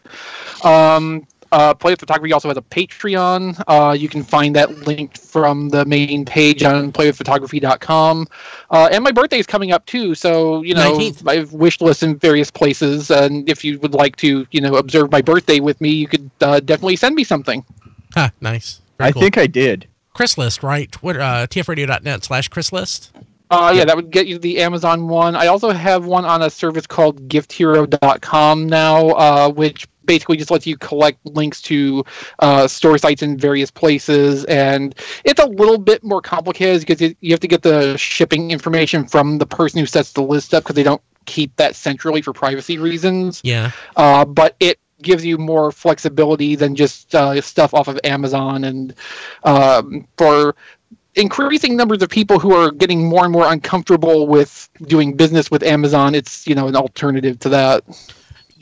Play with Photography also has a Patreon. You can find that linked from the main page on playwithphotography.com. And my birthday is coming up too, so 19th. I've wish lists in various places. And if you would like to, observe my birthday with me, you could definitely send me something. Nice. I think I did. Chris List, right? Twitter, tfradio.net/Chris List. Yeah, that would get you the Amazon one. I also have one on a service called gifthero.com now, which basically just lets you collect links to store sites in various places, and it's a little bit more complicated because you have to get the shipping information from the person who sets the list up, because they don't keep that centrally for privacy reasons. Yeah. But it gives you more flexibility than just stuff off of Amazon, and for increasing numbers of people who are getting more and more uncomfortable with doing business with Amazon, it's an alternative to that.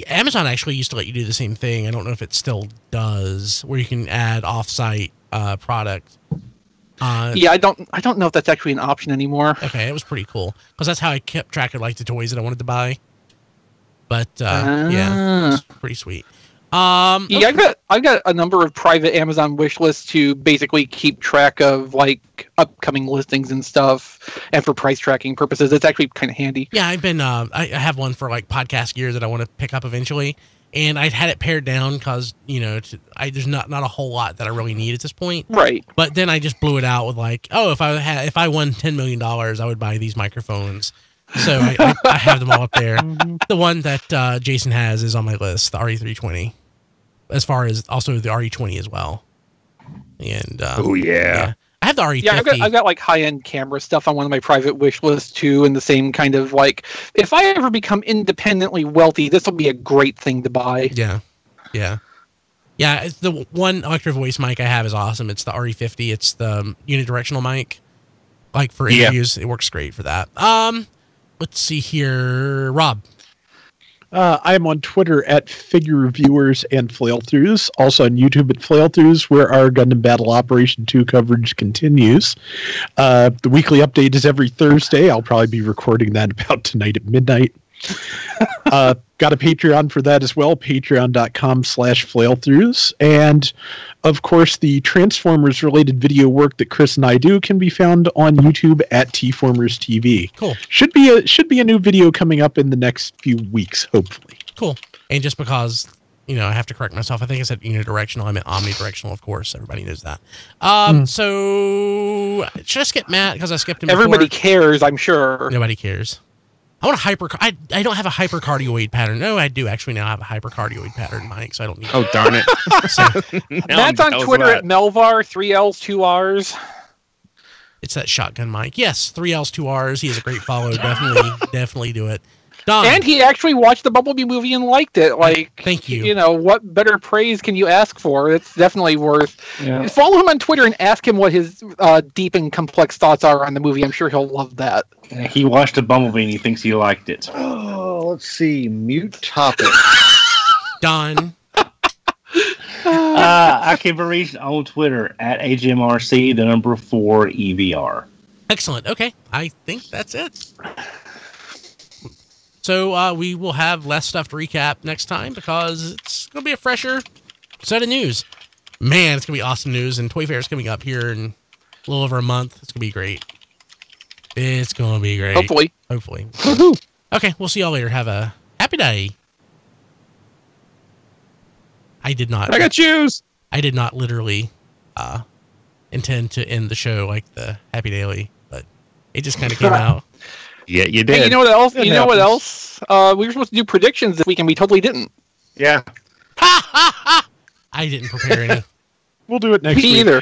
Amazon actually used to let you do the same thing. I don't know if it still does, where you can add off-site product. Yeah, I don't know if that's actually an option anymore. Okay, it was pretty cool because that's how I kept track of the toys that I wanted to buy. But yeah, it's pretty sweet. Yeah, I've got a number of private Amazon wish lists to basically keep track of upcoming listings and stuff, and for price tracking purposes, it's actually kind of handy. Yeah, I've been I have one for podcast gear that I want to pick up eventually, and I'd had it pared down because there's not a whole lot that I really need at this point. Right. But then I just blew it out with if I won $10 million, I would buy these microphones. So I have them all up there. The one that Jason has is on my list, the RE320, as far as also the RE20 as well. And yeah. I have the RE50. Yeah, I've got high-end camera stuff on one of my private wish lists too, and the same kind of if I ever become independently wealthy, this will be a great thing to buy. Yeah. It's the one electro voice mic I have is awesome. It's the RE50. It's the unidirectional mic. For interviews, it works great for that. Let's see here, Rob. I'm on Twitter at Figure Reviewers and Flailthroughs. Also on YouTube at Flailthroughs, where our Gundam Battle Operation 2 coverage continues. The weekly update is every Thursday. I'll probably be recording that about tonight at midnight. Got a Patreon for that as well, patreon.com/flailthroughs. And, of course, the Transformers-related video work that Chris and I do can be found on YouTube at Tformers TV. Cool. Should be a new video coming up in the next few weeks, hopefully. Cool. And just because, I have to correct myself, I think I said unidirectional. I meant omnidirectional, of course. Everybody knows that. So, should I skip Matt? Because I skipped him Everybody before? cares, I'm sure. Nobody cares. I want a I don't have a hypercardioid pattern. No, I do actually now have a hypercardioid pattern, Mike, so I don't need Oh, darn it. Matt's on Twitter at Melvar, 3 L's, 2 R's. It's that shotgun Mike. Yes, 3 L's, 2 R's. He has a great follow. Definitely do it. Don. And he actually watched the Bumblebee movie and liked it. Thank you. What better praise can you ask for? It's definitely worth. Yeah. Follow him on Twitter and ask him what his deep and complex thoughts are on the movie. I'm sure he'll love that. He watched the Bumblebee and he thinks he liked it. Oh, let's see. Mute topic. Don. I can be reached on Twitter at HMRC, the number 4 EVR. Excellent. Okay. I think that's it. So we will have less stuff to recap next time because it's going to be a fresher set of news. Man, it's going to be awesome news. And Toy Fair is coming up here in a little over a month. It's going to be great. It's going to be great. Hopefully. Woo-hoo. Okay, we'll see y'all later. Have a happy day. I got shoes. I did not literally intend to end the show like the Happy Daily, but it just kind of came out. Yeah, you did. Hey, you know what else? What else? We were supposed to do predictions this week, and we totally didn't. Yeah. I didn't prepare any. We'll do it next week. Me either.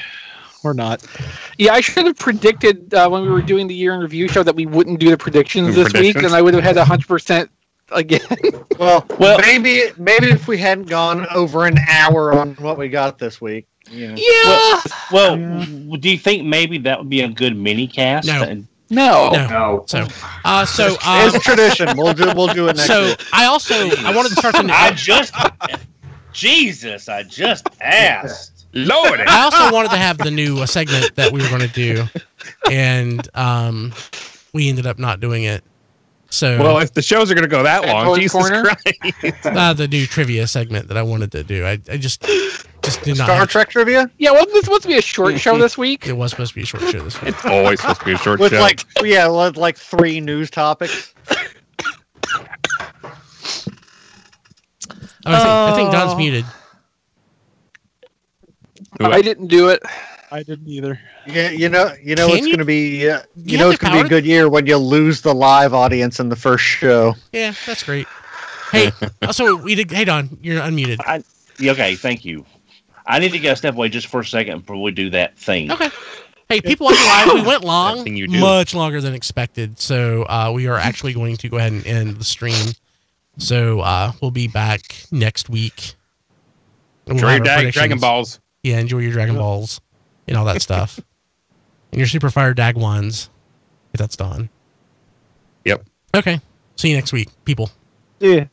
Or not. Yeah, I should have predicted when we were doing the year in review show that we wouldn't do the predictions this week, and I would have had 100% again. Well, maybe if we hadn't gone over an hour on what we got this week. Yeah. Well, do you think maybe that would be a good mini cast? No. So it's tradition. We'll do it next week. I wanted to start the I just asked. Lord. I also wanted to have the new segment that we were going to do, and we ended up not doing it. So, well, if the shows are going to go that long, Jesus Christ. The new trivia segment that I wanted to do. I just did not. Star Trek trivia? Yeah, wasn't this supposed to be a short show this week? It was supposed to be a short show this week. It's always supposed to be a short with show. Like 3 news topics. I think Don's muted. I didn't do it. I didn't either. Yeah, it's going to be it's going to be a good year when you lose the live audience in the first show. Yeah, that's great. Hey, also hey Don, you're unmuted. Okay, thank you. I need to get a step away just for a second before we do that thing. Okay. Hey, people watching live, we went long, much longer than expected. So we are actually going to go ahead and end the stream. So we'll be back next week. Enjoy your Dragon Balls. Yeah, enjoy your Dragon Balls and all that stuff. And your Super Fire Dag ones, if that's done. Yep. Okay. See you next week, people. Yeah.